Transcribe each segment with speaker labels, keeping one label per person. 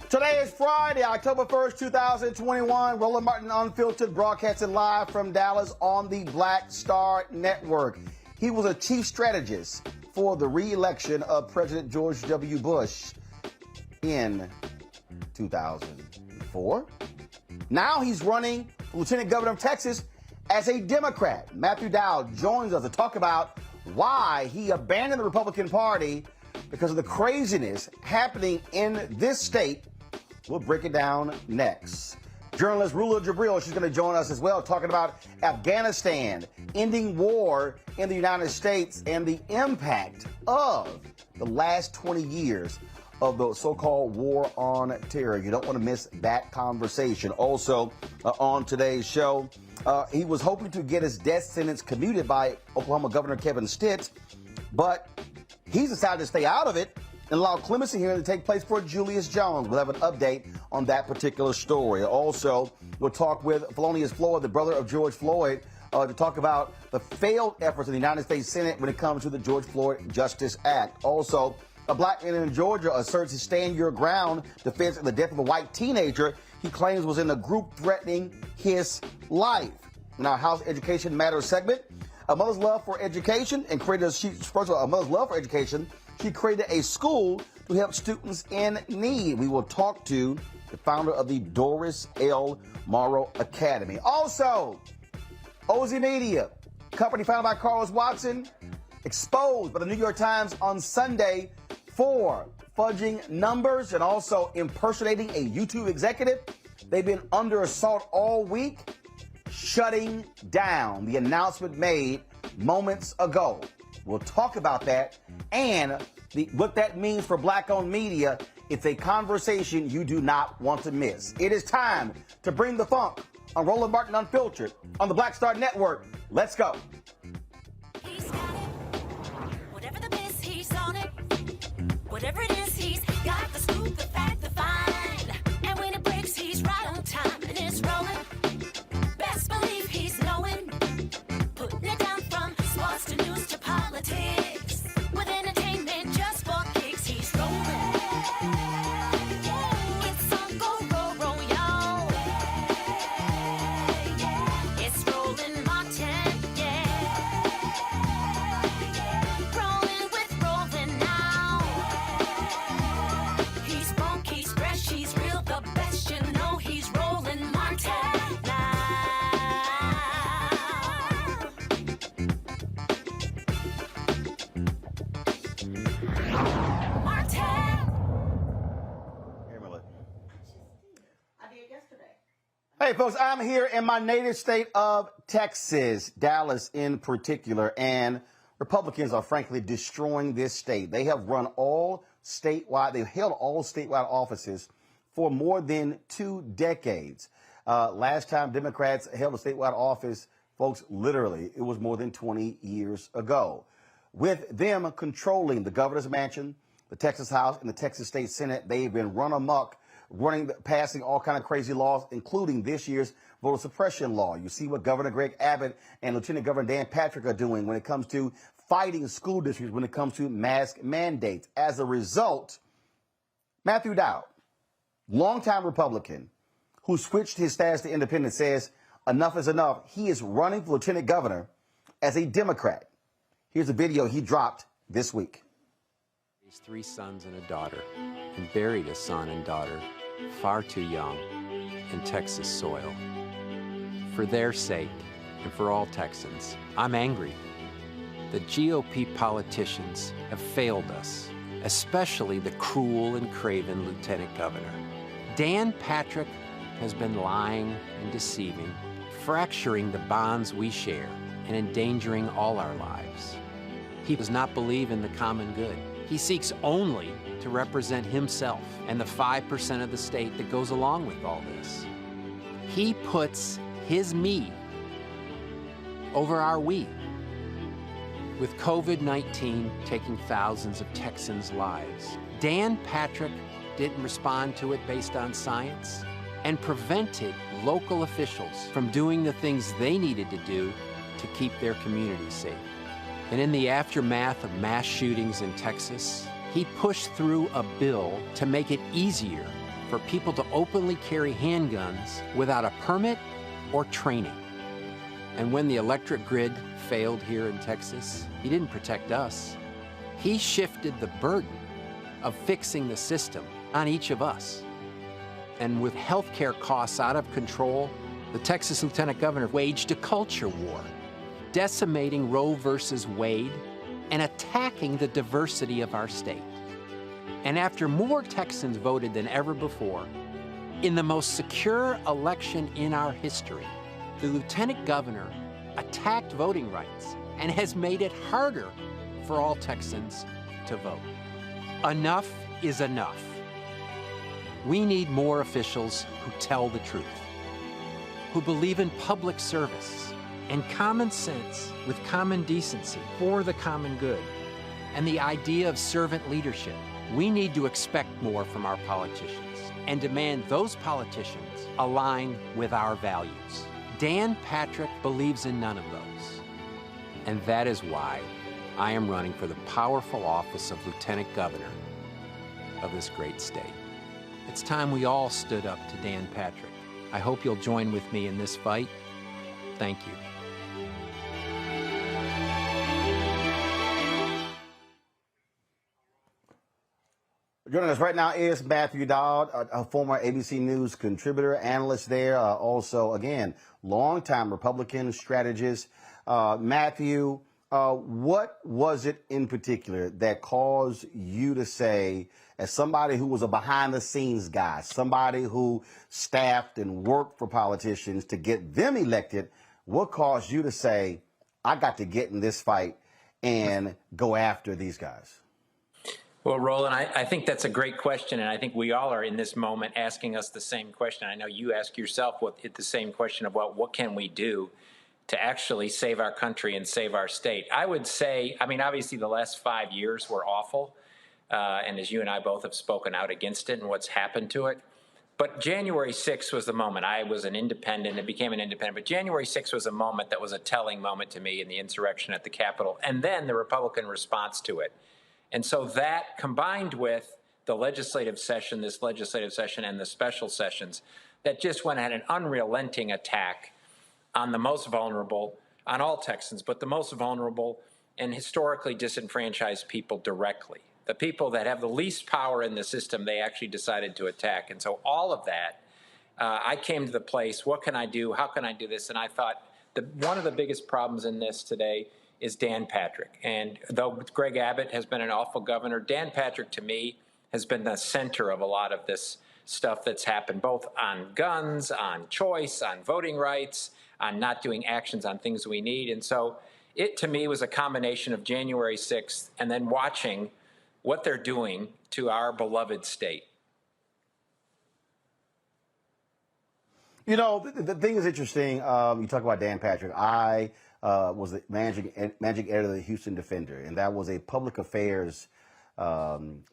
Speaker 1: Today is Friday, October 1st, 2021. Roland Martin Unfiltered, broadcasting live from Dallas on the Black Star Network. He was a chief strategist for the re-election of President George W. Bush in 2004. Now he's running for Lieutenant Governor of Texas as a Democrat. Matthew Dowd joins us to talk about why he abandoned the Republican Party because of the craziness happening in this state. We'll break it down next. Journalist Rula Jabril, she's going to join us as well, talking about Afghanistan, ending war in the United States, and the impact of the last 20 years of the so-called war on terror. You don't want to miss that conversation. Also, on today's show, he was hoping to get his death sentence commuted by Oklahoma Governor Kevin Stitt, but he's decided to stay out of it and allow clemency hearing to take place for Julius Jones. We'll have an update on that particular story. Also, we'll talk with Felonious Floyd, the brother of George Floyd, to talk about the failed efforts of the United States Senate when it comes to the George Floyd Justice Act. Also, a black man in Georgia asserts his stand your ground defense in the death of a white teenager he claims was in a group threatening his life. In our House Education Matters segment, a mother's love for education and created a mother's love for education. She created a school to help students in need. We will talk to the founder of the Doris L. Morrow Academy. Also, Ozy Media, company founded by Carlos Watson, exposed by the New York Times on Sunday for fudging numbers and also impersonating a YouTube executive. They've been under assault all week, shutting down. The announcement made moments ago. We'll talk about that and what that means for black-owned media. It's a conversation you do not want to miss. It is time to bring the funk on Roland Martin Unfiltered on the Black Star Network. Let's go.
Speaker 2: He's got it. Whatever the miss, he's on it. Whatever it is, he's got the scoop, the fact, the find. And when it breaks, he's right on time and it's rolling. Best believe he's knowing. Putting it down from sports to news to politics. With entertainment just for kicks, he's rolling. It's on go, roll, y'all. It's Roland Martin, yeah. Rolling with Roland now. He's funky, he's fresh, he's real, the best, you know he's Roland Martin now.
Speaker 1: Hey, folks, I'm here in my native state of Texas, Dallas in particular, and Republicans are frankly destroying this state. They have run they've held all statewide offices for more than 2 decades. Last time Democrats held a statewide office, folks, literally, it was more than 20 years ago. With them controlling the governor's mansion, the Texas House, and the Texas State Senate, they've been run amok, passing all kind of crazy laws, including this year's voter suppression law. You see what Governor Greg Abbott and Lieutenant Governor Dan Patrick are doing when it comes to fighting school districts, when it comes to mask mandates. As a result, Matthew Dowd, longtime Republican, who switched his status to independent, says enough is enough. He is running for Lieutenant Governor as a Democrat. Here's a video he dropped this week.
Speaker 3: He's 3 sons and a daughter, and buried a son and daughter far too young in Texas soil. For their sake, and for all Texans, I'm angry. The GOP politicians have failed us, especially the cruel and craven Lieutenant Governor. Dan Patrick has been lying and deceiving, fracturing the bonds we share and endangering all our lives. He does not believe in the common good. He seeks only to represent himself and the 5% of the state that goes along with all this. He puts his me over our we. With COVID-19 taking thousands of Texans' lives, Dan Patrick didn't respond to it based on science and prevented local officials from doing the things they needed to do to keep their communities safe. And in the aftermath of mass shootings in Texas, he pushed through a bill to make it easier for people to openly carry handguns without a permit or training. And when the electric grid failed here in Texas, he didn't protect us. He shifted the burden of fixing the system on each of us. And with healthcare costs out of control, the Texas Lieutenant Governor waged a culture war, decimating Roe versus Wade and attacking the diversity of our state. And after more Texans voted than ever before, in the most secure election in our history, the Lieutenant Governor attacked voting rights and has made it harder for all Texans to vote. Enough is enough. We need more officials who tell the truth, who believe in public service and common sense with common decency for the common good and the idea of servant leadership. We need to expect more from our politicians and demand those politicians align with our values. Dan Patrick believes in none of those. And that is why I am running for the powerful office of Lieutenant Governor of this great state. It's time we all stood up to Dan Patrick. I hope you'll join with me in this fight. Thank you.
Speaker 1: Joining us right now is Matthew Dowd, a former ABC News contributor, analyst there. Also, again, longtime Republican strategist. Matthew, what was it in particular that caused you to say, as somebody who was a behind-the-scenes guy, somebody who staffed and worked for politicians to get them elected, what caused you to say, I got to get in this fight and go after these guys?
Speaker 4: Well, Roland, I think that's a great question, and I think we all are in this moment asking us the same question. I know you ask yourself the same question about what can we do to actually save our country and save our state. I would say, I mean, obviously the last 5 years were awful, and as you and I both have spoken out against it and what's happened to it. But January 6th was the moment. I was an independent and became an independent, but January 6th was a moment that was a telling moment to me in the insurrection at the Capitol, and then the Republican response to it. And so that, combined with the legislative session, this legislative session and the special sessions, that just went at an unrelenting attack on the most vulnerable, on all Texans, but the most vulnerable and historically disenfranchised people directly. The people that have the least power in the system, they actually decided to attack. And so all of that, I came to the place, what can I do? How can I do this? And I thought one of the biggest problems in this today is Dan Patrick. And though Greg Abbott has been an awful governor, Dan Patrick, to me, has been the center of a lot of this stuff that's happened, both on guns, on choice, on voting rights, on not doing actions on things we need. And so it, to me, was a combination of January 6th and then watching what they're doing to our beloved state.
Speaker 1: You know, the thing is interesting. You talk about Dan Patrick. I was the managing editor of the Houston Defender, and that was a public affairs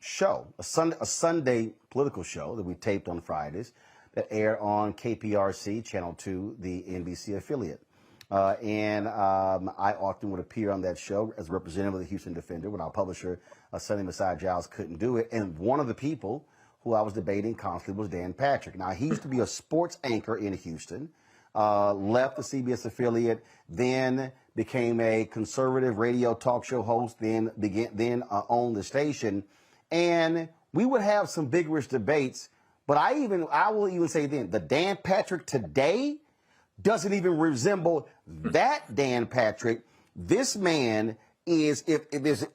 Speaker 1: show, a Sunday political show that we taped on Fridays that aired on KPRC, Channel 2, the NBC affiliate. And I often would appear on that show as a representative of the Houston Defender when our publisher, Sonny Messiah Giles, couldn't do it. And one of the people who I was debating constantly was Dan Patrick. Now, he used to be a sports anchor in Houston, left the CBS affiliate, then became a conservative radio talk show host, then owned the station. And we would have some vigorous debates, but I will even say then, the Dan Patrick today doesn't even resemble that Dan Patrick. This man is, if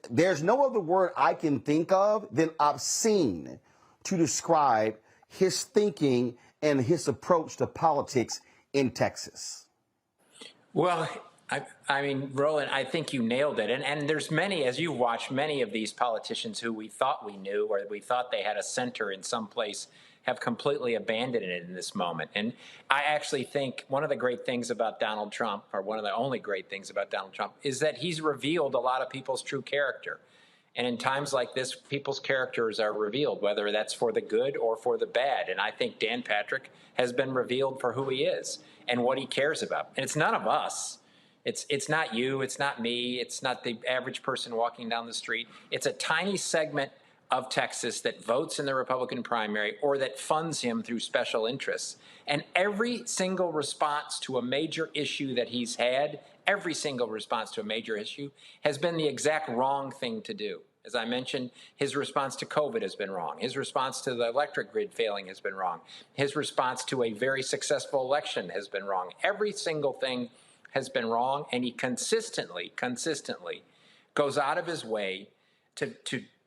Speaker 1: there's no other word I can think of than obscene to describe his thinking and his approach to politics in Texas.
Speaker 4: Well, I mean, Roland, I think you nailed it. And there's many, as you've watched, many of these politicians who we thought we knew or we thought they had a center in some place have completely abandoned it in this moment. And I actually think one of the great things about Donald Trump, or one of the only great things about Donald Trump, is that he's revealed a lot of people's true character. And in times like this, people's characters are revealed, whether that's for the good or for the bad. And I think Dan Patrick has been revealed for who he is and what he cares about. And it's none of us. It's not you. It's not me. It's not the average person walking down the street. It's a tiny segment of Texas that votes in the Republican primary or that funds him through special interests. And every single response to a major issue that he's had, every single response to a major issue has been the exact wrong thing to do. As I mentioned, his response to COVID has been wrong. His response to the electric grid failing has been wrong. His response to a very successful election has been wrong. Every single thing has been wrong, and he consistently goes out of his way to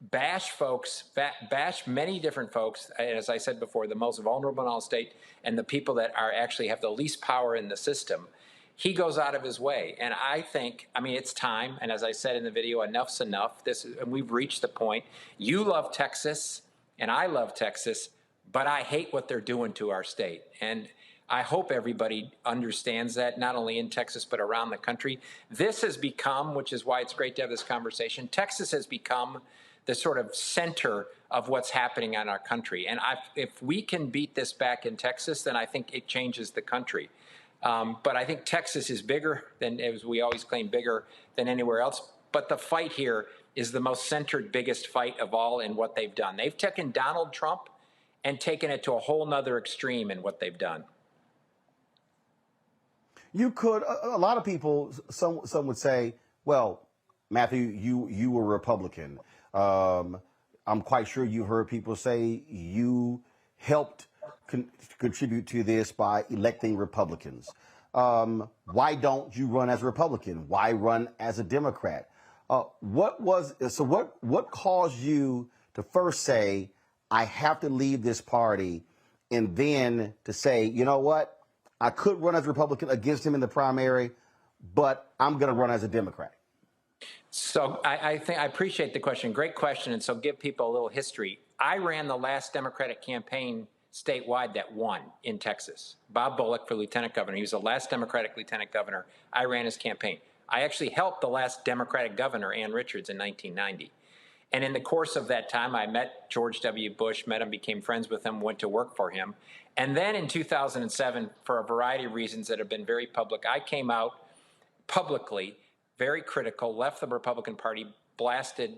Speaker 4: bash folks, bash many different folks, as I said before, the most vulnerable in our state and the people that are actually have the least power in the system. He goes out of his way. And I think, I mean, it's time. And as I said in the video, enough's enough. And we've reached the point. You love Texas, and I love Texas, but I hate what they're doing to our state. And I hope everybody understands that, not only in Texas, but around the country. This has become, which is why it's great to have this conversation, Texas has become the sort of center of what's happening in our country. And if we can beat this back in Texas, then I think it changes the country. But I think Texas is bigger than, as we always claim, bigger than anywhere else. But the fight here is the most centered, biggest fight of all in what they've done. They've taken Donald Trump and taken it to a whole nother extreme in what they've done.
Speaker 1: You could, a lot of people, some would say, well, Matthew, you were Republican. I'm quite sure you heard people say you helped contribute to this by electing Republicans. Why don't you run as a Republican? Why run as a Democrat? What caused you to first say, I have to leave this party, and then to say, you know what? I could run as a Republican against him in the primary, but I'm going to run as a Democrat.
Speaker 4: So I appreciate the question. Great question. And so give people a little history. I ran the last Democratic campaign statewide that won in Texas. Bob Bullock for lieutenant governor. He was the last Democratic lieutenant governor. I ran his campaign. I actually helped the last Democratic governor, Ann Richards, in 1990. And in the course of that time, I met George W. Bush, met him, became friends with him, went to work for him. And then in 2007, for a variety of reasons that have been very public, I came out publicly, very critical, left the Republican Party, blasted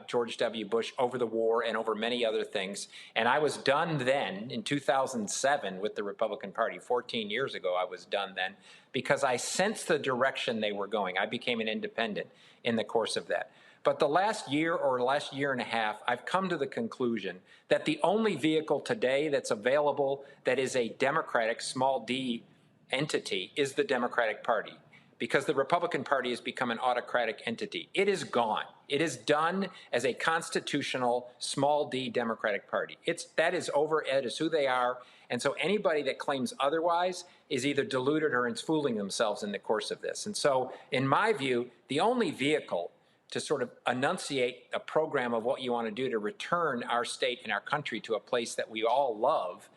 Speaker 4: George W. Bush over the war and over many other things. And I was done then in 2007 with the Republican Party. 14 years ago, I was done then because I sensed the direction they were going. I became an independent in the course of that. But the last year or last year and a half, I've come to the conclusion that the only vehicle today that's available that is a Democratic, small d, entity is the Democratic Party, because the Republican Party has become an autocratic entity. It is gone. It is done as a constitutional, small d Democratic Party. That is over. It is who they are. And so anybody that claims otherwise is either deluded or is fooling themselves in the course of this. And so, in my view, the only vehicle to sort of enunciate a program of what you want to do to return our state and our country to a place that we all love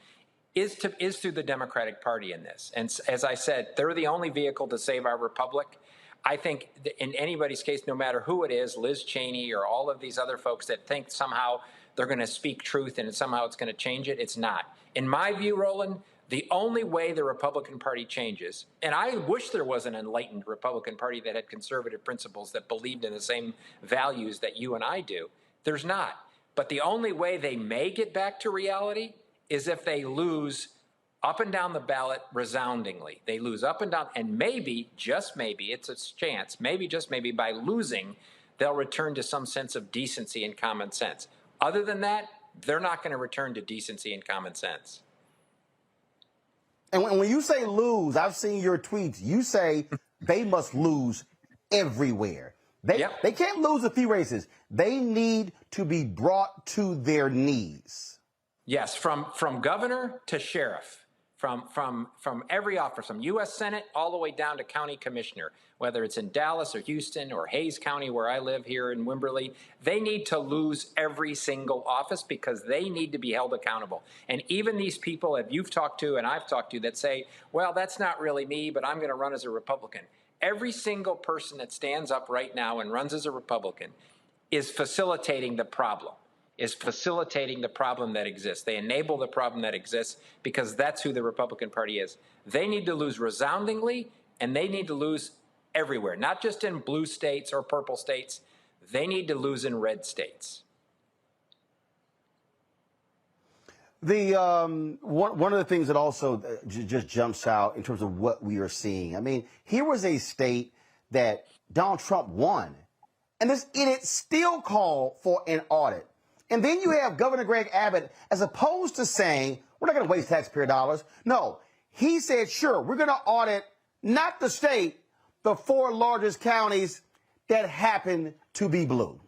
Speaker 4: is through the Democratic Party in this. And as I said, they're the only vehicle to save our republic. I think in anybody's case, no matter who it is, Liz Cheney or all of these other folks that think somehow they're going to speak truth and somehow it's going to change it, it's not. In my view, Roland, the only way the Republican Party changes, and I wish there was an enlightened Republican Party that had conservative principles that believed in the same values that you and I do. There's not. But the only way they may get back to reality is if they lose up and down the ballot resoundingly. They lose up and down, and maybe, just maybe, it's a chance, maybe, just maybe, by losing, they'll return to some sense of decency and common sense. Other than that, they're not going to return to decency and common sense.
Speaker 1: And when you say lose, I've seen your tweets. You say they must lose everywhere. They can't lose a few races. They need to be brought to their knees.
Speaker 4: Yes, from governor to sheriff, from every office, from U.S. Senate all the way down to county commissioner, whether it's in Dallas or Houston or Hayes County where I live here in Wimberley, they need to lose every single office because they need to be held accountable. And even these people that you've talked to and I've talked to that say, well, that's not really me, but I'm going to run as a Republican. Every single person that stands up right now and runs as a Republican is facilitating the problem. That exists. They enable the problem that exists because that's who the Republican Party is. They need to lose resoundingly, and they need to lose everywhere, not just in blue states or purple states. They need to lose in red states.
Speaker 1: One of the things that also just jumps out in terms of what we are seeing. I mean, here was a state that Donald Trump won, and this idiot still called for an audit. And then you have Governor Greg Abbott, as opposed to saying, we're not going to waste taxpayer dollars. No, he said, sure, we're going to audit not the state, the 4 largest counties that happen to be blue.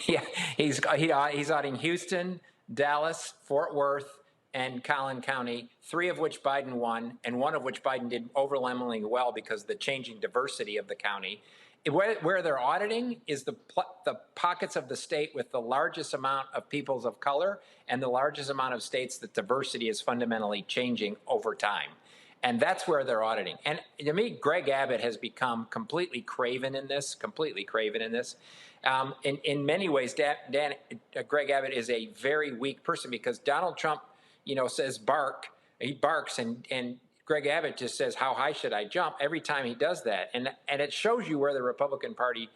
Speaker 4: Yeah, he's auditing Houston, Dallas, Fort Worth, and Collin County, 3 of which Biden won, and 1 of which Biden did overwhelmingly well because of the changing diversity of the county. Where they're auditing is the pockets of the state with the largest amount of peoples of color and the largest amount of states that diversity is fundamentally changing over time. And that's where they're auditing. And to me, Greg Abbott has become completely craven in this, In many ways, Greg Abbott is a very weak person because Donald Trump, says bark, he barks, and Greg Abbott just says, how high should I jump every time he does that. And it shows you where the Republican Party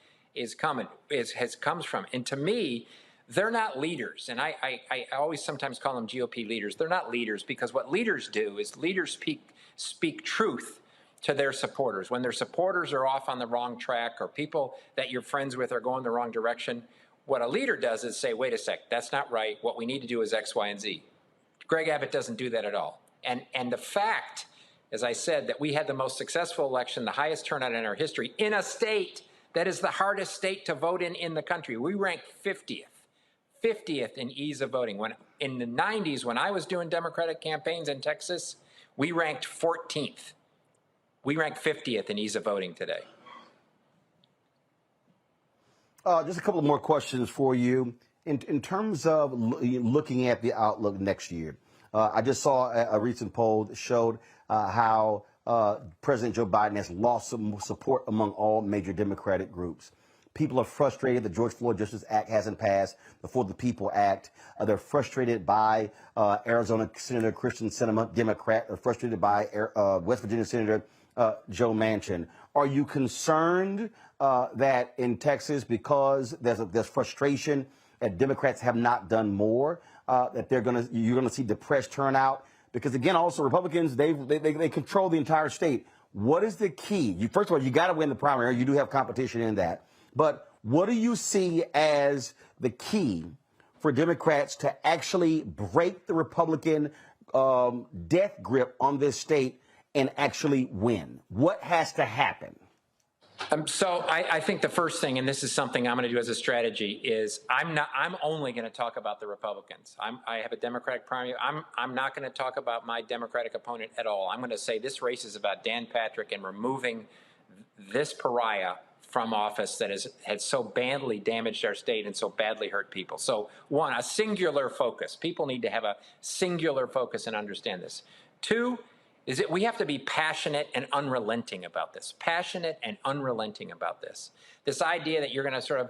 Speaker 4: comes from. And to me, they're not leaders. And I always sometimes call them GOP leaders. They're not leaders because what leaders do is leaders speak truth to their supporters. When their supporters are off on the wrong track or people that you're friends with are going the wrong direction, what a leader does is say, wait a sec, that's not right. What we need to do is X, Y, and Z. Greg Abbott doesn't do that at all. And the fact, as I said, that we had the most successful election, the highest turnout in our history, in a state that is the hardest state to vote in the country. We ranked 50th in ease of voting. When in the 90s, when I was doing Democratic campaigns in Texas, we ranked 14th. We rank 50th in ease of voting today.
Speaker 1: Just a couple more questions for you. In terms of looking at the outlook next year, I just saw a recent poll that showed how President Joe Biden has lost some support among all major Democratic groups. People are frustrated the George Floyd Justice Act hasn't passed, the For the People Act. They're frustrated by Arizona Senator Kristen Sinema, Democrat. They're frustrated by West Virginia Senator Joe Manchin. Are you concerned that in Texas, because there's frustration that Democrats have not done more, that you're going to see depressed turnout? Because again, also Republicans, they control the entire state. What is the key? First of all, you got to win the primary. You do have competition in that. But what do you see as the key for Democrats to actually break the Republican death grip on this state and actually win? What has to happen?
Speaker 4: So I think the first thing, and this is something I'm going to do as a strategy, is I'm only going to talk about the Republicans. I have a Democratic primary. I'm not going to talk about my Democratic opponent at all. I'm going to say this race is about Dan Patrick and removing this pariah from office that has so badly damaged our state and so badly hurt people. So one, a singular focus. People need to have a singular focus and understand this. Two, is that we have to be passionate and unrelenting about this. Passionate and unrelenting about this. This idea that you're going to sort of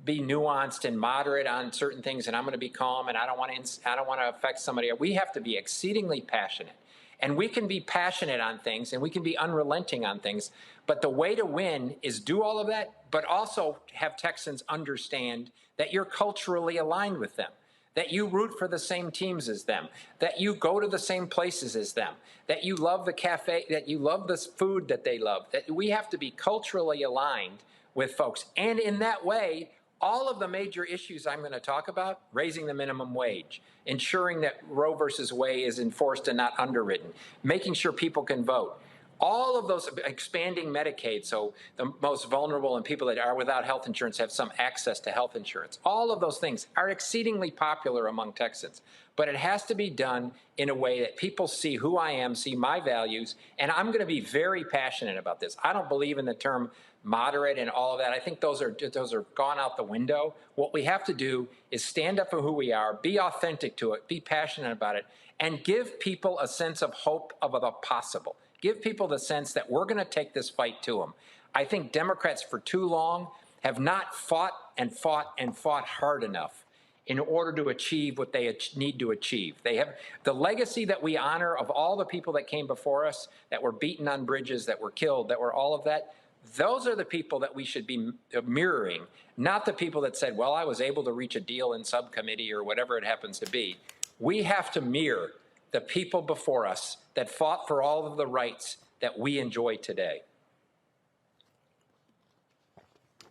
Speaker 4: be nuanced and moderate on certain things, and I'm going to be calm, and I don't want to affect somebody. We have to be exceedingly passionate. And we can be passionate on things, and we can be unrelenting on things. But the way to win is do all of that, but also have Texans understand that you're culturally aligned with them, that you root for the same teams as them, that you go to the same places as them, that you love the cafe, that you love the food that they love, that we have to be culturally aligned with folks. And in that way, all of the major issues I'm going to talk about, raising the minimum wage, ensuring that Roe versus Wade is enforced and not underwritten, making sure people can vote, all of those, expanding Medicaid so the most vulnerable and people that are without health insurance have some access to health insurance. All of those things are exceedingly popular among Texans. But it has to be done in a way that people see who I am, see my values, and I'm going to be very passionate about this. I don't believe in the term moderate and all of that. I think those are gone out the window. What we have to do is stand up for who we are, be authentic to it, be passionate about it, and give people a sense of hope of the possible. Give people the sense that we're going to take this fight to them. I think Democrats for too long have not fought hard enough in order to achieve what they need to achieve. They have the legacy that we honor of all the people that came before us, that were beaten on bridges, that were killed, that were all of that. Those are the people that we should be mirroring, not the people that said, well, I was able to reach a deal in subcommittee or whatever it happens to be. We have to mirror the people before us that fought for all of the rights that we enjoy today.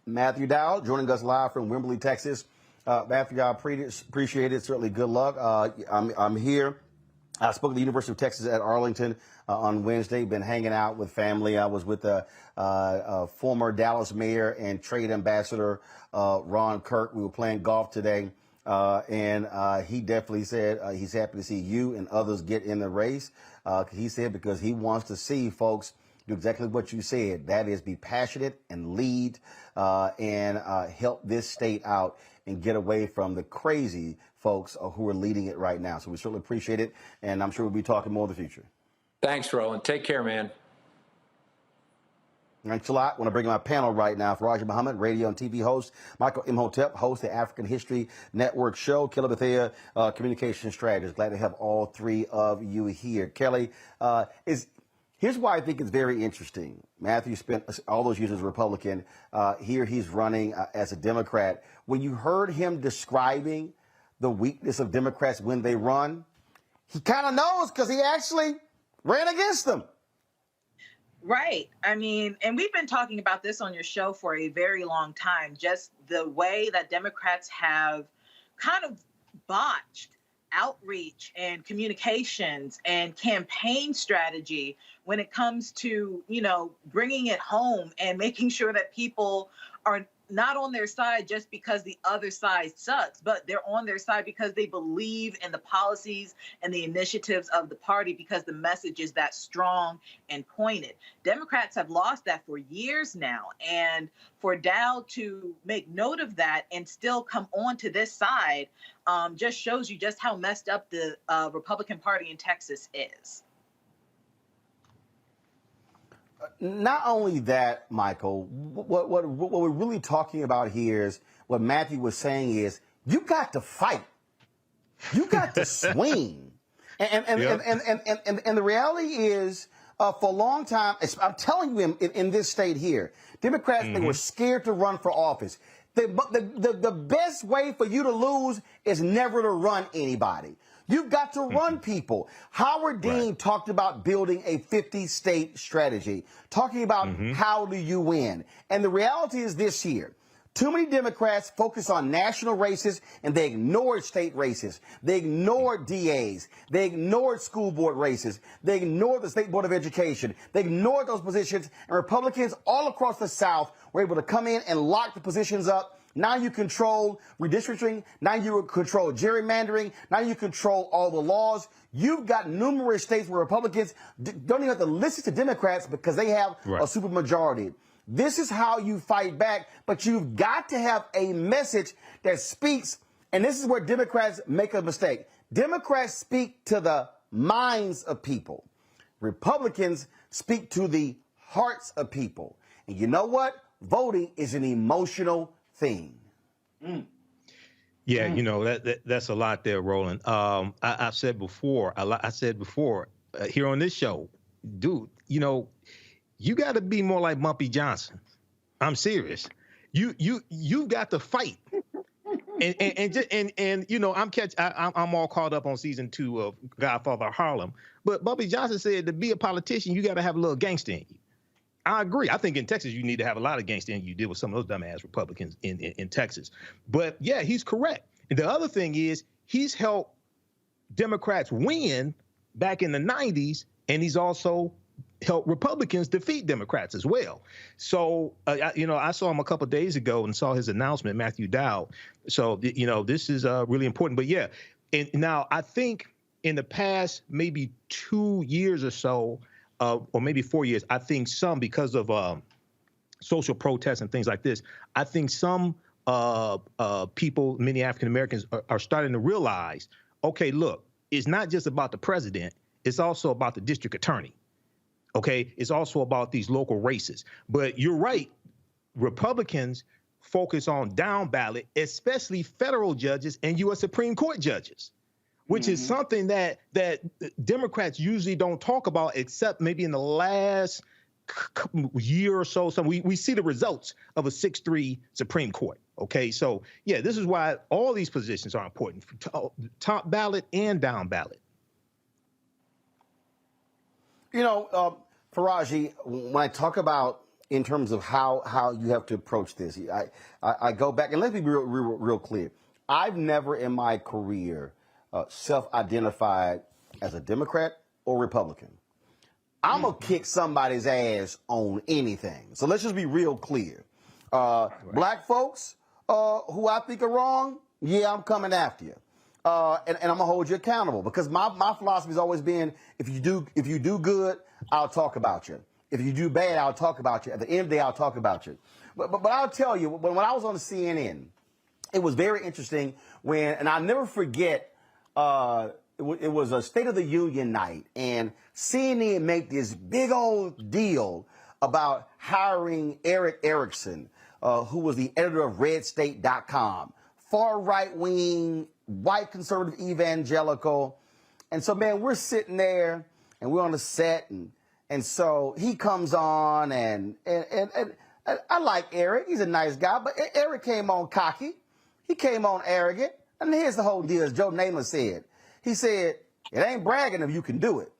Speaker 1: Matthew Dowd joining us live from Wimberley, Texas. Matthew, I appreciate it. Certainly good luck. I'm here. I spoke at the University of Texas at Arlington on Wednesday. Been hanging out with family. I was with former Dallas mayor and trade ambassador Ron Kirk. We were playing golf today, and he definitely said he's happy to see you and others get in the race. He said because he wants to see folks do exactly what you said. That is, be passionate and lead and help this state out and get away from the crazy folks who are leading it right now. So we certainly appreciate it, and I'm sure we'll be talking more in the future.
Speaker 4: Thanks, Roland. Take care, man.
Speaker 1: Thanks a lot. I want to bring in my panel right now. Faraja Muhammad, radio and TV host. Michael Imhotep, host of the African History Network show. KELLYE BEATHEA, communication strategist. Glad to have all three of you here. KELLYE, here's why I think it's very interesting. Matthew spent all those years as a Republican. Here he's running as a Democrat. When you heard him describing the weakness of Democrats when they run, he kind of knows because he actually ran against them.
Speaker 5: Right. I mean, and we've been talking about this on your show for a very long time, just the way that Democrats have kind of botched outreach and communications and campaign strategy when it comes to, you know, bringing it home and making sure that people are not on their side just because the other side sucks, but they're on their side because they believe in the policies and the initiatives of the party because the message is that strong and pointed. Democrats have lost that for years now. And for Dowd to make note of that and still come on to this side just shows you just how messed up the Republican Party in Texas is.
Speaker 1: Not only that, Michael, what we're really talking about here is what Matthew was saying is you got to fight. You got to swing. And the reality is for a long time, I'm telling you in this state here, Democrats, they were scared to run for office. The best way for you to lose is never to run anybody. You've got to run people. Howard Dean talked about building a 50-state strategy, talking about how do you win. And the reality is this year, too many Democrats focus on national races and they ignored state races. They ignored DAs. They ignored school board races. They ignored the State Board of Education. They ignored those positions. And Republicans all across the South were able to come in and lock the positions up. Now you control redistricting. Now you control gerrymandering. Now you control all the laws. You've got numerous states where Republicans don't even have to listen to Democrats because they have a supermajority. This is how you fight back, but you've got to have a message that speaks, and this is where Democrats make a mistake. Democrats speak to the minds of people. Republicans speak to the hearts of people. And you know what? Voting is an emotional thing.
Speaker 6: Yeah, you know, that's a lot there, Roland. I've said before, here on this show, dude, you know, you got to be more like Bumpy Johnson. I'm serious. You've got to fight. and you know, I'm all caught up on season 2 of Godfather Harlem. But Bumpy Johnson said to be a politician, you got to have a little gangster in you. I agree. I think in Texas, you need to have a lot of gangster in you. Deal with some of those dumbass Republicans in Texas. But yeah, he's correct. And the other thing is he's helped Democrats win back in the 90s, and he's also helped Republicans defeat Democrats as well. So, you know, I saw him a couple of days ago and saw his announcement, Matthew Dowd. So, you know, this is really important. But yeah, and now I think in the past maybe 2 years or so, or maybe 4 years, I think some, because of social protests and things like this, I think some people, many African Americans, are starting to realize, okay, look, it's not just about the president, it's also about the district attorney. Okay, it's also about these local races. But you're right, Republicans focus on down ballot, especially federal judges and U.S. Supreme Court judges, which is something that Democrats usually don't talk about, except maybe in the last year or so, we see the results of a 6-3 Supreme Court. Okay, so yeah, this is why all these positions are important, top ballot and down ballot.
Speaker 1: You know, Faraji, when I talk about in terms of how you have to approach this, I go back and let's be real clear. I've never in my career self-identified as a Democrat or Republican. I'm going to kick somebody's ass on anything. So let's just be real clear. Black folks who I think are wrong, yeah, I'm coming after you. And I'm going to hold you accountable because my philosophy has always been if you do good, I'll talk about you. If you do bad, I'll talk about you. At the end of the day, I'll talk about you. But I'll tell you, when I was on the CNN, it was very interesting and I'll never forget, it was a State of the Union night, and CNN made this big old deal about hiring Eric Erickson, who was the editor of RedState.com, far right-wing, white conservative evangelical. And so, man, we're sitting there, and we're on the set, and so he comes on, and I like Eric. He's a nice guy, but Eric came on cocky. He came on arrogant. And here's the whole deal, as Joe Namath said. He said, it ain't bragging if you can do it.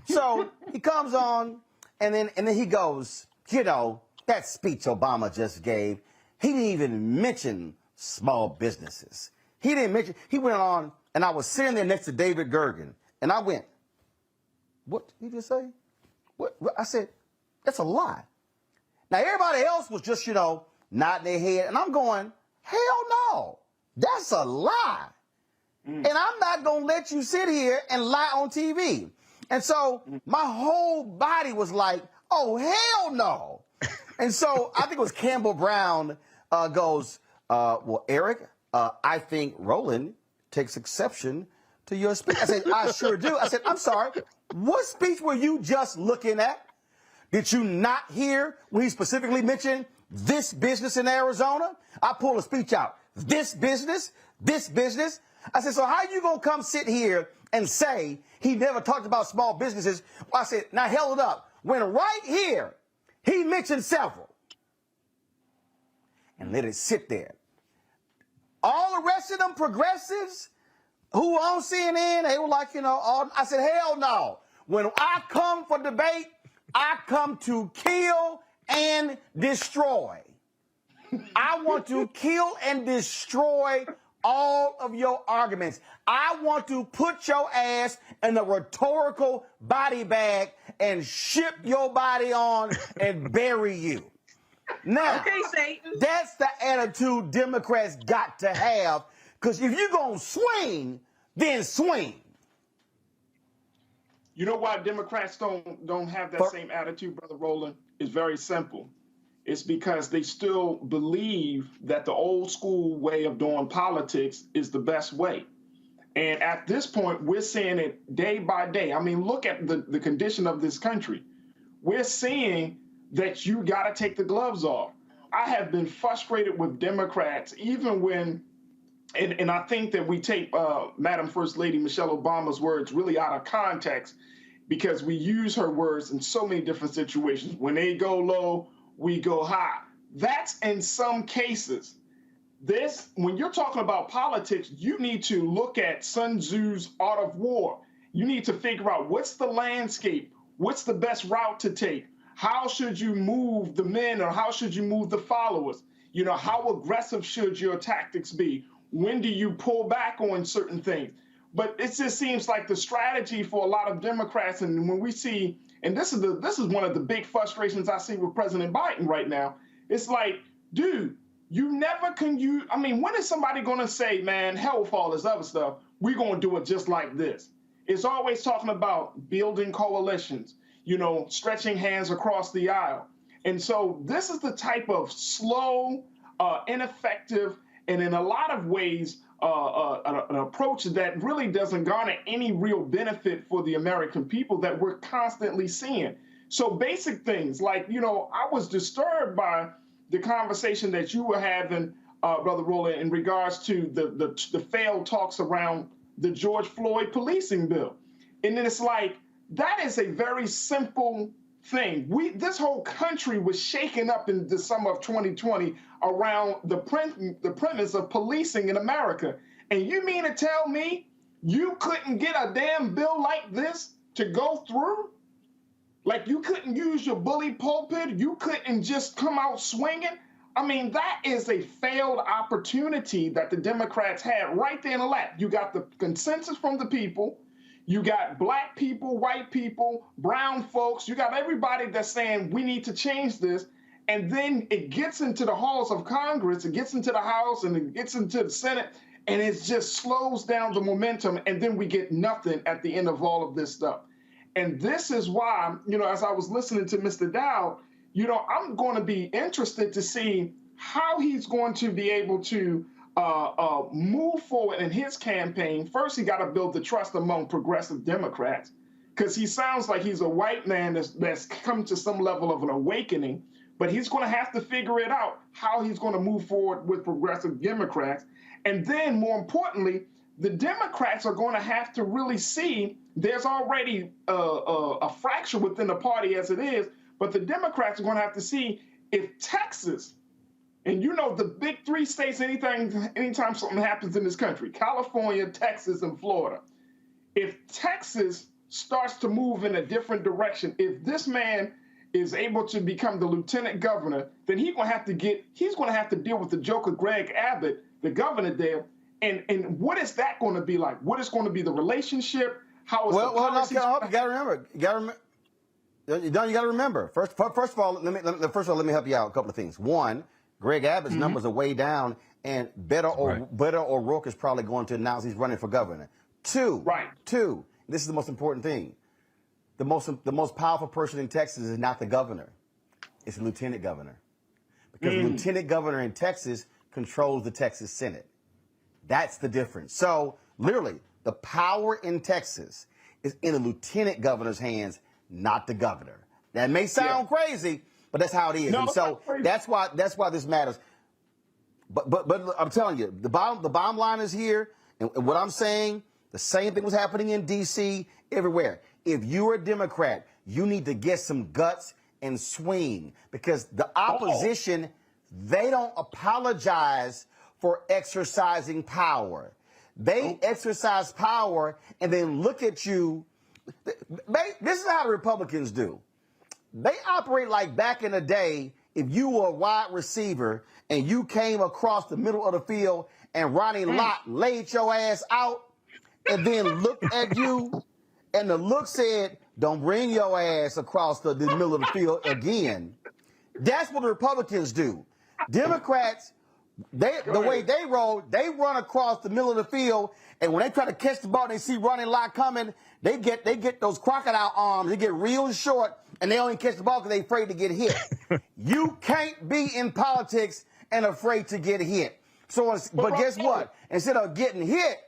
Speaker 1: So he comes on, and then he goes, you know, that speech Obama just gave, he didn't even mention small businesses. He went on, and I was sitting there next to David Gergen, and I went, what did he just say? What? I said, that's a lie. Now, everybody else was just, you know, nodding their head, and I'm going, hell no, that's a lie. And I'm not going to let you sit here and lie on TV. And so my whole body was like, oh, hell no. And so I think it was Campbell Brown goes, well, Eric, I think Roland takes exception to your speech. I said, I sure do. I said, I'm sorry. What speech were you just looking at? Did you not hear when he specifically mentioned this business in Arizona? I pulled a speech out. This business. I said, so how are you going to come sit here and say he never talked about small businesses? Well, I said, now held it up. When right here, he mentioned several. And let it sit there. All the rest of them progressives who were on CNN, they were like, you know, I said, hell no. When I come for debate, I come to kill and destroy. I want to kill and destroy all of your arguments. I want to put your ass in a rhetorical body bag and ship your body on and bury you. Now,
Speaker 5: okay, Satan.
Speaker 1: That's the attitude Democrats got to have, because if you're going to swing, then swing.
Speaker 7: You know why Democrats don't have that same attitude, Brother Roland? It's very simple. It's because they still believe that the old school way of doing politics is the best way. And at this point, we're seeing it day by day. I mean, look at the condition of this country. We're seeing that you got to take the gloves off. I have been frustrated with Democrats, even when, and I think that we take Madam First Lady Michelle Obama's words really out of context, because we use her words in so many different situations. When they go low, we go high. That's in some cases. This, when you're talking about politics, you need to look at Sun Tzu's Art of War. You need to figure out what's the landscape, what's the best route to take, how should you move the men, or how should you move the followers? You know, how aggressive should your tactics be? When do you pull back on certain things? But it just seems like the strategy for a lot of Democrats, and when we see, and this is one of the big frustrations I see with President Biden right now. It's like, dude, you never can I mean, when is somebody going to say, man, hell with all this other stuff, we're going to do it just like this? It's always talking about building coalitions, you know, stretching hands across the aisle. And so this is the type of slow, ineffective, and in a lot of ways, an approach that really doesn't garner any real benefit for the American people that we're constantly seeing. So basic things like, you know, I was disturbed by the conversation that you were having, Brother Roland, in regards to the failed talks around the George Floyd policing bill. And then it's like, that is a very simple thing. This whole country was shaken up in the summer of 2020 around the premise of policing in America. And you mean to tell me you couldn't get a damn bill like this to go through? Like, you couldn't use your bully pulpit? You couldn't just come out swinging? I mean, that is a failed opportunity that the Democrats had right there in the lap. You got the consensus from the people. You got black people, white people, brown folks. You got everybody that's saying we need to change this. And then it gets into the halls of Congress, it gets into the House, and it gets into the Senate, and it just slows down the momentum. And then we get nothing at the end of all of this stuff. And this is why, as I was listening to Mr. Dowd, I'm going to be interested to see how he's going to be able to move forward in his campaign. First, he got to build the trust among progressive Democrats, because he sounds like he's a white man that's come to some level of an awakening, but he's going to have to figure it out how he's going to move forward with progressive Democrats. And then, more importantly, the Democrats are going to have to really see there's already a fracture within the party as it is, but the Democrats are going to have to see if Texas, and the big three states, anytime something happens in this country, California, Texas, and Florida, if Texas starts to move in a different direction, if this man is able to become the lieutenant governor, then he's going to have to deal with the joker Greg Abbott, the governor there. And what is that going to be like? What is going to be the relationship? How is the policy?
Speaker 1: Well, you got to remember. You got to remember. First of all, let me help you out. A couple of things. One, Greg Abbott's numbers are way down, and Beto O'Rourke is probably going to announce he's running for governor. Two, this is the most important thing. The most powerful person in Texas is not the governor. It's the lieutenant governor. Because the lieutenant governor in Texas controls the Texas Senate. That's the difference. So, literally, the power in Texas is in the lieutenant governor's hands, not the governor. That may sound crazy, but that's how it is. And so that's why this matters. But I'm telling you, the bottom line is here, and what I'm saying, the same thing was happening in D.C., everywhere. If you're a Democrat, you need to get some guts and swing, because the opposition, they don't apologize for exercising power. They exercise power and then look at you. This is how the Republicans do. They operate like back in the day, if you were a wide receiver and you came across the middle of the field and Ronnie Lott laid your ass out and then looked at you, and the look said, don't bring your ass across the middle of the field again. That's what the Republicans do. Democrats, the way they roll, they run across the middle of the field, and when they try to catch the ball, they see Ronnie Lott coming, they get those crocodile arms, they get real short, and they only catch the ball because they're afraid to get hit. You can't be in politics and afraid to get hit. But guess what? Instead of getting hit,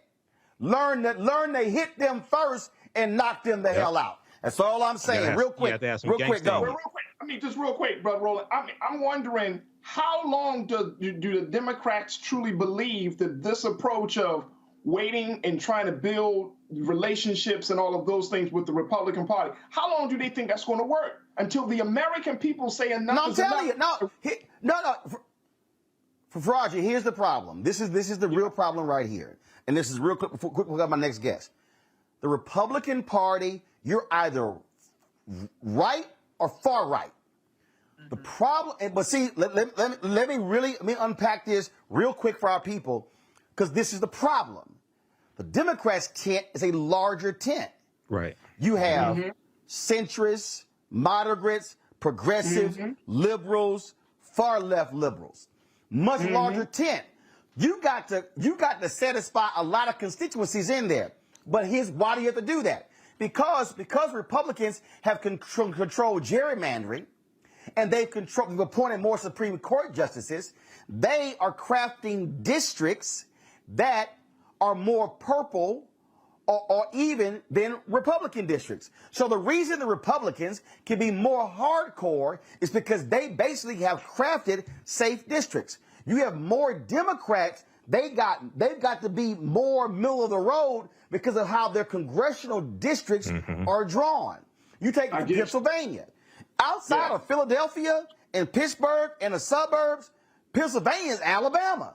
Speaker 1: learn to hit them first and knock them the hell out. That's all I'm saying. Real quick, go.
Speaker 7: Just real quick, Brother Roland. I'm wondering, how long do the Democrats truly believe that this approach of waiting and trying to build relationships and all of those things with the Republican Party, how long do they think that's going to work? Until the American people say enough is enough?
Speaker 1: No, I'm telling you, no. For Roger, here's the problem. This is the real problem right here. And this is real quick before we got my next guest. The Republican Party, you're either right or far right. The problem, but see, let me unpack this real quick for our people, because this is the problem. The Democrats' tent is a larger tent.
Speaker 6: Right.
Speaker 1: You have centrists, moderates, progressives, liberals, far left liberals. Much larger tent. You got to satisfy a lot of constituencies in there. But why do you have to do that? Because Republicans have controlled gerrymandering, and they've appointed more Supreme Court justices. They are crafting districts that are more purple or even than Republican districts. So the reason the Republicans can be more hardcore is because they basically have crafted safe districts. You have more Democrats. They've got to be more middle of the road because of how their congressional districts are drawn. You take Pennsylvania. Outside of Philadelphia and Pittsburgh and the suburbs, Pennsylvania is Alabama.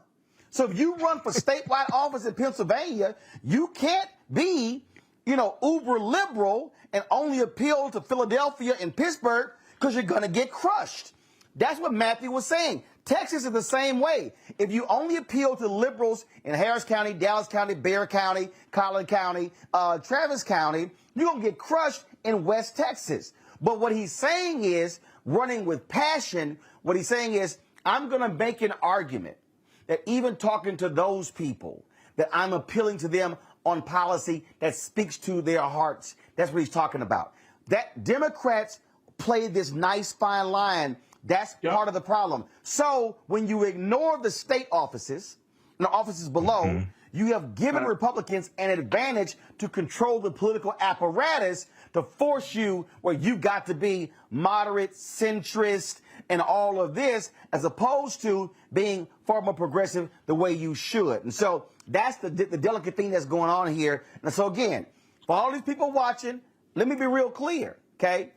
Speaker 1: So if you run for statewide office in Pennsylvania, you can't be, uber liberal and only appeal to Philadelphia and Pittsburgh because you're going to get crushed. That's what Matthew was saying. Texas is the same way. If you only appeal to liberals in Harris County, Dallas County, Bexar County, Collin County, Travis County, you're going to get crushed in West Texas. But what he's saying is, running with passion, what he's saying is, I'm going to make an argument that even talking to those people, that I'm appealing to them on policy that speaks to their hearts. That's what he's talking about. That Democrats play this nice fine line. That's part of the problem. So when you ignore the state offices and the offices below, you have given Republicans an advantage to control the political apparatus to force you where you got to be moderate, centrist, and all of this, as opposed to being far more progressive the way you should. And so that's the delicate thing that's going on here. And so again, for all these people watching, let me be real clear, okay?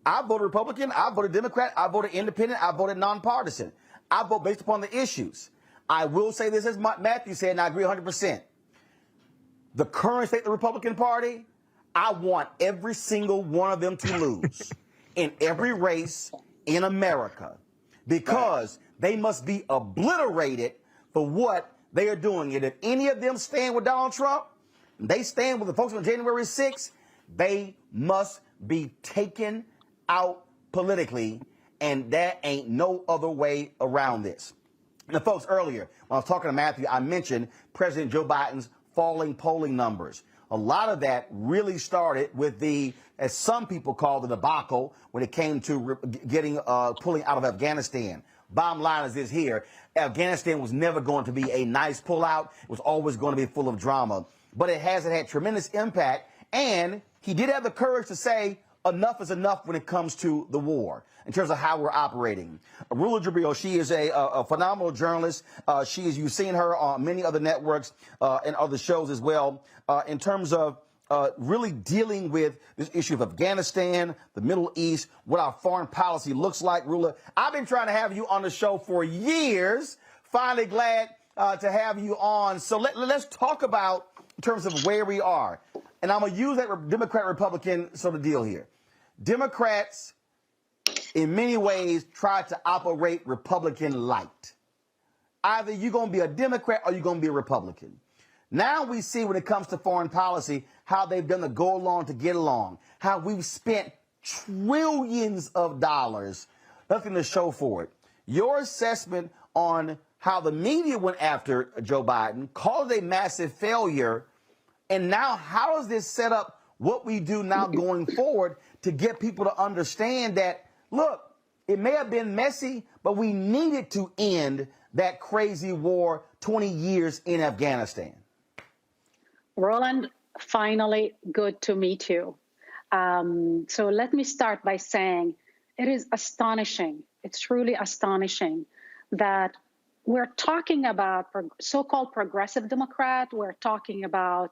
Speaker 1: I voted Republican, I voted Democrat, I voted independent, I voted nonpartisan. I vote based upon the issues. I will say this, as Matthew said, and I agree 100%. The current state of the Republican Party, I want every single one of them to lose in every race in America, because they must be obliterated for what they are doing. And if any of them stand with Donald Trump, they stand with the folks on January 6th, they must be taken out politically, and there ain't no other way around this. Now, folks, earlier, when I was talking to Matthew, I mentioned President Joe Biden's falling polling numbers. A lot of that really started with the, as some people call the debacle, when it came to pulling out of Afghanistan. Bottom line is this here: Afghanistan was never going to be a nice pullout. It was always going to be full of drama. But it has had tremendous impact, and he did have the courage to say enough is enough when it comes to the war, in terms of how we're operating. Rula Jabril, she is a phenomenal journalist. You've seen her on many other networks and other shows as well, in terms of really dealing with this issue of Afghanistan, the Middle East, what our foreign policy looks like. Rula, I've been trying to have you on the show for years. Finally glad to have you on. So let's talk about in terms of where we are. And I'm going to use that Democrat-Republican sort of deal here. Democrats, in many ways, try to operate Republican light. Either you're going to be a Democrat or you're going to be a Republican. Now we see, when it comes to foreign policy, how they've done the go along to get along, how we've spent trillions of dollars, nothing to show for it. Your assessment on how the media went after Joe Biden, called it a massive failure, and now how does this set up what we do now going forward to get people to understand that, look, it may have been messy, but we needed to end that crazy war, 20 years in Afghanistan?
Speaker 8: Roland, finally, good to meet you. So let me start by saying it is astonishing. It's truly astonishing that we're talking about so-called progressive Democrat. We're talking about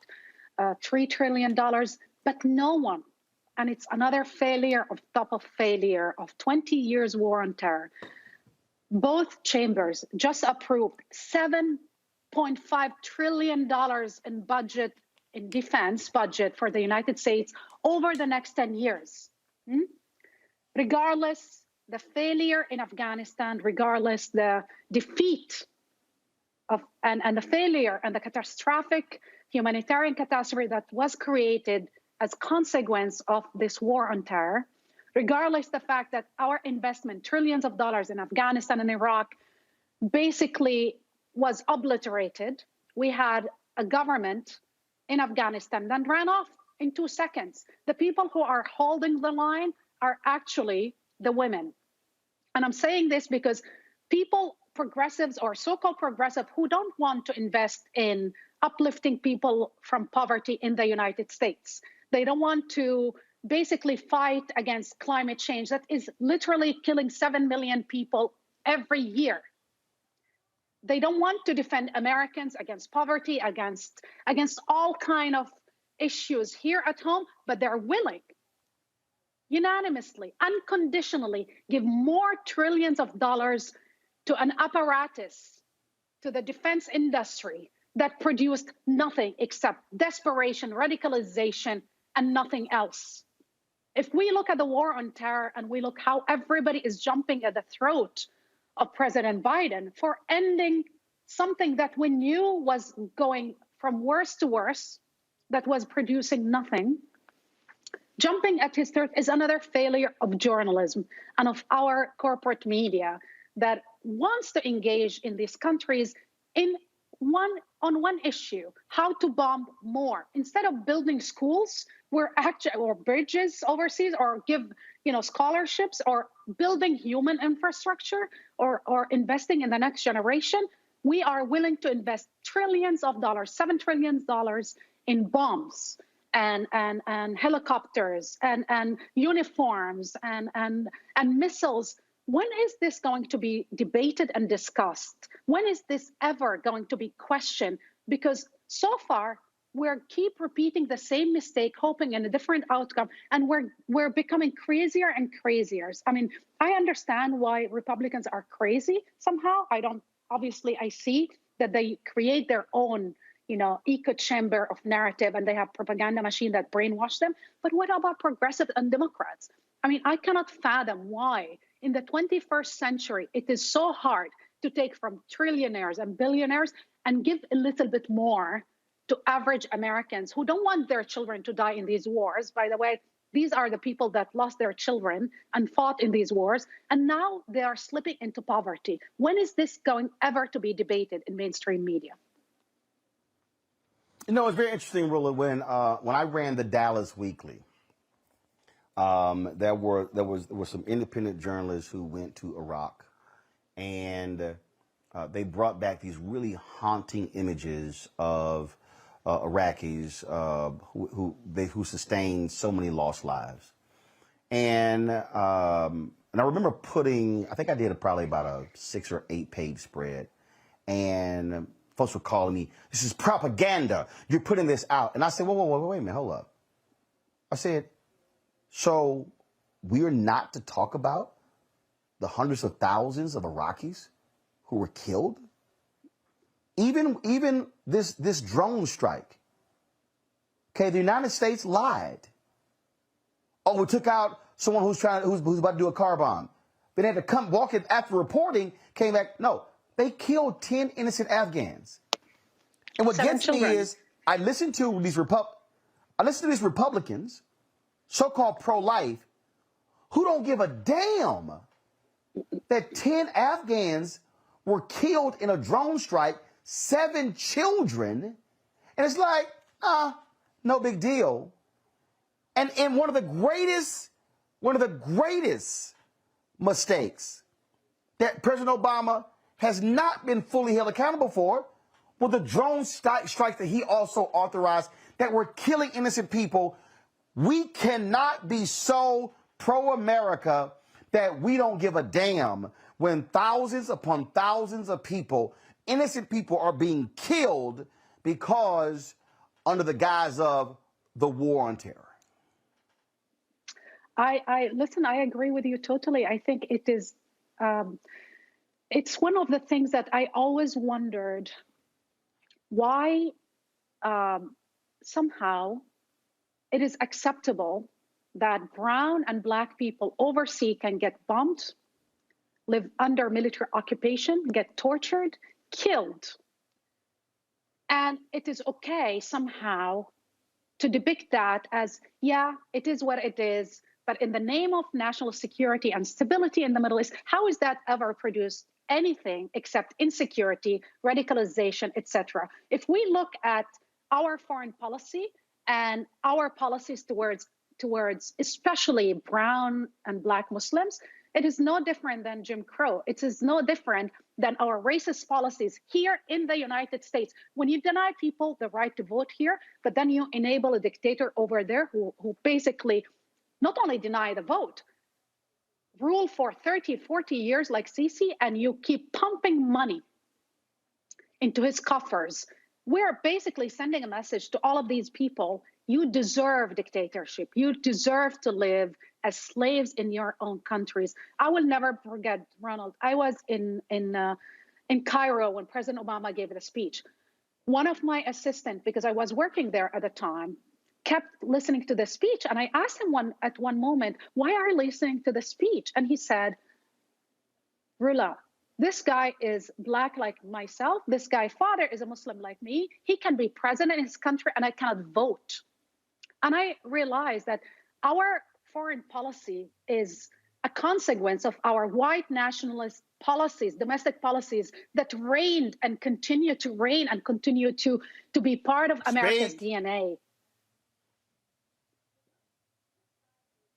Speaker 8: $3 trillion, but no one, and it's another failure of top of failure of 20 years war on terror. Both chambers just approved $7.5 trillion in budget, in defense budget for the United States over the next 10 years. Regardless, the failure in Afghanistan, regardless the defeat of and the failure and the catastrophic humanitarian catastrophe that was created as consequence of this war on terror, regardless the fact that our investment, trillions of dollars in Afghanistan and Iraq, basically was obliterated. We had a government in Afghanistan that ran off in 2 seconds. The people who are holding the line are actually the women. And I'm saying this because people, progressives or so-called progressive, who don't want to invest in uplifting people from poverty in the United States. They don't want to basically fight against climate change that is literally killing 7 million people every year. They don't want to defend Americans against poverty, against all kind of issues here at home, but they're willing unanimously, unconditionally give more trillions of dollars to an apparatus, to the defense industry that produced nothing except desperation, radicalization, and nothing else. If we look at the war on terror and we look how everybody is jumping at the throat of President Biden for ending something that we knew was going from worse to worse, that was producing nothing, jumping at his throat is another failure of journalism and of our corporate media that wants to engage in these countries on one issue, how to bomb more, instead of building schools or bridges overseas, or give scholarships, or building human infrastructure, or investing in the next generation. We are willing to invest trillions of dollars, $7 trillion in bombs and helicopters and uniforms and missiles. When is this going to be debated and discussed? When is this ever going to be questioned? Because so far, we're keep repeating the same mistake, hoping in a different outcome, and we're becoming crazier and crazier. I mean, I understand why Republicans are crazy somehow. I see that they create their own, echo chamber of narrative, and they have propaganda machine that brainwash them. But what about progressives and Democrats? I mean, I cannot fathom why in the 21st century, it is so hard to take from trillionaires and billionaires and give a little bit more to average Americans who don't want their children to die in these wars. By the way, these are the people that lost their children and fought in these wars, and now they are slipping into poverty. When is this going ever to be debated in mainstream media?
Speaker 1: It's very interesting, Roland, when I ran the Dallas Weekly, there were some independent journalists who went to Iraq, and they brought back these really haunting images of Iraqis who sustained so many lost lives. And I remember I think I did probably about a 6 or 8 page spread, and folks were calling me, "This is propaganda. You're putting this out." And I said, whoa, wait a minute, hold up. I said, so we're not to talk about the hundreds of thousands of Iraqis who were killed? Even this drone strike. Okay, the United States lied. Oh, we took out someone who's about to do a car bomb. Then they had to come walk it after reporting, came back. No, they killed 10 innocent Afghans. And what gets me is I listen to these Republicans, so-called pro-life, who don't give a damn that 10 Afghans were killed in a drone strike, 7 children, and it's like, no big deal. And one of the greatest mistakes that President Obama has not been fully held accountable for were the drone strikes that he also authorized that were killing innocent people. We cannot be so pro-America that we don't give a damn when thousands upon thousands of people, innocent people, are being killed because under the guise of the war on terror.
Speaker 8: Listen, I agree with you totally. I think it is, it's one of the things that I always wondered why somehow it is acceptable that brown and black people overseas can get bombed, live under military occupation, get tortured, killed. And it is okay somehow to depict that as, yeah, it is what it is, but in the name of national security and stability in the Middle East, how is that ever produced anything except insecurity, radicalization, etc.? If we look at our foreign policy and our policies towards especially brown and black Muslims, it is no different than Jim Crow. It is no different than our racist policies here in the United States. When you deny people the right to vote here, but then you enable a dictator over there who basically not only deny the vote, rule for 30, 40 years like Sisi, and you keep pumping money into his coffers. We're basically sending a message to all of these people: you deserve dictatorship. You deserve to live as slaves in your own countries. I will never forget, Ronald. I was in Cairo when President Obama gave the speech. One of my assistants, because I was working there at the time, kept listening to the speech. And I asked him at one moment, why are you listening to the speech? And he said, Rula, this guy is Black like myself. This guy's father is a Muslim like me. He can be president in his country and I cannot vote. And I realized that our foreign policy is a consequence of our white nationalist policies, domestic policies that reigned and continue to reign and continue to be part of America's DNA.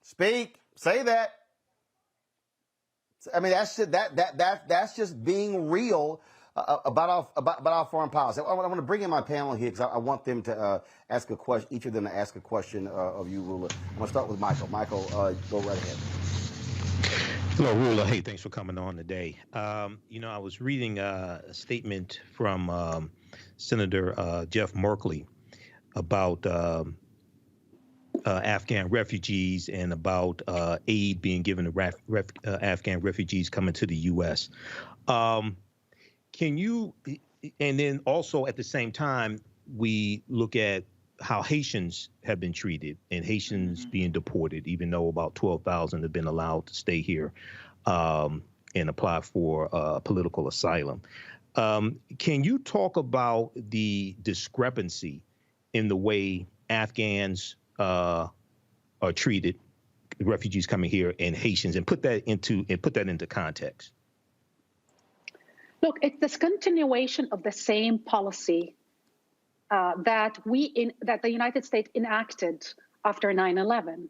Speaker 1: Speak. Say that. I mean, that's just being real about our foreign policy. I want to bring in my panel here because I want them to ask a question. Each of them to ask a question of you, Rula. I'm going to start with Michael. Michael, go right ahead.
Speaker 6: Hello, Rula. Hey, thanks for coming on today. You know, I was reading a statement from Senator Jeff Merkley about Afghan refugees and about aid being given to Afghan refugees coming to the U.S. Can you, and then also at the same time, we look at how Haitians have been treated and Haitians being deported, even though about 12,000 have been allowed to stay here and apply for political asylum. Can you talk about the discrepancy in the way Afghans are treated, refugees coming here, and Haitians, and put that into context?
Speaker 8: Look, it's this continuation of the same policy that the United States enacted after 9/11.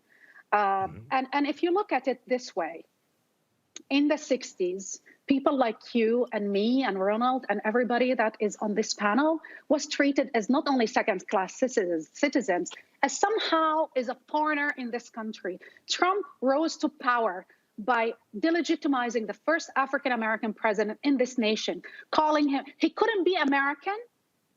Speaker 8: And if you look at it this way, in the 60s, people like you and me and Ronald and everybody that is on this panel was treated as not only second-class citizens, as somehow is a foreigner in this country. Trump rose to power by delegitimizing the first African-American president in this nation, calling him, he couldn't be American.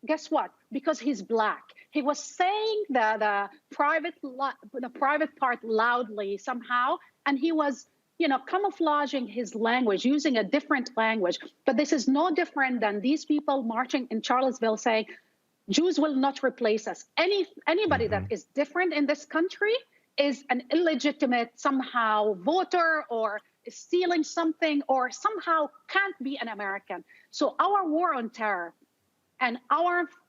Speaker 8: Guess what? Because he's Black. He was saying the private part loudly somehow, and he was, camouflaging his language, using a different language. But this is no different than these people marching in Charlottesville saying, Jews will not replace us. Anybody that is different in this country is an illegitimate somehow voter or is stealing something or somehow can't be an American. So our war on terror and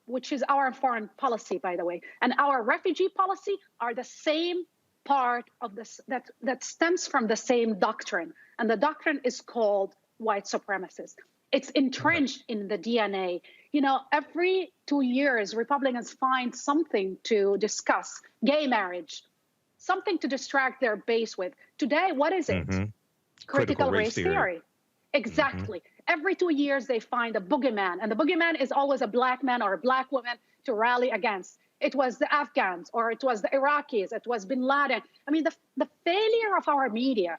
Speaker 8: which is our foreign policy, by the way, and our refugee policy are the same part of this that stems from the same doctrine. And the doctrine is called white supremacist. It's entrenched in the DNA. Every 2 years, Republicans find something to discuss, gay marriage, something to distract their base with. Today, what is it? Critical race theory. Exactly. Every 2 years, they find a boogeyman, and the boogeyman is always a Black man or a Black woman to rally against. It was the Afghans, or it was the Iraqis, it was bin Laden. I mean, the failure of our media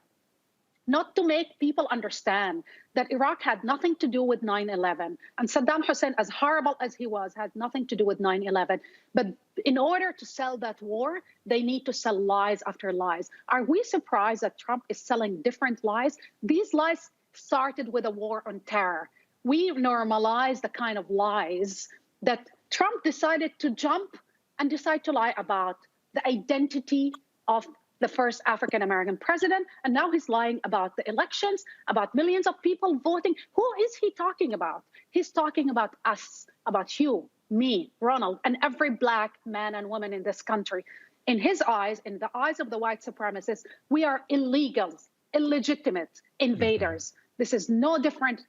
Speaker 8: not to make people understand that Iraq had nothing to do with 9/11, and Saddam Hussein, as horrible as he was, had nothing to do with 9/11. But in order to sell that war, they need to sell lies after lies. Are we surprised that Trump is selling different lies? These lies started with a war on terror. We normalized the kind of lies that Trump decided to jump and decide to lie about the identity of the first African-American president. And now he's lying about the elections, about millions of people voting. Who is he talking about? He's talking about us, about you, me, Ronald, and every Black man and woman in this country. In his eyes, in the eyes of the white supremacists, we are illegals, illegitimate invaders. This is no different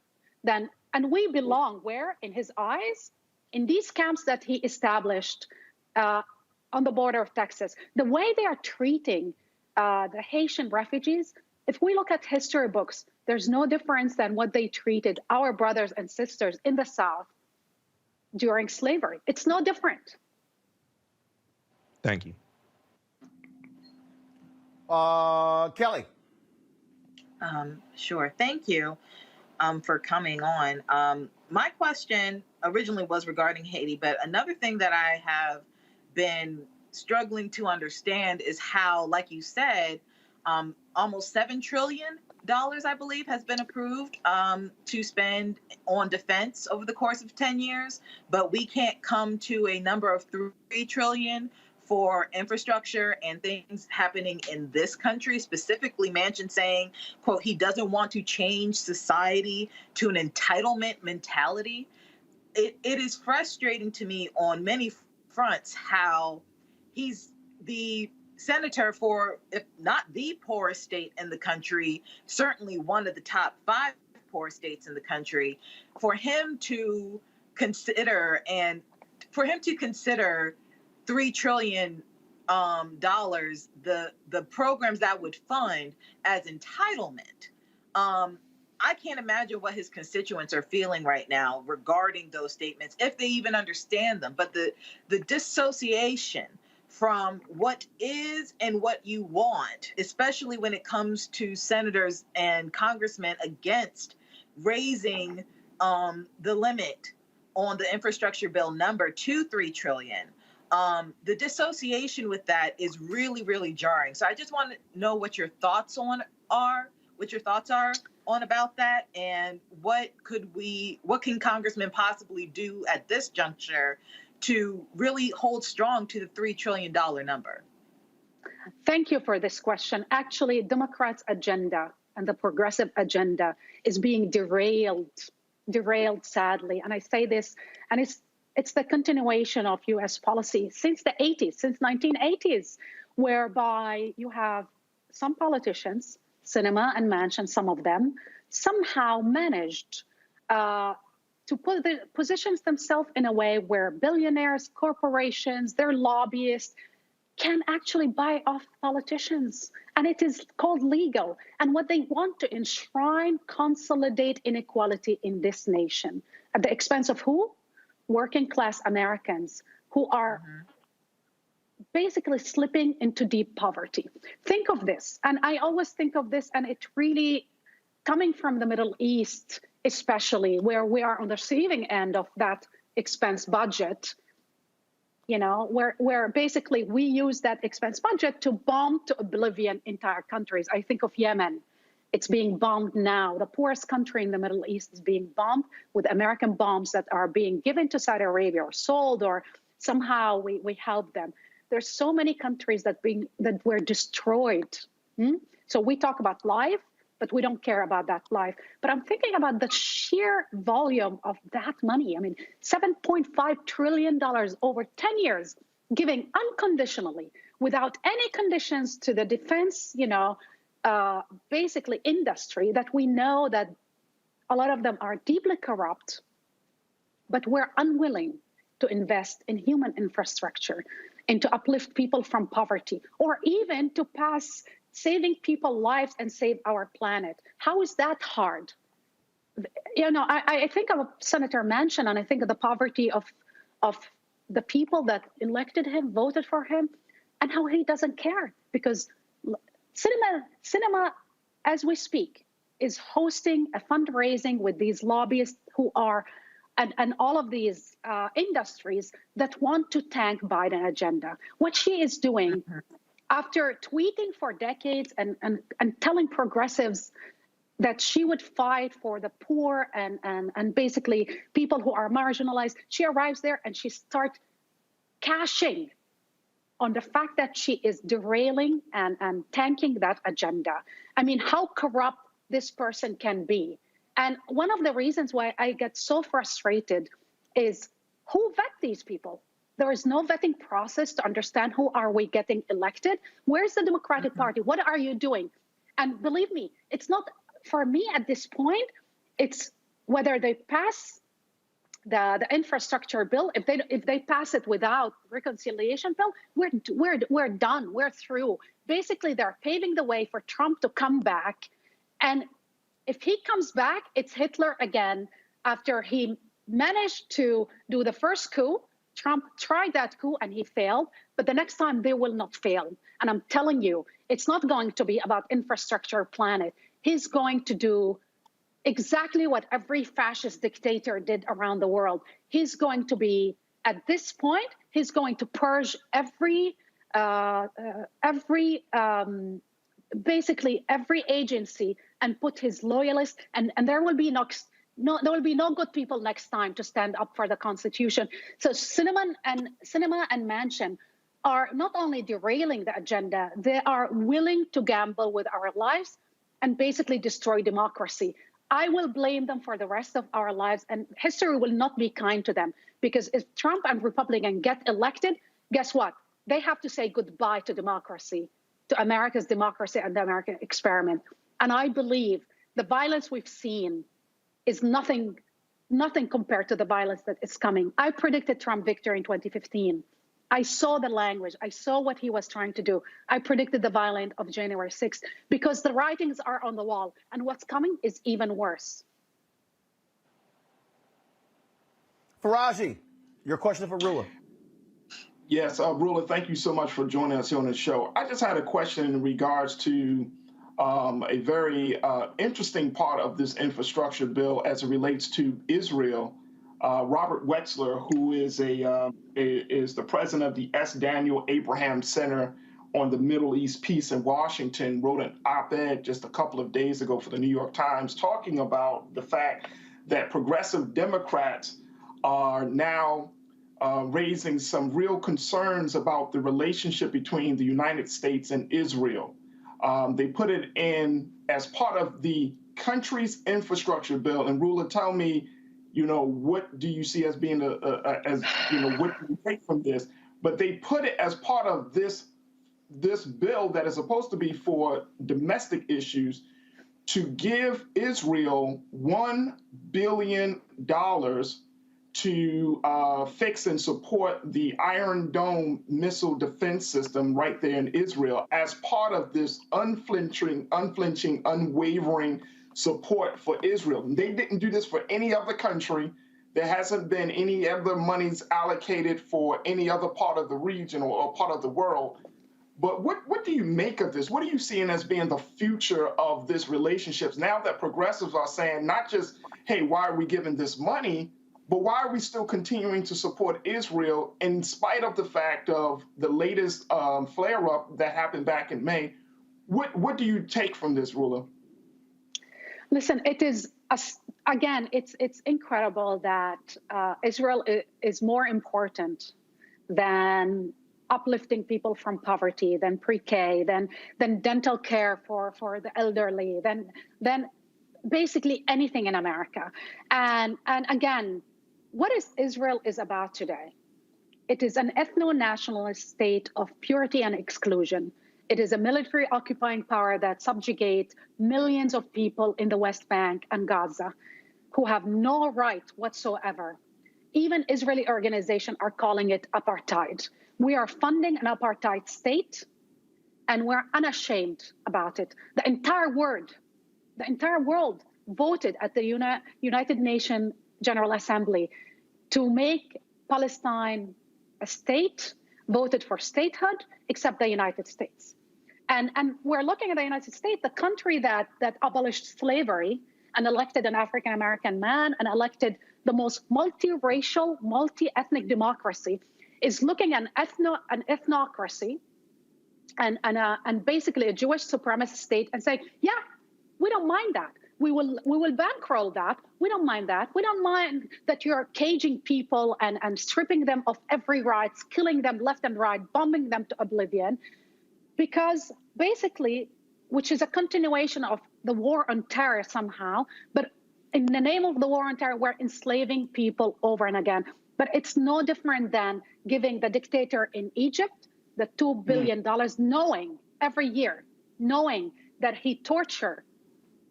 Speaker 8: than, and we belong where? In his eyes? In these camps that he established on the border of Texas. The way they are treating the Haitian refugees, if we look at history books, there's no difference than what they treated our brothers and sisters in the South during slavery. It's no different.
Speaker 6: Thank you.
Speaker 1: Kelly.
Speaker 5: Sure. Thank you for coming on. My question originally was regarding Haiti, but another thing that I have been struggling to understand is how, like you said, Almost $7 trillion, I believe, has been approved to spend on defense over the course of 10 years. But we can't come to a number of $3 trillion for infrastructure and things happening in this country, specifically Manchin saying, quote, he doesn't want to change society to an entitlement mentality. It is frustrating to me on many fronts how he's the senator for, if not the poorest state in the country, certainly one of the top 5 poorest states in the country, for him to consider $3 trillion the programs that would fund as entitlement. I can't imagine what his constituents are feeling right now regarding those statements, if they even understand them. But the dissociation from what is and what you want, especially when it comes to senators and congressmen against raising the limit on the infrastructure bill number to $3 trillion. The dissociation with that is really, really jarring. So I just want to know what your thoughts are on about that, and what can congressmen possibly do at this juncture to really hold strong to the $3 trillion number?
Speaker 8: Thank you for this question. Actually, Democrats' agenda and the progressive agenda is being derailed sadly. And I say this, and it's the continuation of U.S. policy since the 80s, since 1980s, whereby you have some politicians, Sinema and Manchin, some of them, somehow managed to positions themselves in a way where billionaires, corporations, their lobbyists can actually buy off politicians. And it is called legal. And what they want to enshrine, consolidate inequality in this nation at the expense of who? Working class Americans who are basically slipping into deep poverty. Think of this, and I always think of this, and it really coming from the Middle East, especially where we are on the receiving end of that expense budget, you know, where basically we use that expense budget to bomb to oblivion entire countries. I think of Yemen. It's being bombed now. The poorest country in the Middle East is being bombed with American bombs that are being given to Saudi Arabia or sold, or somehow we help them. There's so many countries that were destroyed. So we talk about life, but we don't care about that life. But I'm thinking about the sheer volume of that money. I mean, $7.5 trillion over 10 years, giving unconditionally, without any conditions to the defense, basically industry that we know that a lot of them are deeply corrupt, but we're unwilling to invest in human infrastructure and to uplift people from poverty, or even to pass saving people's lives and save our planet. How is that hard? I think of Senator Manchin, and I think of the poverty of the people that elected him, voted for him, and how he doesn't care. Because Sinema, as we speak, is hosting a fundraising with these lobbyists who are, and all of these industries that want to tank Biden agenda. What she is doing, after tweeting for decades and telling progressives that she would fight for the poor and basically people who are marginalized, she arrives there and she starts cashing on the fact that she is derailing and tanking that agenda. I mean, how corrupt this person can be. And one of the reasons why I get so frustrated is who vet these people? There is no vetting process to understand who are we getting elected. Where's the Democratic Party? What are you doing? And believe me, it's not, for me at this point, it's whether they pass the infrastructure bill. If they pass it without reconciliation bill, we're done. We're through. Basically, they're paving the way for Trump to come back. And if he comes back, it's Hitler again. After he managed to do the first coup, Trump tried that coup and he failed. But the next time they will not fail. And I'm telling you, it's not going to be about infrastructure planet. He's going to do exactly what every fascist dictator did around the world. He's going to be, at this point, he's going to purge every basically every agency and put his loyalists, and there will be there will be no good people next time to stand up for the Constitution. So Sinema and Manchin are not only derailing the agenda, they are willing to gamble with our lives and basically destroy democracy. I will blame them for the rest of our lives, and history will not be kind to them, because if Trump and Republicans get elected, guess what? They have to say goodbye to democracy, to America's democracy and the American experiment. And I believe the violence we've seen is nothing compared to the violence that is coming. I predicted Trump victory in 2015. I saw the language. I saw what he was trying to do. I predicted the violence of January 6th because the writings are on the wall, and what's coming is even worse.
Speaker 1: Faraji, your question for Rula.
Speaker 7: Yes, Rula, thank you so much for joining us here on the show. I just had a question in regards to a very interesting part of this infrastructure bill as it relates to Israel. Robert Wetzler, who is is the president of the S. Daniel Abraham Center on the Middle East Peace in Washington, wrote an op-ed just a couple of days ago for the New York Times talking about the fact that progressive Democrats are now raising some real concerns about the relationship between the United States and Israel. They put it in as part of the country's infrastructure bill. And Rula, tell me, what do you see as being what do you take from this? But they put it as part of this bill that is supposed to be for domestic issues to give Israel $1 billion to fix and support the Iron Dome missile defense system right there in Israel as part of this unflinching, unwavering support for Israel. They didn't do this for any other country. There hasn't been any other monies allocated for any other part of the region or part of the world. But what do you make of this? What are you seeing as being the future of this relationship now that progressives are saying not just, hey, why are we giving this money, but why are we still continuing to support Israel in spite of the fact of the latest flare-up that happened back in May? What do you take from this, Rula?
Speaker 8: Listen, it is, again, it's incredible that Israel is more important than uplifting people from poverty, than pre-K, than dental care for the elderly, than basically anything in America. And again, what is Israel is about today? It is an ethno-nationalist state of purity and exclusion. It is a military occupying power that subjugates millions of people in the West Bank and Gaza who have no right whatsoever. Even Israeli organizations are calling it apartheid. We are funding an apartheid state, and we're unashamed about it. The entire world voted at the United Nations General Assembly to make Palestine a state, voted for statehood, except the United States. And we're looking at the United States, the country that abolished slavery and elected an African-American man and elected the most multiracial, multi-ethnic democracy, is looking at an ethnocracy and basically a Jewish supremacist state and say, yeah, we don't mind that. We will bankroll that. We don't mind that. We don't mind that you're caging people and stripping them of every right, killing them left and right, bombing them to oblivion, because basically, which is a continuation of the war on terror somehow, but in the name of the war on terror, we're enslaving people over and again. But it's no different than giving the dictator in Egypt the $2 billion, knowing every year, knowing that he torture,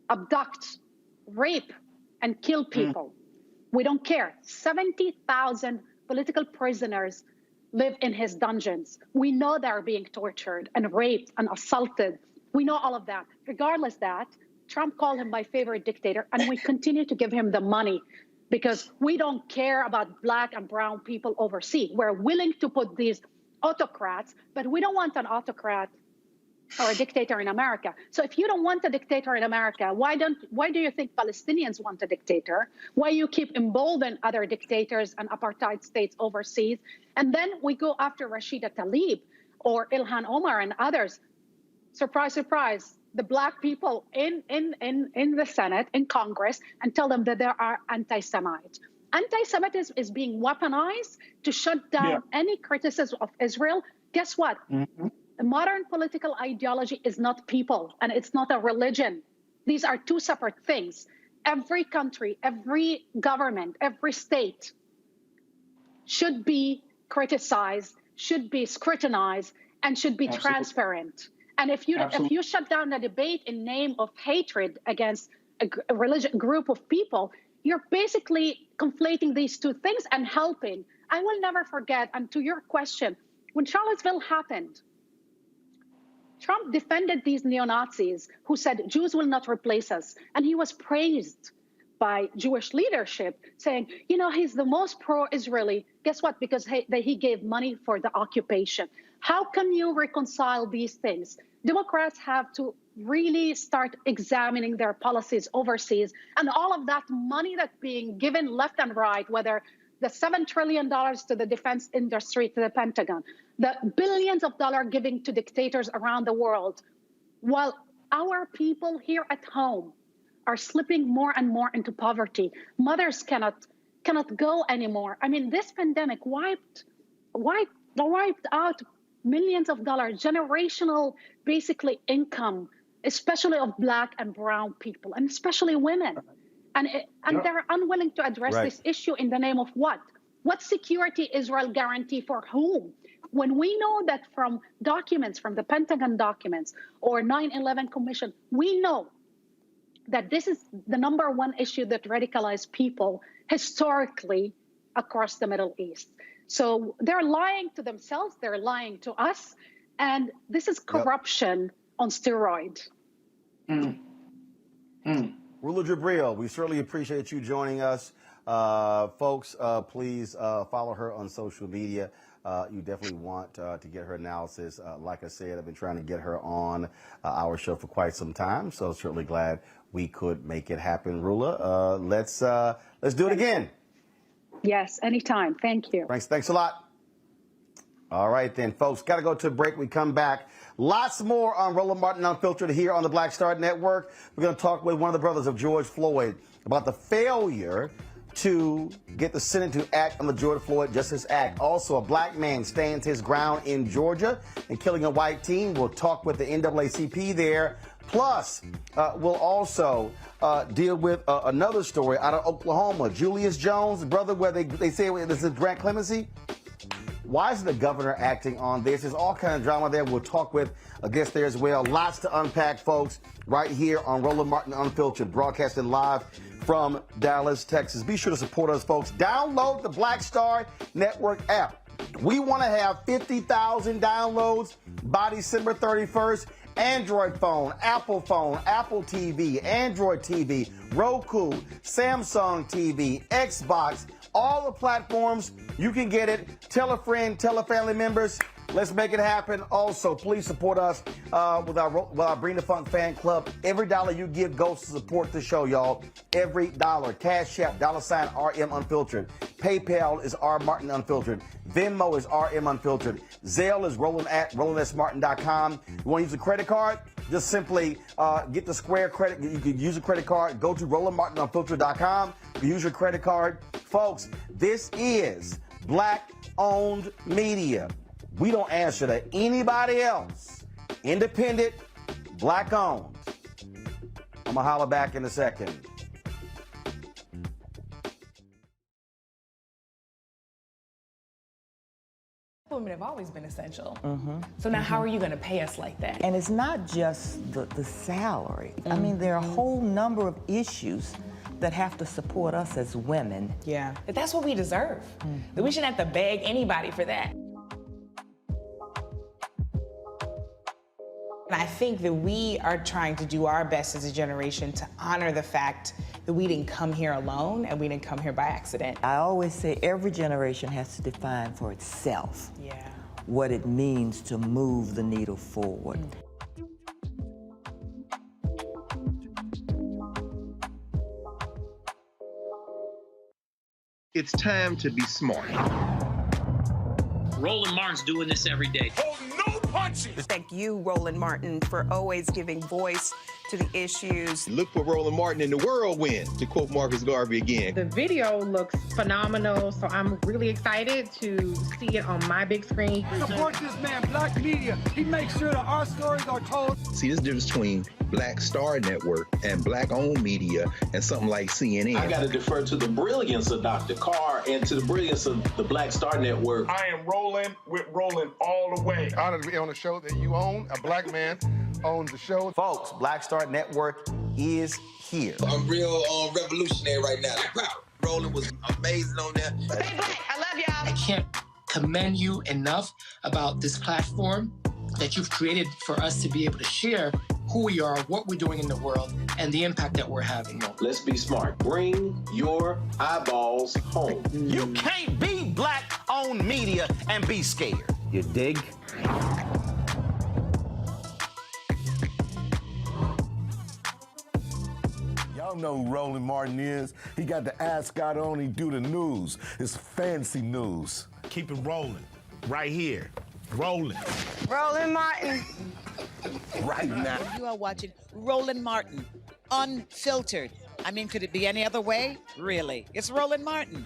Speaker 8: abduct, rape, and kill people. We don't care. 70,000 political prisoners live in his dungeons. We know they're being tortured and raped and assaulted. We know all of that. Regardless of that, Trump called him my favorite dictator, and we continue to give him the money because we don't care about black and brown people overseas. We're willing to put these autocrats, but we don't want an autocrat or a dictator in America. So if you don't want a dictator in America, why do you think Palestinians want a dictator? Why you keep emboldening other dictators and apartheid states overseas? And then we go after Rashida Tlaib or Ilhan Omar and others. surprise, surprise, the Black people in the Senate, in Congress, and tell them that they are anti-Semites. Anti-Semitism is being weaponized to shut down any criticism of Israel. Guess what? The modern political ideology is not people, and it's not a religion. These are two separate things. Every country, every government, every state should be criticized, should be scrutinized, and should be transparent. And if you shut down the debate in name of hatred against a religion group of people, you're basically conflating these two things and helping. I will never forget, and to your question, when Charlottesville happened, Trump defended these neo-Nazis who said Jews will not replace us. And he was praised by Jewish leadership, saying, you know, he's the most pro-Israeli. Guess what? Because he gave money for the occupation. How can you reconcile these things? Democrats have to really start examining their policies overseas, and all of that money that's being given left and right, whether the $7 trillion to the defense industry, to the Pentagon, the billions of dollars giving to dictators around the world, while our people here at home are slipping more and more into poverty. Mothers cannot go anymore. I mean, this pandemic wiped out millions of dollars, generational, basically, income, especially of Black and brown people, and especially women. And they're unwilling to address this issue in the name of what? What security Israel guarantee for whom? When we know that from documents, from the Pentagon documents or 9/11 Commission, we know that this is the #1 issue that radicalized people historically across the Middle East. So they're lying to themselves, they're lying to us, and this is corruption on steroids.
Speaker 1: Ruler Jabril, we certainly appreciate you joining us. Folks, please follow her on social media. You definitely want to get her analysis. Like I said, I've been trying to get her on our show for quite some time, so certainly glad we could make it happen. Ruler, let's do it again.
Speaker 8: Yes, anytime. Thank you.
Speaker 1: Thanks a lot. All right, then, folks, got to go to a break. We come back. Lots more on Roland Martin Unfiltered here on the Black Star Network. We're going to talk with one of the brothers of George Floyd about the failure to get the Senate to act on the George Floyd Justice Act. Also, a Black man stands his ground in Georgia and killing a white teen. We'll talk with the NAACP there. Plus, we'll also deal with another story out of Oklahoma. Julius Jones, brother, where they say this is grant clemency. Why is the governor acting on this? There's all kind of drama there. We'll talk with a guest there as well. Lots to unpack, folks, right here on Roland Martin Unfiltered, broadcasting live from Dallas, Texas. Be sure to support us, folks. Download the Black Star Network app. We want to have 50,000 downloads by December 31st. Android phone, Apple TV, Android TV, Roku, Samsung TV, Xbox, all the platforms. You can get it. Tell a friend, tell a family members. Let's make it happen. Also, please support us with our Breonna Funk fan club. Every dollar you give goes to support the show, y'all. Every dollar. Cash App, $RM Unfiltered. PayPal is R Martin Unfiltered. Venmo is RM Unfiltered. Zelle is Roland at RolandSMartin.com. You want to use a credit card? Just simply get the Square credit. You can use a credit card. Go to RolandMartinUnfiltered.com. Use your credit card. Folks, this is Black-owned media. We don't answer to anybody else. Independent, Black-owned. I'm going to holler back in a second.
Speaker 9: Women have always been essential. So now how are you going to pay us like that?
Speaker 10: And it's not just the salary. I mean, there are a whole number of issues that have to support us as women.
Speaker 9: Yeah. But that's what we deserve. That we shouldn't have to beg anybody for that. And I think that we are trying to do our best as a generation to honor the fact that we didn't come here alone and we didn't come here by accident.
Speaker 10: I always say every generation has to define for itself what it means to move the needle forward.
Speaker 11: It's time to be smart.
Speaker 12: Roland Martin's doing this every day.
Speaker 11: Oh, no! punches.
Speaker 12: Thank you, Roland Martin, for always giving voice to the issues.
Speaker 13: Look for Roland Martin in the whirlwind, to quote Marcus Garvey again.
Speaker 14: The video looks phenomenal, so I'm really excited to see it on my big screen.
Speaker 15: Support this man, Black Media. He makes sure that our stories are told.
Speaker 13: See, this difference between Black Star Network and Black-owned media and something like CNN.
Speaker 16: I got to defer to the brilliance of Dr. Carr and to the brilliance of the Black Star Network.
Speaker 7: I am rolling with Roland all the way.
Speaker 17: Honored to be on a show that you own. A black man owns the show.
Speaker 1: Folks, Black Star Network is here.
Speaker 18: I'm real revolutionary right now. Roland was amazing on there.
Speaker 19: Stay black. I love y'all.
Speaker 20: I can't commend you enough about this platform that you've created for us to be able to share who we are, what we're doing in the world, and the impact that we're having.
Speaker 16: Let's be smart. Bring your eyeballs home.
Speaker 1: You can't be Black-owned media and be scared. You dig?
Speaker 21: Y'all know who Roland Martin is. He got the ascot on, he do the news. It's fancy news.
Speaker 11: Keep it rolling. Right here. Rolling.
Speaker 12: Roland Martin.
Speaker 21: Right now.
Speaker 22: You are watching Roland Martin, unfiltered. I mean, could it be any other way? Really? It's Roland Martin.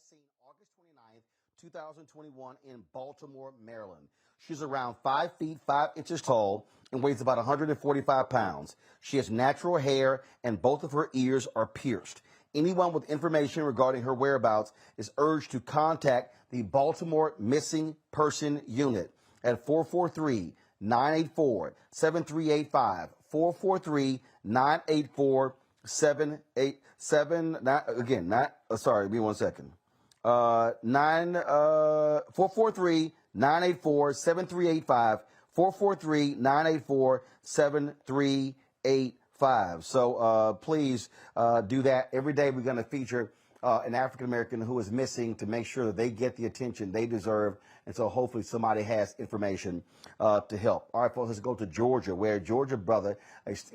Speaker 1: Seen August 29th, 2021 in Baltimore, Maryland. She's around 5 feet 5 inches tall and weighs about 145 pounds. She has natural hair and both of her ears are pierced. Anyone with information regarding her whereabouts is urged to contact the Baltimore Missing Person Unit at 443-984-7385, 443-984-787, again, sorry, give me 1 second. 443-984-7385, 443-984-7385. So please do that. Every day we're going to feature an African-American who is missing to make sure that they get the attention they deserve. And so hopefully somebody has information to help. All right, folks, let's go to Georgia, where Georgia brother is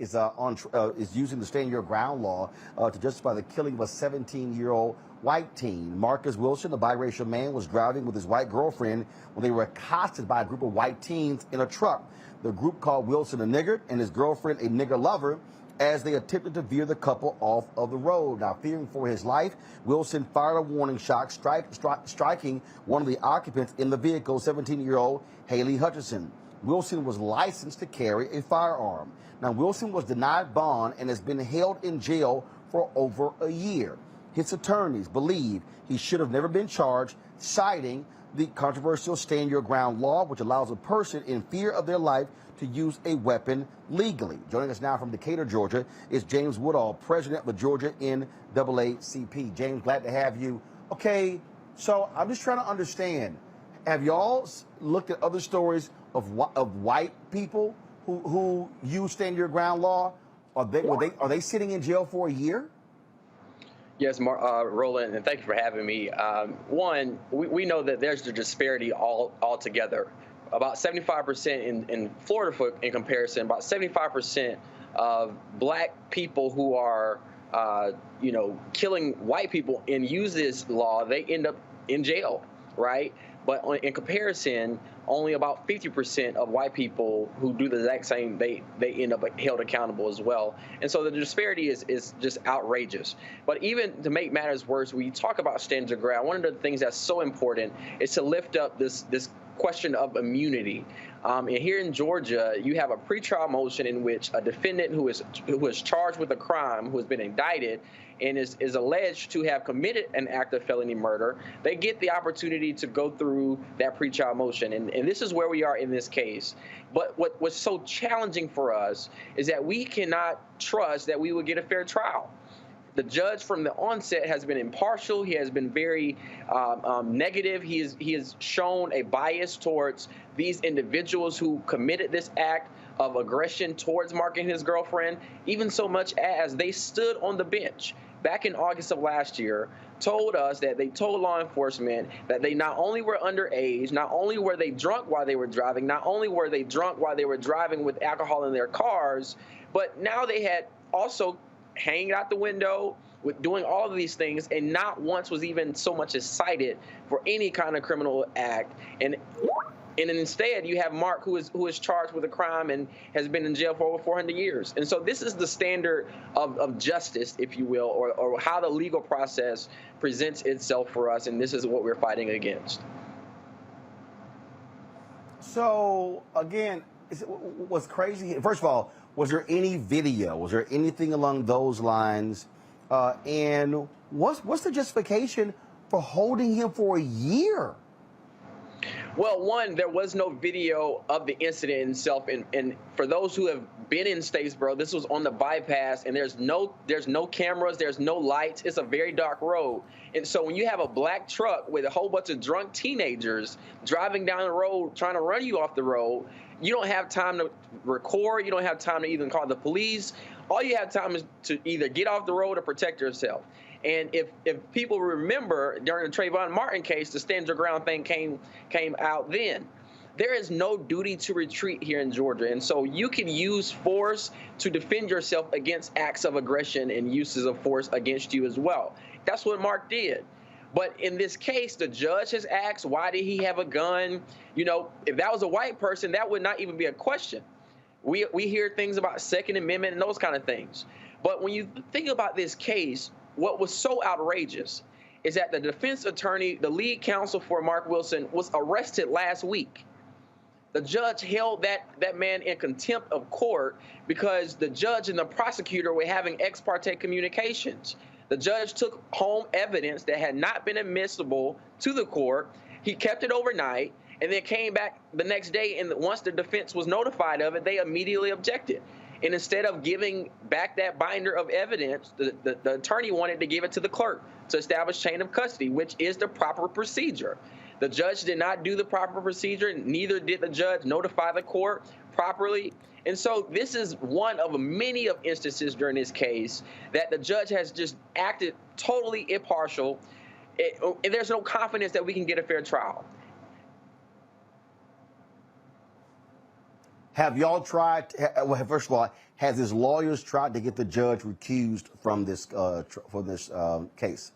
Speaker 1: using the Stand Your Ground law to justify the killing of a 17-year-old white teen. Marcus Wilson, a biracial man, was driving with his white girlfriend when they were accosted by a group of white teens in a truck. The group called Wilson a nigger and his girlfriend a nigger lover as they attempted to veer the couple off of the road. Now, fearing for his life, Wilson fired a warning shot, striking one of the occupants in the vehicle, 17-year-old Haley Hutchinson. Wilson was licensed to carry a firearm. Now, Wilson was denied bond and has been held in jail for over a year. His attorneys believe he should have never been charged, citing the controversial Stand Your Ground law, which allows a person in fear of their life to use a weapon legally. Joining us now from Decatur, Georgia, is James Woodall, president of the Georgia NAACP. James, glad to have you. Okay, so I'm just trying to understand. Have y'all looked at other stories of white people who use Stand Your Ground law? Are they sitting in jail for a year?
Speaker 23: Yes, Roland, and thank you for having me. One, we know that there's the disparity altogether. About 75% in Florida, in comparison, about 75% of black people who are, killing white people and use this law, they end up in jail, right? But in comparison, only about 50% of white people who do the exact same, they end up held accountable as well. And so the disparity is just outrageous. But even to make matters worse, when you talk about Stand Your Ground, one of the things that's so important is to lift up this question of immunity. And here in Georgia, you have a pretrial motion in which a defendant who is charged with a crime, who has been indicted, and is alleged to have committed an act of felony murder, they get the opportunity to go through that pretrial motion. And this is where we are in this case. But what's so challenging for us is that we cannot trust that we will get a fair trial. The judge from the onset has been impartial. He has been very negative. He has shown a bias towards these individuals who committed this act of aggression towards Mark and his girlfriend, even so much as they stood on the bench back in August of last year, told us that they told law enforcement that they not only were underage, not only were they drunk while they were driving, not only were they drunk while they were driving with alcohol in their cars, but now they had also hanging out the window, with doing all of these things, and not once was even so much as cited for any kind of criminal act. And instead, you have Mark, who is charged with a crime and has been in jail for over 400 years. And so this is the standard of justice, if you will, or how the legal process presents itself for us, and this is what we're fighting against.
Speaker 1: So, again, what's crazy, first of all, was there any video? Was there anything along those lines? And what's the justification for holding him for a year?
Speaker 23: Well, one, there was no video of the incident itself, and for those who have been in Statesboro, this was on the bypass, and there's no cameras, there's no lights. It's a very dark road, and so when you have a black truck with a whole bunch of drunk teenagers driving down the road trying to run you off the road, you don't have time to record. You don't have time to even call the police. All you have time is to either get off the road or protect yourself. And if people remember, during the Trayvon Martin case, the stand your ground thing came out then. There is no duty to retreat here in Georgia. And so you can use force to defend yourself against acts of aggression and uses of force against you as well. That's what Mark did. But in this case, the judge has asked, why did he have a gun? You know, if that was a white person, that would not even be a question. We hear things about Second Amendment and those kind of things. But when you think about this case, what was so outrageous is that the defense attorney, the lead counsel for Mark Wilson, was arrested last week. The judge held that man in contempt of court because the judge and the prosecutor were having ex parte communications. The judge took home evidence that had not been admissible to the court. He kept it overnight and then came back the next day, and once the defense was notified of it, they immediately objected. And instead of giving back that binder of evidence, the attorney wanted to give it to the clerk to establish chain of custody, which is the proper procedure. The judge did not do the proper procedure, neither did the judge notify the court properly. And so this is one of many of instances during this case that the judge has just acted totally impartial, and there's no confidence that we can get a fair trial.
Speaker 1: Have y'all tried, well, first of all, has his lawyers tried to get the judge recused from this case?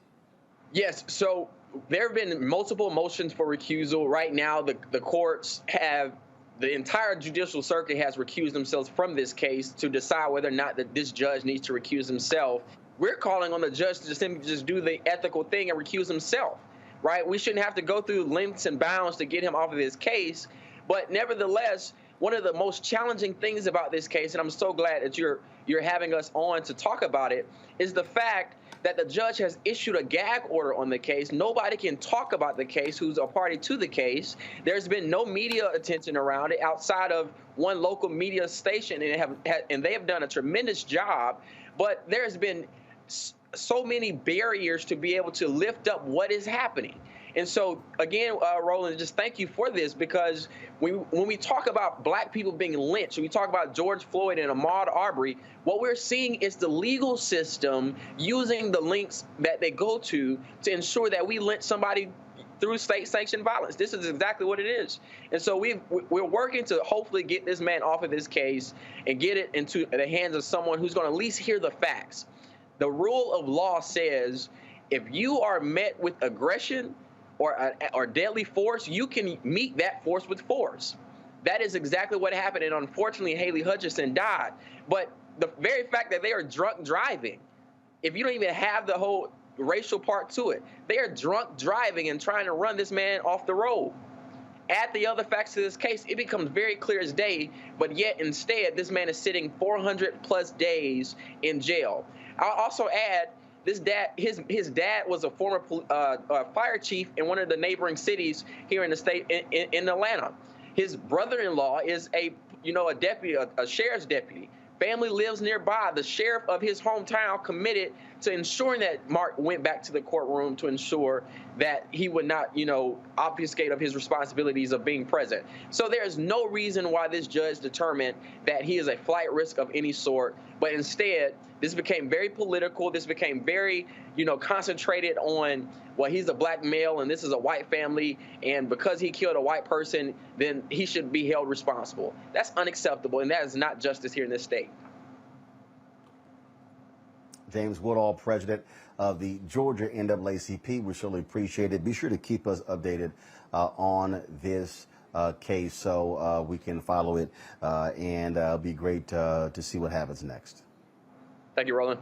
Speaker 23: Yes, so there have been multiple motions for recusal. Right now, the courts have, the entire judicial circuit has recused themselves from this case to decide whether or not that this judge needs to recuse himself. We're calling on the judge to simply just do the ethical thing and recuse himself, right? We shouldn't have to go through lengths and bounds to get him off of this case. But nevertheless, one of the most challenging things about this case, and I'm so glad that you're having us on to talk about it, is the fact that the judge has issued a gag order on the case. Nobody can talk about the case who's a party to the case. There's been no media attention around it outside of one local media station, and they have done a tremendous job. But there's been so many barriers to be able to lift up what is happening. And so, again, Roland, just thank you for this, because when we talk about black people being lynched, when we talk about George Floyd and Ahmaud Arbery, what we're seeing is the legal system using the links that they go to ensure that we lynch somebody through state-sanctioned violence. This is exactly what it is. And so we're working to hopefully get this man off of this case and get it into the hands of someone who's going to at least hear the facts. The rule of law says if you are met with aggression or deadly force, you can meet that force with force. That is exactly what happened, and unfortunately, Haley Hutchinson died. But the very fact that they are drunk driving, if you don't even have the whole racial part to it, they are drunk driving and trying to run this man off the road. Add the other facts to this case, it becomes very clear as day, but yet instead, this man is sitting 400+ days in jail. I'll also add, his dad was a former fire chief in one of the neighboring cities here in the state in Atlanta. His brother-in-law is a deputy, a sheriff's deputy. family lives nearby. The sheriff of his hometown committed to ensuring that Mark went back to the courtroom to ensure that he would not, obfuscate of his responsibilities of being present. So there's no reason why this judge determined that he is a flight risk of any sort, but instead, this became very political. This became very, concentrated on, well, he's a black male and this is a white family, and because he killed a white person, then he should be held responsible. That's unacceptable, and that is not justice here in this state.
Speaker 1: James Woodall, president of the Georgia NAACP. We surely appreciate it. Be sure to keep us updated on this case so we can follow it, and it'll be great to see what happens next.
Speaker 23: Thank you, Roland.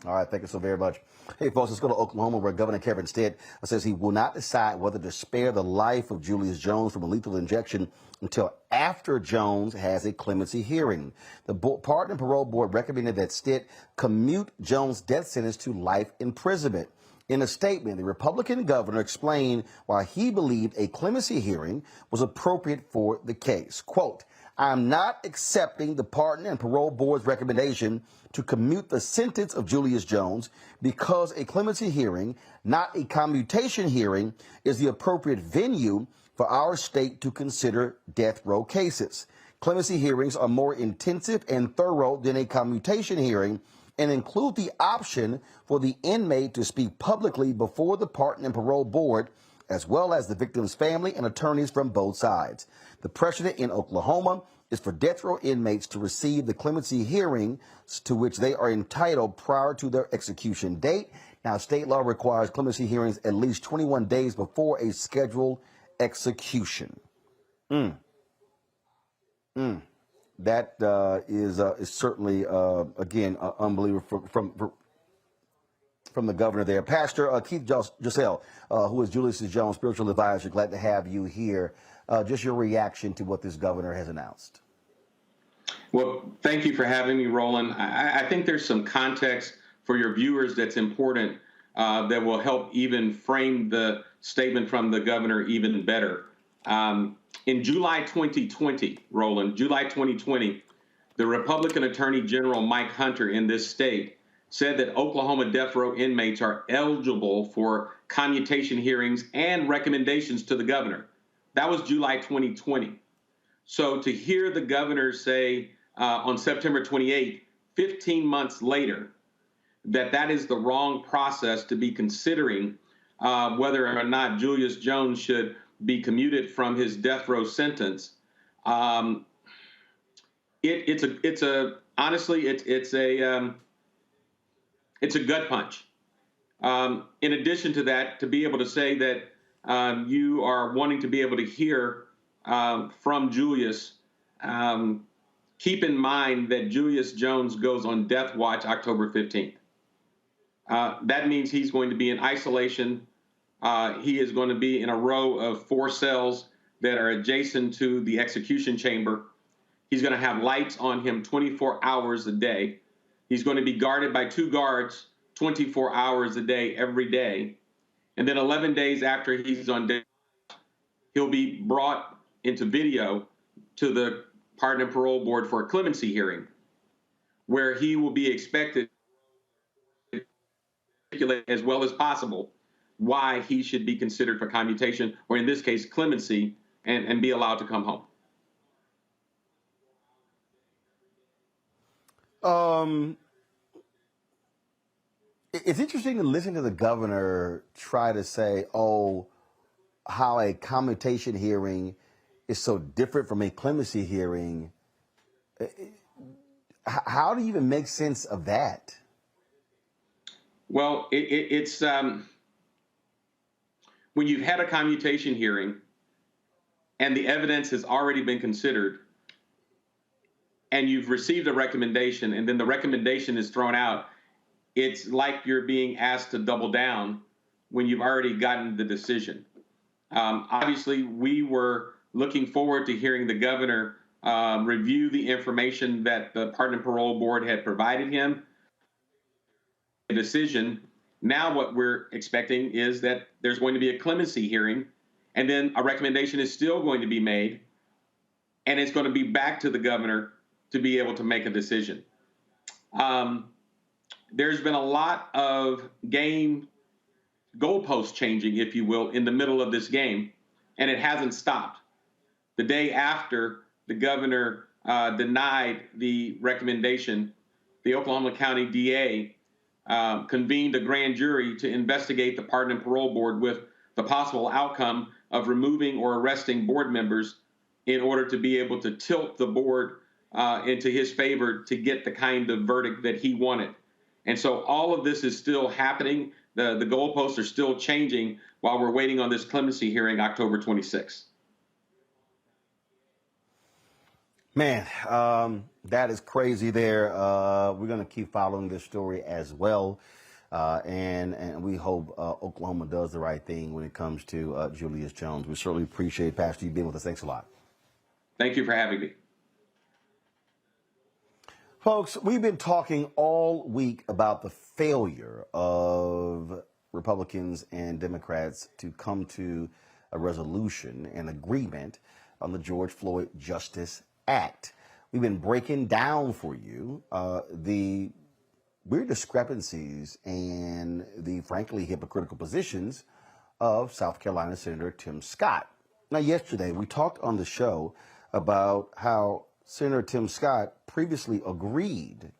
Speaker 1: All right, thank you so very much. Hey, folks, let's go to Oklahoma, where Governor Kevin Stitt says he will not decide whether to spare the life of Julius Jones from a lethal injection until after Jones has a clemency hearing. The Pardon and Parole Board recommended that Stitt commute Jones' death sentence to life imprisonment. In a statement, the Republican governor explained why he believed a clemency hearing was appropriate for the case. Quote, "I am not accepting the Pardon and Parole Board's recommendation to commute the sentence of Julius Jones because a clemency hearing, not a commutation hearing, is the appropriate venue for our state to consider death row cases. Clemency hearings are more intensive and thorough than a commutation hearing and include the option for the inmate to speak publicly before the Pardon and Parole Board, as well as the victim's family and attorneys from both sides. The precedent in Oklahoma is for death row inmates to receive the clemency hearings to which they are entitled prior to their execution date. Now, state law requires clemency hearings at least 21 days before a scheduled execution." That is certainly, again, unbelievable from the governor there. Pastor Keith Giselle, who is Julius Jones' spiritual advisor, glad to have you here. Just your reaction to what this governor has announced.
Speaker 2: Well, thank you for having me, Roland. I think there's some context for your viewers that's important that will help even frame the statement from the governor even better. In July 2020, Roland, July 2020, the Republican Attorney General Mike Hunter in this state said that Oklahoma death row inmates are eligible for commutation hearings and recommendations to the governor. That was July 2020. So to hear the governor say on September 28th, 15 months later, that is the wrong process to be considering whether or not Julius Jones should be commuted from his death row sentence, it's a gut punch. In addition to that, to be able to say that you are wanting to be able to hear from Julius, keep in mind that Julius Jones goes on death watch October 15th. That means he's going to be in isolation. He is going to be in a row of 4 cells that are adjacent to the execution chamber. He's going to have lights on him 24 hours a day. He's going to be guarded by 2 guards 24 hours a day, every day. And then 11 days after he's on death, he'll be brought into video to the Pardon and Parole Board for a clemency hearing, where he will be expected to articulate as well as possible why he should be considered for commutation, or in this case, clemency, and be allowed to come home.
Speaker 1: It's interesting to listen to the governor try to say, how a commutation hearing is so different from a clemency hearing. How do you even make sense of that?
Speaker 2: Well, it's when you've had a commutation hearing and the evidence has already been considered and you've received a recommendation and then the recommendation is thrown out, it's like you're being asked to double down when you've already gotten the decision. Obviously, we were looking forward to hearing the governor review the information that the Pardon and Parole Board had provided him. The decision. Now what we're expecting is that there's going to be a clemency hearing, and then a recommendation is still going to be made, and it's going to be back to the governor to be able to make a decision. There's been a lot of goalpost changing, if you will, in the middle of this game, and it hasn't stopped. The day after the governor denied the recommendation, the Oklahoma County DA convened a grand jury to investigate the Pardon and Parole Board with the possible outcome of removing or arresting board members in order to be able to tilt the board into his favor to get the kind of verdict that he wanted. And so all of this is still happening. The goalposts are still changing while we're waiting on this clemency hearing October 26th.
Speaker 1: Man, that is crazy there. We're going to keep following this story as well. And we hope Oklahoma does the right thing when it comes to Julius Jones. We certainly appreciate, Pastor, you being with us. Thanks a lot.
Speaker 2: Thank you for having me.
Speaker 1: Folks, we've been talking all week about the failure of Republicans and Democrats to come to a resolution, an agreement on the George Floyd Justice Act. We've been breaking down for you the weird discrepancies and the frankly hypocritical positions of South Carolina Senator Tim Scott. Now, yesterday we talked on the show about how Senator Tim Scott previously agreed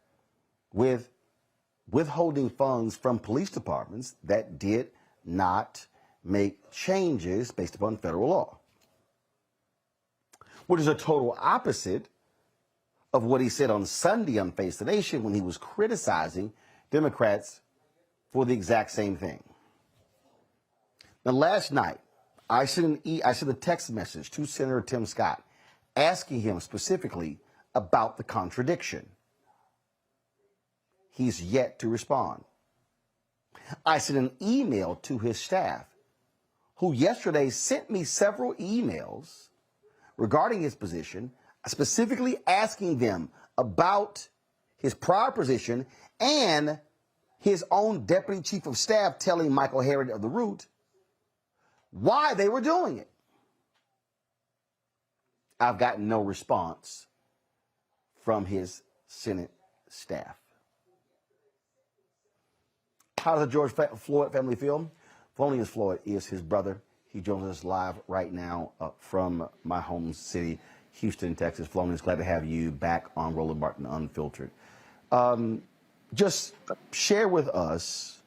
Speaker 1: with withholding funds from police departments that did not make changes based upon federal law, which is a total opposite of what he said on Sunday on Face the Nation when he was criticizing Democrats for the exact same thing. Now, last night, I sent a text message to Senator Tim Scott asking him specifically about the contradiction. He's yet to respond. I sent an email to his staff, who yesterday sent me several emails regarding his position, specifically asking them about his prior position and his own deputy chief of staff telling Michael Harriott of the Root why they were doing it. I've gotten no response from his Senate staff. How does the George Floyd family feel? Phineas Floyd is his brother. He joins us live right now from my home city, Houston, Texas. Phineas, glad to have you back on Roland Martin Unfiltered. Just share with us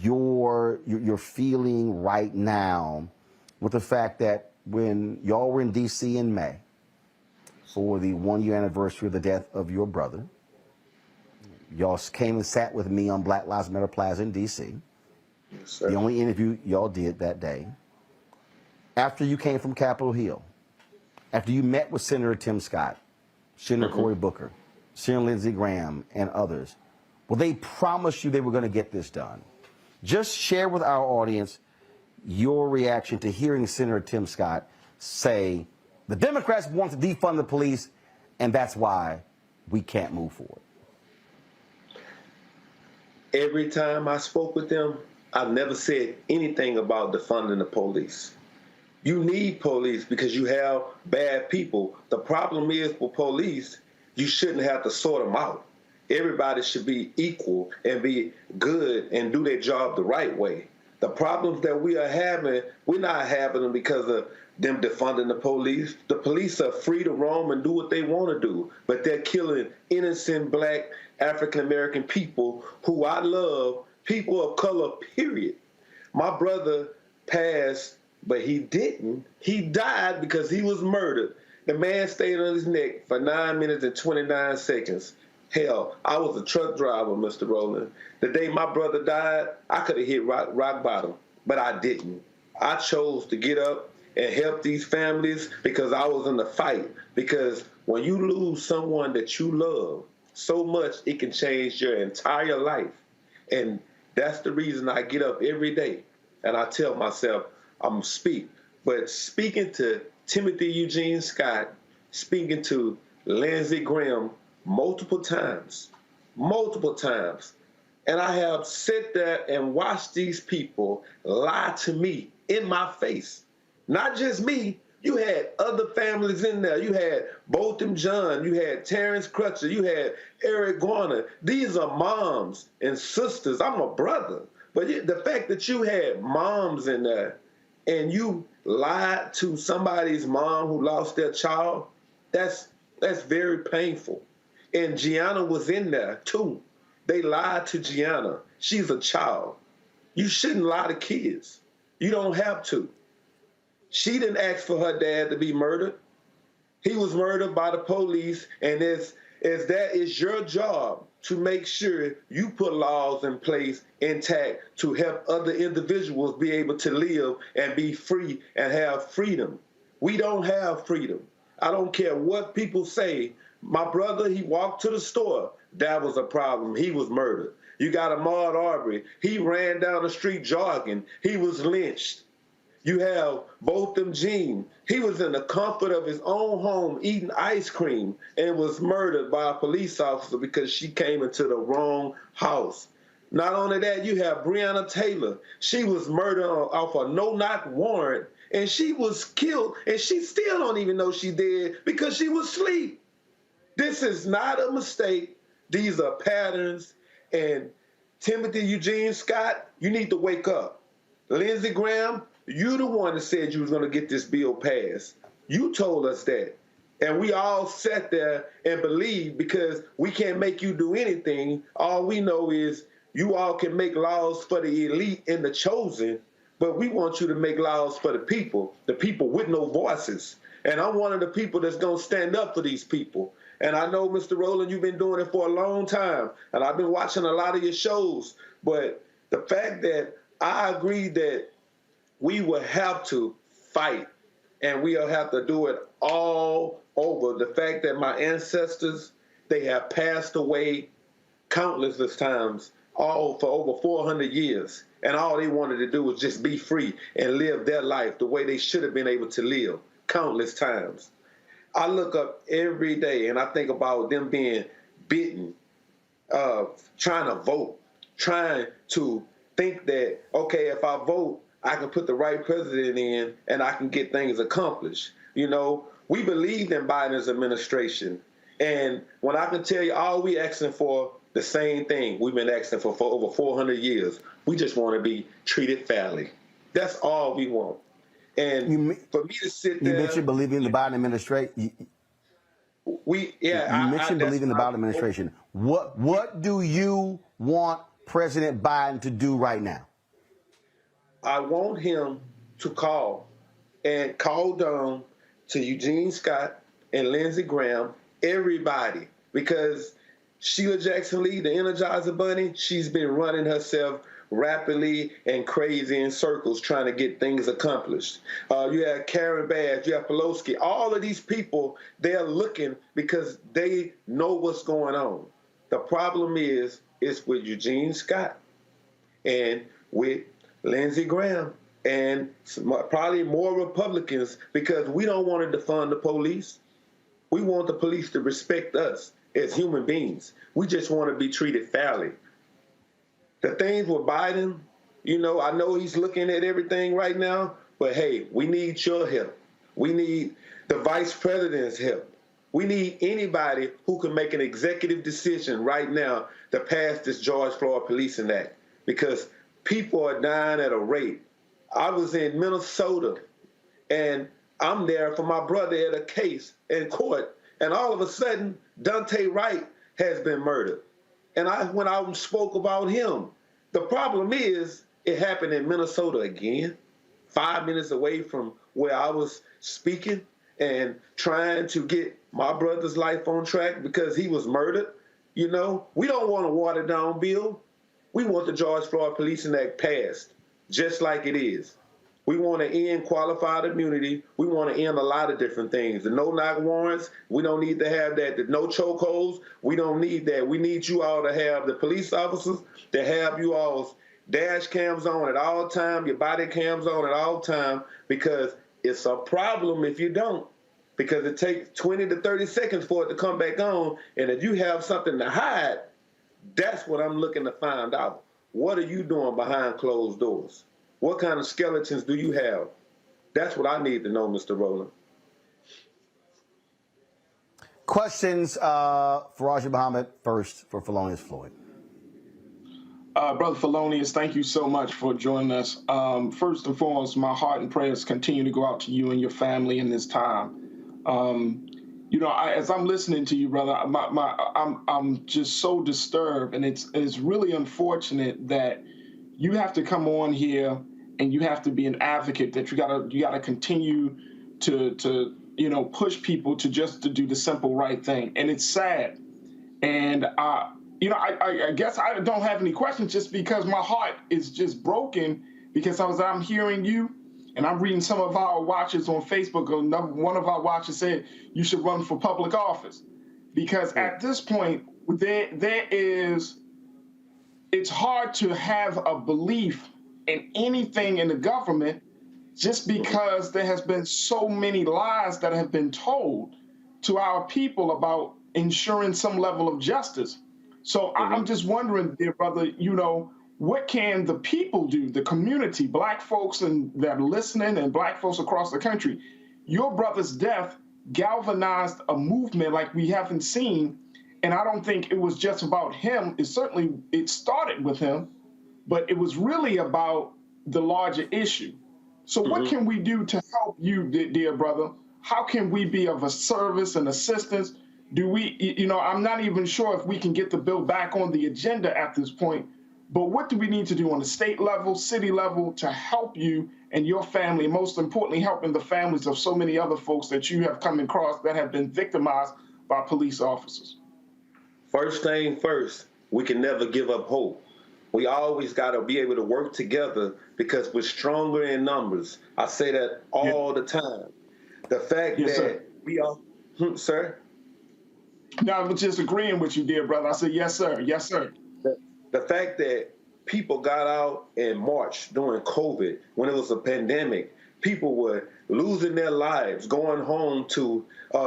Speaker 1: your feeling right now with the fact that when y'all were in D.C. in May for the 1-year anniversary of the death of your brother, y'all came and sat with me on Black Lives Matter Plaza in D.C. Yes, the only interview y'all did that day. After you came from Capitol Hill, after you met with Senator Tim Scott, Senator Cory Booker, Senator Lindsey Graham, and others, well, they promised you they were going to get this done. Just share with our audience your reaction to hearing Senator Tim Scott say the Democrats want to defund the police, and that's why we can't move forward.
Speaker 3: Every time I spoke with them, I never said anything about defunding the police. You need police because you have bad people. The problem is with police, you shouldn't have to sort them out. Everybody should be equal and be good and do their job the right way. The problems that we are having, we're not having them because of them defunding the police. The police are free to roam and do what they want to do, but they're killing innocent black African-American people who I love, people of color, period. My brother passed, but he didn't. He died because he was murdered. The man stayed on his neck for 9 minutes and 29 seconds. Hell, I was a truck driver, Mr. Roland. The day my brother died, I could have hit rock bottom, but I didn't. I chose to get up and help these families because I was in the fight. Because when you lose someone that you love so much, it can change your entire life. And that's the reason I get up every day and I tell myself, I'm going to speak. But speaking to Timothy Eugene Scott, speaking to Lindsey Graham multiple times, and I have sat there and watched these people lie to me in my face. Not just me, You had other families in there. You had Botham John. You had Terrence Crutcher. You had Eric Garner. These are moms and sisters. I'm a brother. But the fact that you had moms in there and you lied to somebody's mom who lost their child, that's very painful. And Gianna was in there too. They lied to Gianna. She's a child. You shouldn't lie to kids. You don't have to. She didn't ask for her dad to be murdered. He was murdered by the police, and as that is your job to make sure you put laws in place intact to help other individuals be able to live and be free and have freedom. We don't have freedom. I don't care what people say. My brother, he walked to the store. That was a problem. He was murdered. You got Ahmaud Arbery. He ran down the street jogging. He was lynched. You have Botham Jean. He was in the comfort of his own home eating ice cream and was murdered by a police officer because she came into the wrong house. Not only that, you have Breonna Taylor. She was murdered off a no-knock warrant, and she was killed, and she still don't even know she did because she was asleep. This is not a mistake. These are patterns. And Timothy Eugene Scott, you need to wake up. Lindsey Graham, you the one that said you was going to get this bill passed. You told us that. And we all sat there and believed because we can't make you do anything. All we know is you all can make laws for the elite and the chosen, but we want you to make laws for the people with no voices. And I'm one of the people that's going to stand up for these people. And I know, Mr. Roland, you've been doing it for a long time, and I've been watching a lot of your shows, but the fact that I agree that we will have to fight, and we'll have to do it all over. The fact that my ancestors, they have passed away countless times, all for over 400 years, and all they wanted to do was just be free and live their life the way they should have been able to live countless times. I look up every day and I think about them being bitten, trying to vote, trying to think that, okay, if I vote, I can put the right president in and I can get things accomplished. You know, we believed in Biden's administration. And when I can tell you all we asking for, the same thing we've been asking for over 400 years. We just want to be treated fairly. That's all we want. And for me to sit there...
Speaker 1: You mentioned believing in the Biden administration. You mentioned believing in the Biden administration. What do you want President Biden to do right now?
Speaker 3: I want him to call down to Eugene Scott and Lindsey Graham, everybody, because Sheila Jackson Lee, the Energizer Bunny, she's been running herself rapidly and crazy in circles trying to get things accomplished. You have Karen Bass, you have Pelosi. All of these people, they're looking because they know what's going on. The problem is it's with Eugene Scott and with Lindsey Graham and probably more Republicans because we don't want to defund the police. We want the police to respect us as human beings. We just want to be treated fairly. The things with Biden, you know, I know he's looking at everything right now, but hey, we need your help. We need the vice president's help. We need anybody who can make an executive decision right now to pass this George Floyd Policing Act because people are dying at a rate. I was in Minnesota and I'm there for my brother at a case in court, and all of a sudden, Dante Wright has been murdered. And I went out and spoke about him. The problem is, it happened in Minnesota again, 5 minutes away from where I was speaking and trying to get my brother's life on track because he was murdered. You know, we don't want a watered down bill. We want the George Floyd Policing Act passed, just like it is. We want to end qualified immunity. We want to end a lot of different things. The no-knock warrants, we don't need to have that. The no chokeholds, we don't need that. We need you all to have the police officers to have you all's dash cams on at all time, your body cams on at all time, because it's a problem if you don't. Because it takes 20 to 30 seconds for it to come back on, and if you have something to hide, that's what I'm looking to find out. What are you doing behind closed doors? What kind of skeletons do you have That's what I need to know, Mr. Roland.
Speaker 1: Questions for Raji Muhammad first for Felonious Floyd.
Speaker 7: Brother Felonious, thank you so much for joining us. First and foremost, my heart and prayers continue to go out to you and your family in this time. You know, as I'm listening to you, brother, I'm just so disturbed, and it's really unfortunate that you have to come on here and you have to be an advocate, that you gotta continue to you know, push people to do the simple right thing, and it's sad. And you know, I guess I don't have any questions, just because my heart is just broken, because I'm hearing you and I'm reading some of our watchers on Facebook. One of our watchers said you should run for public office, because at this point it's hard to have a belief in anything in the government, just because there has been so many lies that have been told to our people about ensuring some level of justice. So I'm just wondering, dear brother, you know, what can the people do, the community, black folks that are listening and black folks across the country? Your brother's death galvanized a movement like we haven't seen. And I don't think it was just about him. It started with him, but it was really about the larger issue. So what can we do to help you, dear brother? How can we be of a service and assistance? Do we, you know, I'm not even sure if we can get the bill back on the agenda at this point, but what do we need to do on the state level, city level, to help you and your family, and most importantly, helping the families of so many other folks that you have come across that have been victimized by police officers?
Speaker 3: First thing first, we can never give up hope. We always got to be able to work together, because we're stronger in numbers. I say that all the time. The fact that we are, sir?
Speaker 7: No, I was just agreeing with you, dear brother. I said, yes, sir. Yes, sir.
Speaker 3: The fact that people got out and marched during COVID, when it was a pandemic, people were losing their lives, going home to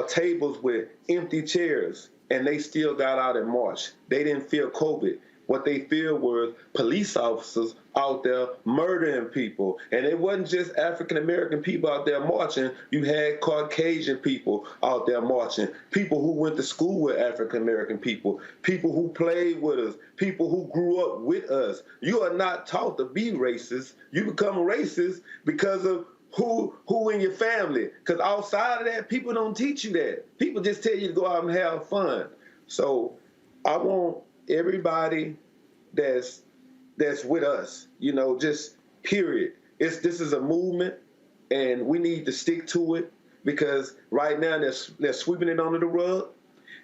Speaker 3: tables with empty chairs, and they still got out and marched. They didn't fear COVID. What they feared were police officers out there murdering people. And it wasn't just African-American people out there marching. You had Caucasian people out there marching, people who went to school with African-American people, people who played with us, people who grew up with us. You are not taught to be racist. You become racist because of who in your family. Because outside of that, people don't teach you that. People just tell you to go out and have fun. So I want everybody that's with us, you know, just period. This is a movement, and we need to stick to it, because right now they're sweeping it under the rug,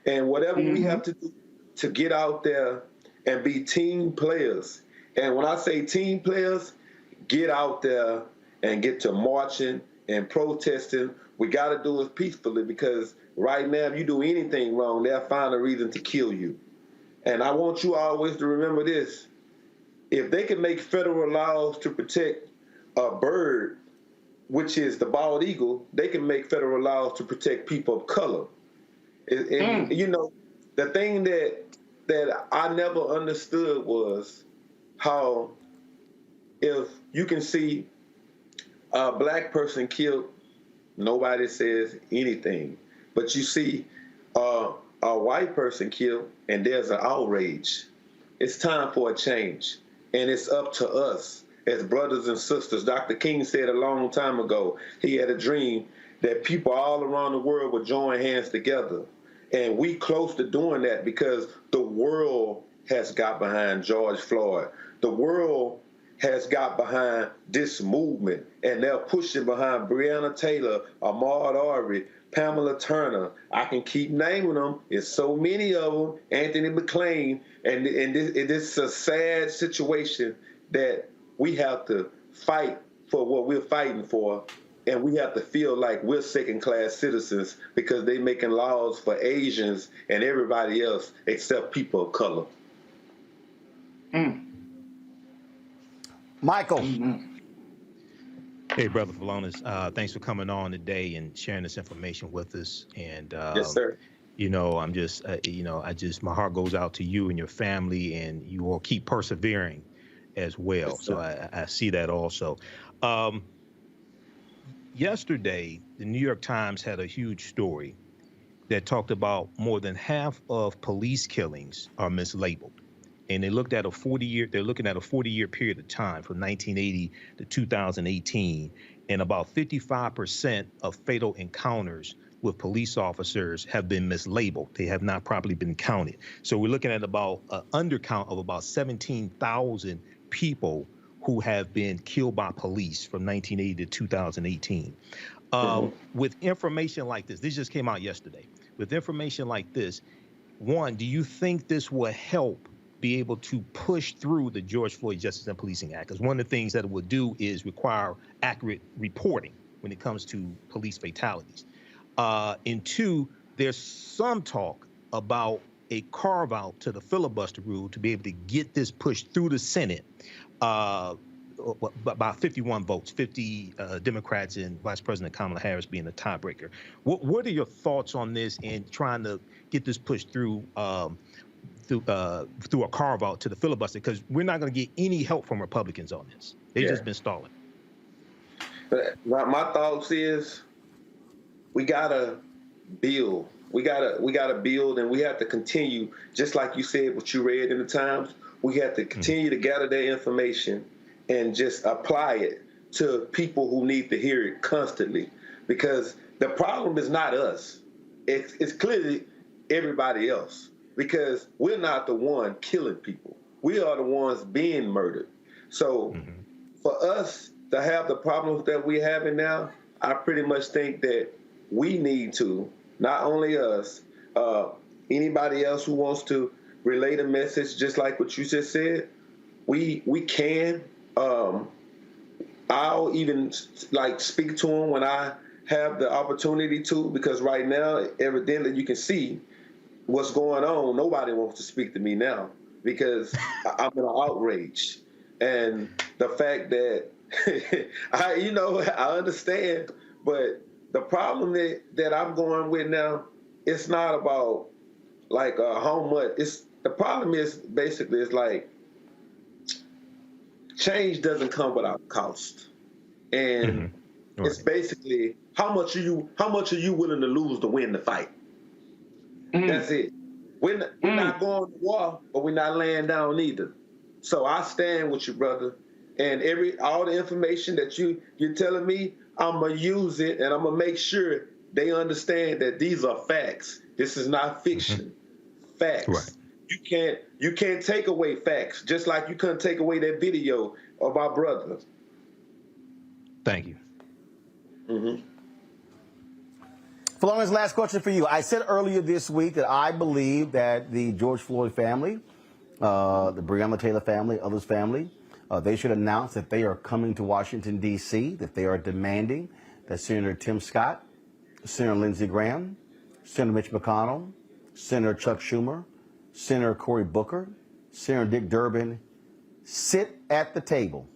Speaker 3: and whatever we have to do to get out there and be team players. And when I say team players, get out there and get to marching and protesting. We got to do it peacefully, because right now, if you do anything wrong, they'll find a reason to kill you. And I want you always to remember this. If they can make federal laws to protect a bird, which is the bald eagle, they can make federal laws to protect people of color. And you know, the thing that I never understood was how, if you can see a black person killed, nobody says anything. But you see a white person killed, and there's an outrage. It's time for a change, and it's up to us as brothers and sisters. Dr. King said a long time ago, he had a dream that people all around the world would join hands together, and we close to doing that, because the world has got behind George Floyd. The world has got behind this movement, and they're pushing behind Breonna Taylor, Ahmaud Arbery, Pamela Turner. I can keep naming them. It's so many of them. Anthony McLean. And this is a sad situation that we have to fight for what we're fighting for, and we have to feel like we're second-class citizens because they're making laws for Asians and everybody else except people of color.
Speaker 1: Michael.
Speaker 4: Hey, Brother Felonious, thanks for coming on today and sharing this information with us. And
Speaker 3: yes, sir.
Speaker 4: You know, I'm just, my heart goes out to you and your family, and you all keep persevering as well. Yes, so I see that also. yesterday, the New York Times had a huge story that talked about more than half of police killings are mislabeled. And they looked at they're looking at a 40-year period of time from 1980 to 2018. And about 55% of fatal encounters with police officers have been mislabeled. They have not properly been counted. So we're looking at about an undercount of about 17,000 people who have been killed by police from 1980 to 2018. With information like this just came out yesterday. With information like this, one, do you think this will help be able to push through the George Floyd Justice and Policing Act? Because one of the things that it will do is require accurate reporting when it comes to police fatalities. And two, there's some talk about a carve out to the filibuster rule to be able to get this pushed through the Senate by 51 votes, 50 Democrats and Vice President Kamala Harris being the tiebreaker. What are your thoughts on this and trying to get this pushed through through a carve out to the filibuster? Because we're not going to get any help from Republicans on this. They've just been stalling.
Speaker 3: But my thoughts is we gotta build. We gotta build, and we have to continue, just like you said, what you read in the Times. We have to continue to gather that information and just apply it to people who need to hear it constantly. Because the problem is not us. It's clearly everybody else. Because we're not the one killing people. We are the ones being murdered. So for us to have the problems that we're having now, I pretty much think that we need to, not only us, anybody else who wants to relay the message, just like what you just said, we can. I'll even speak to them when I have the opportunity to, because right now, evidently you can see what's going on. Nobody wants to speak to me now because I'm in an outrage. And the fact that, I understand, but the problem that I'm going with now, it's not about how much. The problem is basically it's like change doesn't come without cost, and it's basically how much are you willing to lose to win the fight? That's it. We're not going to war, but we're not laying down either. So I stand with you, brother. And all the information that you're telling me, I'm gonna use it, and I'm gonna make sure they understand that these are facts. This is not fiction. Facts. Right. You can't take away facts, just like you couldn't take away that video of our brother.
Speaker 4: Thank you.
Speaker 1: Philomena's last question for you. I said earlier this week that I believe that the George Floyd family, the Breonna Taylor family, others' family, they should announce that they are coming to Washington, D.C., that they are demanding that Senator Tim Scott, Senator Lindsey Graham, Senator Mitch McConnell, Senator Chuck Schumer, Senator Cory Booker, Senator Dick Durbin sit at the table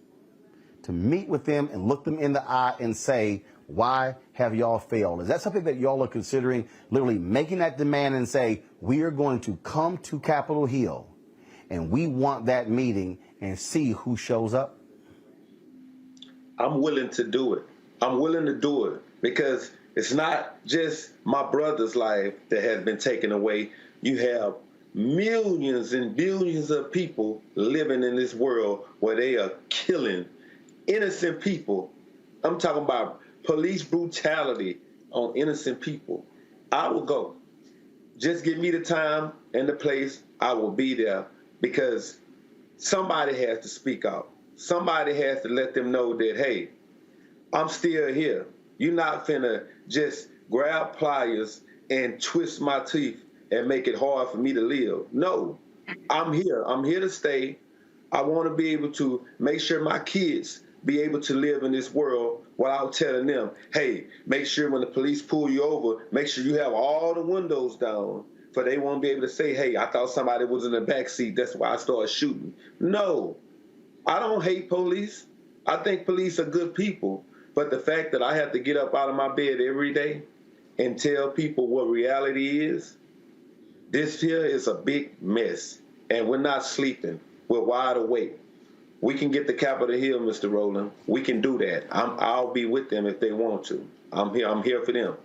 Speaker 1: to meet with them and look them in the eye and say, why have y'all failed? Is that something that y'all are considering, literally making that demand and say, we are going to come to Capitol Hill and we want that meeting and see who shows up?
Speaker 3: I'm willing to do it. I'm willing to do it because it's not just my brother's life that has been taken away. You have millions and billions of people living in this world where they are killing innocent people. I'm talking about police brutality on innocent people. I will go. Just give me the time and the place. I will be there because somebody has to speak out. Somebody has to let them know that, hey, I'm still here. You're not finna just grab pliers and twist my teeth and make it hard for me to live. No, I'm here. I'm here to stay. I want to be able to make sure my kids be able to live in this world without telling them, hey, make sure when the police pull you over, make sure you have all the windows down, for they won't be able to say, hey, I thought somebody was in the back seat, that's why I started shooting. No, I don't hate police. I think police are good people. But the fact that I have to get up out of my bed every day and tell people what reality is, this here is a big mess. And we're not sleeping. We're wide awake. We can get the Capitol Hill, Mr. Roland. We can do that. I'll be with them if they want to. I'm here for them.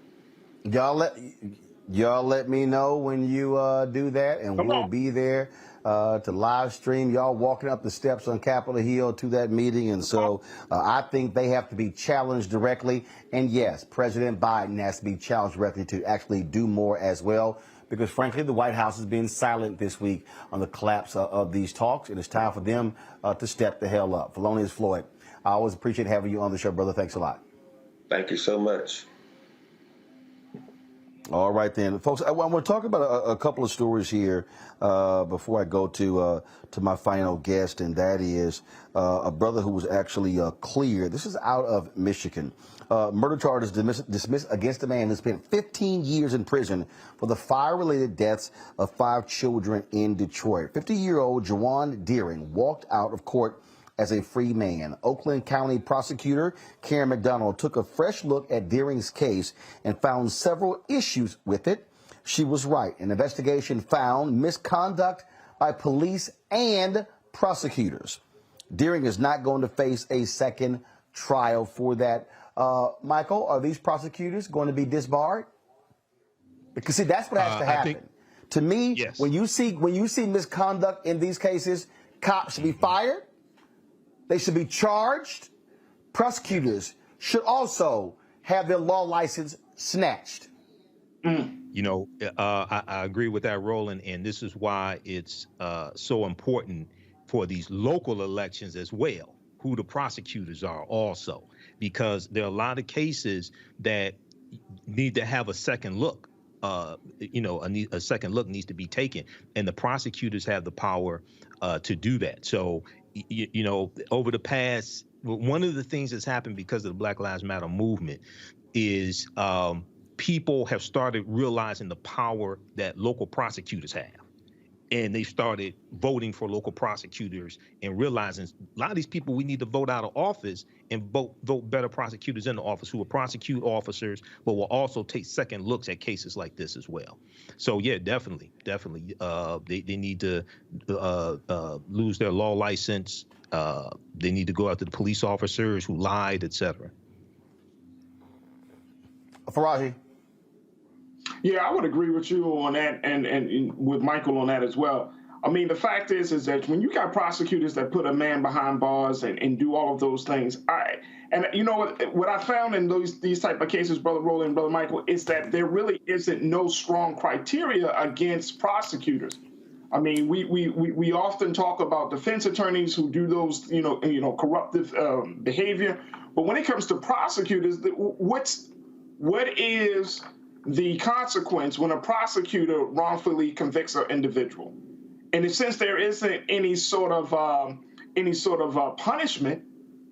Speaker 1: Y'all let me know when you do that, and we'll be there to live stream y'all walking up the steps on Capitol Hill to that meeting. And so I think they have to be challenged directly. And yes, President Biden has to be challenged directly to actually do more as well, because frankly, the White House has been silent this week on the collapse of these talks, and it's time for them to step the hell up. Felonious Floyd, I always appreciate having you on the show, brother. Thanks a lot.
Speaker 3: Thank you so much.
Speaker 1: All right, then, folks. I want to talk about a couple of stories here before I go to my final guest, and that is a brother who was actually cleared. This is out of Michigan. Murder charges dismissed against a man who spent 15 years in prison for the fire-related deaths of 5 children in Detroit. 50-year-old Jawan Deering walked out of court as a free man. Oakland County prosecutor Karen McDonald took a fresh look at Deering's case and found several issues with it. She was right. An investigation found misconduct by police and prosecutors. Deering is not going to face a second trial for that. Michael, are these prosecutors going to be disbarred? Because see, that's what has to happen. To me, yes. when you see misconduct in these cases, cops should be fired. They should be charged. Prosecutors should also have their law license snatched.
Speaker 4: You know, I agree with that, Roland, and this is why it's so important for these local elections as well, who the prosecutors are also, because there are a lot of cases that need to have a second look. You know, a second look needs to be taken, and the prosecutors have the power to do that. So, you know, over the past, one of the things that's happened because of the Black Lives Matter movement is people have started realizing the power that local prosecutors have. And they started voting for local prosecutors and realizing a lot of these people, we need to vote out of office and vote better prosecutors in the office who will prosecute officers, but will also take second looks at cases like this as well. So yeah, definitely. They need to lose their law license. They need to go after the police officers who lied, etc.
Speaker 1: Faraji.
Speaker 7: Yeah, I would agree with you on that, and with Michael on that as well. I mean, the fact is that when you got prosecutors that put a man behind bars and do all of those things, and you know what I found in these type of cases, Brother Roland and Brother Michael, is that there really isn't no strong criteria against prosecutors. I mean, we often talk about defense attorneys who do those, you know, corruptive behavior, but when it comes to prosecutors, what is the consequence when a prosecutor wrongfully convicts an individual? And since there isn't any sort of punishment,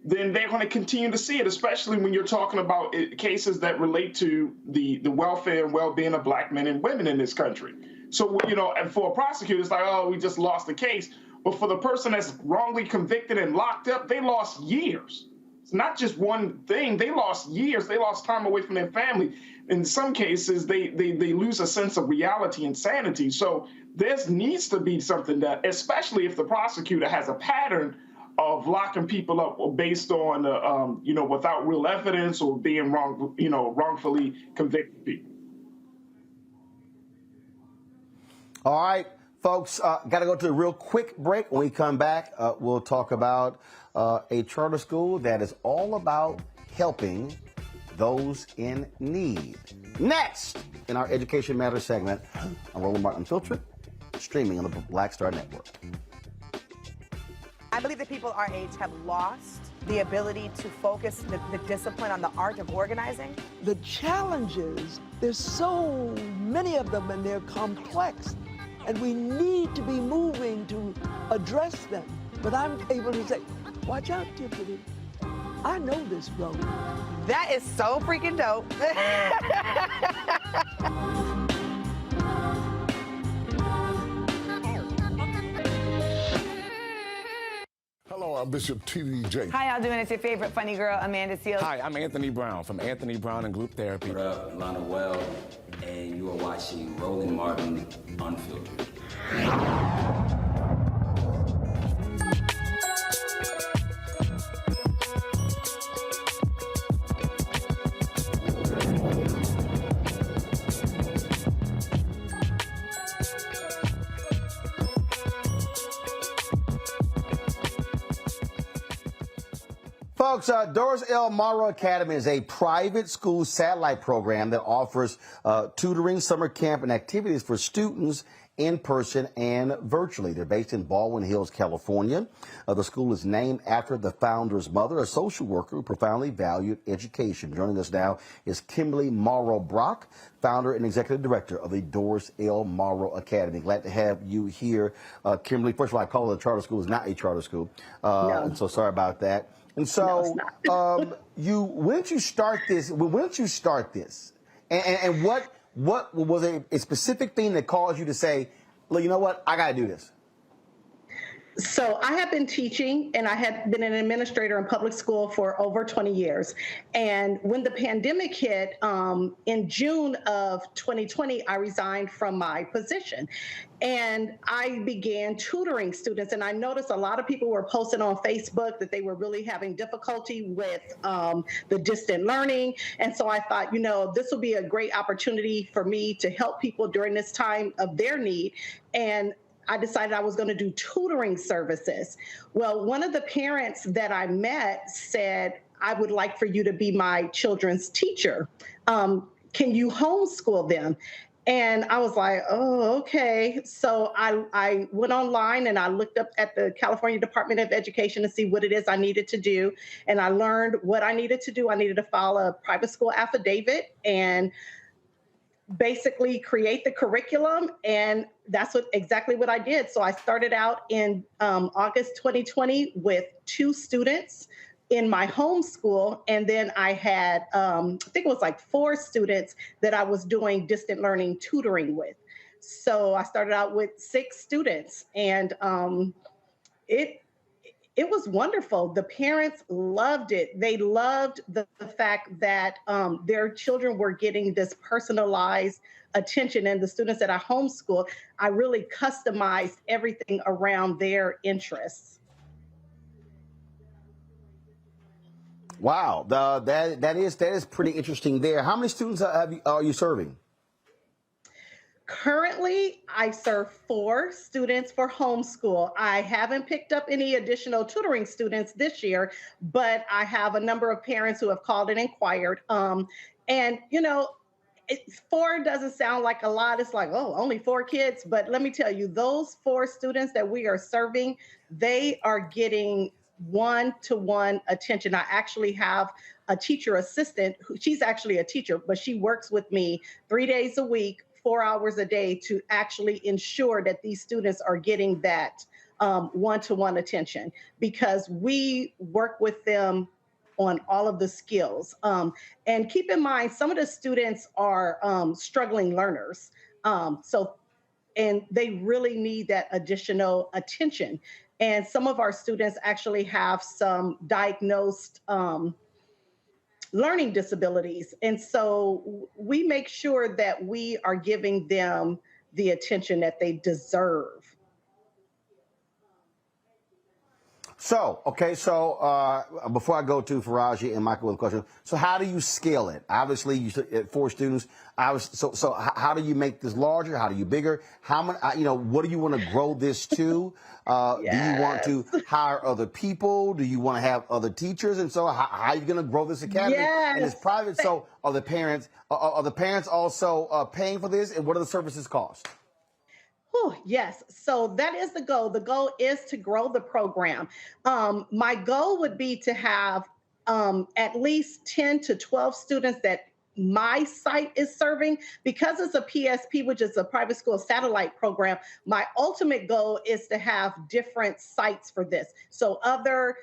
Speaker 7: then they're going to continue to see it, especially when you're talking about cases that relate to the welfare and well-being of Black men and women in this country. So, you know, and for a prosecutor, it's like, oh, we just lost the case. But for the person that's wrongly convicted and locked up, they lost years. It's not just one thing. They lost years. They lost time away from their family. In some cases, they lose a sense of reality and sanity. So there needs to be something that, especially if the prosecutor has a pattern of locking people up based on, you know, without real evidence or being wrongfully convicted people.
Speaker 1: All right, folks, got to go to a real quick break. When we come back, we'll talk about a charter school that is all about helping those in need. Next, in our Education Matters segment, I'm Roland Martin Unfiltered, streaming on the Black Star Network.
Speaker 5: I believe that people our age have lost the ability to focus the discipline on the art of organizing.
Speaker 6: The challenges, there's so many of them and they're complex, and we need to be moving to address them. But I'm able to say, watch out, Tiffany. I know this road.
Speaker 5: That is so freaking dope.
Speaker 21: Hello, I'm Bishop T.D.J.
Speaker 5: Hi, y'all doing? It's your favorite funny girl, Amanda Seals.
Speaker 19: Hi, I'm Anthony Brown from Anthony Brown and Group Therapy.
Speaker 24: What up, Lana Well, and you are watching Roland Martin Unfiltered.
Speaker 1: Folks, Doris L. Morrow Academy is a private school satellite program that offers tutoring, summer camp, and activities for students in person and virtually. They're based in Baldwin Hills, California. The school is named after the founder's mother, a social worker who profoundly valued education. Joining us now is Kimberly Morrow Brock, founder and executive director of the Doris L. Morrow Academy. Glad to have you here, Kimberly. First of all, I call it a charter school. It's not a charter school.
Speaker 8: No.
Speaker 1: And so sorry about that. And so, when did you start this? When did you start this? And what was a specific thing that caused you to say, look, you know what, I got to do this?
Speaker 8: So I have been teaching, and I had been an administrator in public school for over 20 years. And when the pandemic hit, in June of 2020, I resigned from my position. And I began tutoring students. And I noticed a lot of people were posting on Facebook that they were really having difficulty with the distant learning. And so I thought, you know, this will be a great opportunity for me to help people during this time of their need. And I decided I was going to do tutoring services. Well, one of the parents that I met said, I would like for you to be my children's teacher. Can you homeschool them? And I was like, oh, okay. So I went online and I looked up at the California Department of Education to see what it is I needed to do. And I learned what I needed to do. I needed to file a private school affidavit and basically create the curriculum, and that's exactly what I did. So I started out in August 2020 with 2 students in my homeschool, and then I had, I think it was like 4 students that I was doing distant learning tutoring with. So I started out with 6 students, and it was wonderful. The parents loved it. They loved the fact that their children were getting this personalized attention. And the students that I homeschooled, I really customized everything around their interests.
Speaker 1: Wow, that is pretty interesting there. How many students are you serving?
Speaker 8: Currently, I serve 4 students for homeschool. I haven't picked up any additional tutoring students this year, but I have a number of parents who have called and inquired. And, you know, 4 doesn't sound like a lot. It's like, oh, only 4 kids. But let me tell you, those 4 students that we are serving, they are getting one-to-one attention. I actually have a teacher assistant. She's actually a teacher, but she works with me 3 days a week, 4 hours a day to actually ensure that these students are getting that one-to-one attention, because we work with them on all of the skills. And keep in mind, some of the students are struggling learners. And they really need that additional attention. And some of our students actually have some diagnosed learning disabilities. And so we make sure that we are giving them the attention that they deserve.
Speaker 1: So, okay, so before I go to Faraji and Michael with a question, so how do you scale it? Obviously, you said 4 students. So how do you make this larger? How do you bigger? How many? What do you want to grow this to? Do you want to hire other people? Do you want to have other teachers? And so, how are you going to grow this academy?
Speaker 8: Yes.
Speaker 1: And it's private. So, are the parents also paying for this? And what do the services cost?
Speaker 8: Oh, yes. So that is the goal. The goal is to grow the program. My goal would be to have at least 10 to 12 students that my site is serving. Because it's a PSP, which is a private school satellite program, my ultimate goal is to have different sites for this. So other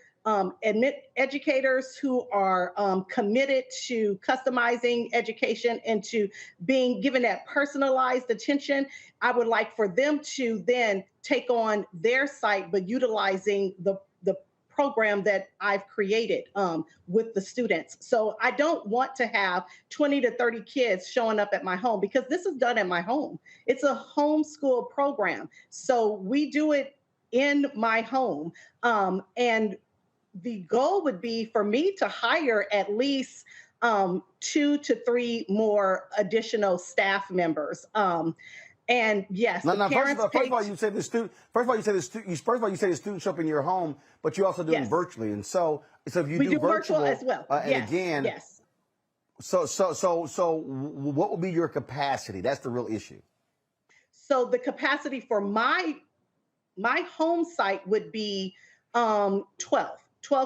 Speaker 8: educators who are committed to customizing education and to being given that personalized attention, I would like for them to then take on their site, but utilizing the program that I've created with the students. So I don't want to have 20 to 30 kids showing up at my home, because this is done at my home. It's a homeschool program. So we do it in my home. And the goal would be for me to hire at least 2 to 3 more additional staff members. And yes,
Speaker 1: no,
Speaker 8: the parents
Speaker 1: first of all, you say the student. First of all, you say the students show up in your home, but you also do it virtually. And so if you
Speaker 8: we do
Speaker 1: virtual
Speaker 8: as well.
Speaker 1: and again,
Speaker 8: yes.
Speaker 1: So what would be your capacity? That's the real issue.
Speaker 8: So the capacity for my home site would be 12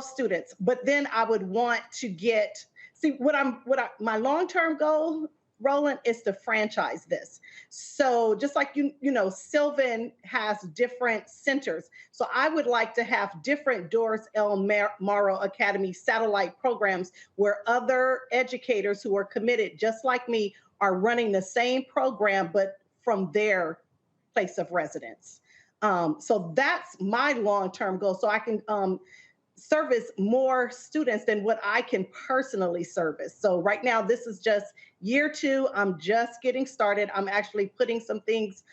Speaker 8: students. But then I would want to get, my long-term goal, Roland, is to franchise this. So just like you know, Sylvan has different centers. So I would like to have different Doris L. Morrow Academy satellite programs where other educators who are committed, just like me, are running the same program, but from their place of residence. So that's my long-term goal. So I can service more students than what I can personally service. So right now, this is just year 2. I'm just getting started. I'm actually putting some things,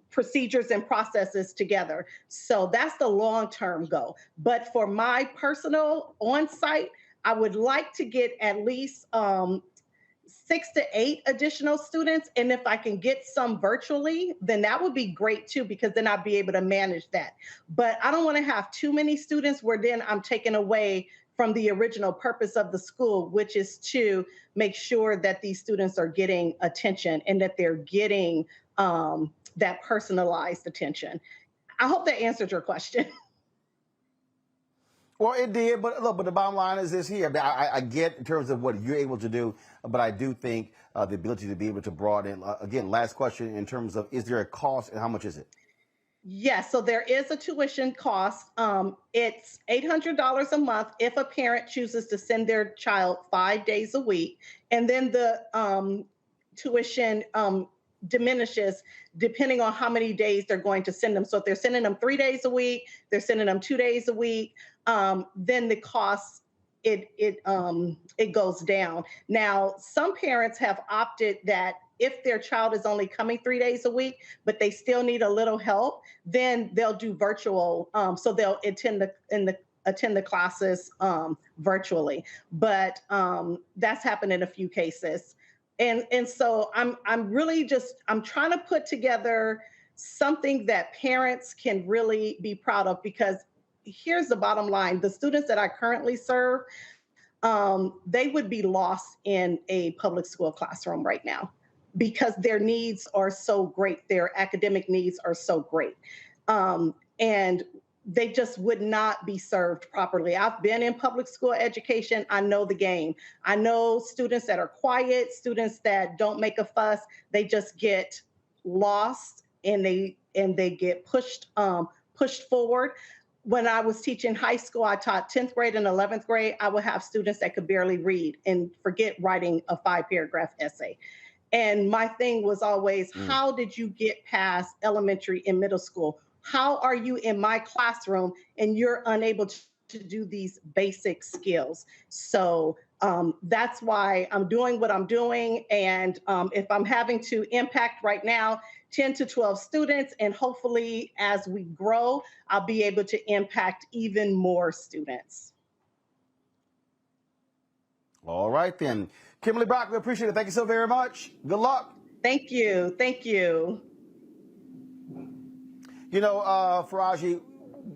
Speaker 8: procedures and processes together. So that's the long-term goal. But for my personal on-site, I would like to get at least 6 to 8 additional students. And if I can get some virtually, then that would be great too, because then I'll be able to manage that. But I don't want to have too many students where then I'm taking away from the original purpose of the school, which is to make sure that these students are getting attention and that they're getting that personalized attention. I hope that answered your question.
Speaker 1: Well, it did, but look, but the bottom line is this here. I get in terms of what you're able to do, but I do think the ability to be able to broaden. Again, last question in terms of, is there a cost and how much is it?
Speaker 8: Yes, so there is a tuition cost. It's $800 a month if a parent chooses to send their child 5 days a week. And then the tuition diminishes depending on how many days they're going to send them. So if they're sending them 3 days a week, they're sending them 2 days a week, then the cost, it goes down. Now, some parents have opted that if their child is only coming 3 days a week, but they still need a little help, then they'll do virtual. So they'll attend the classes virtually. But that's happened in a few cases. And so I'm really just, I'm trying to put together something that parents can really be proud of, because here's the bottom line. The students that I currently serve, they would be lost in a public school classroom right now because their needs are so great. Their academic needs are so great. And they just would not be served properly. I've been in public school education. I know the game. I know students that are quiet, students that don't make a fuss. They just get lost and they get pushed forward. When I was teaching high school, I taught 10th grade and 11th grade. I would have students that could barely read and forget writing a 5-paragraph essay. And my thing was always, how did you get past elementary and middle school? How are you in my classroom and you're unable to do these basic skills? So that's why I'm doing what I'm doing. And if I'm having to impact right now 10 to 12 students, and hopefully as we grow, I'll be able to impact even more students.
Speaker 1: All right, then. Kimberly Brock, we appreciate it. Thank you so very much. Good luck.
Speaker 8: Thank you. Thank you.
Speaker 1: You know, Faraji,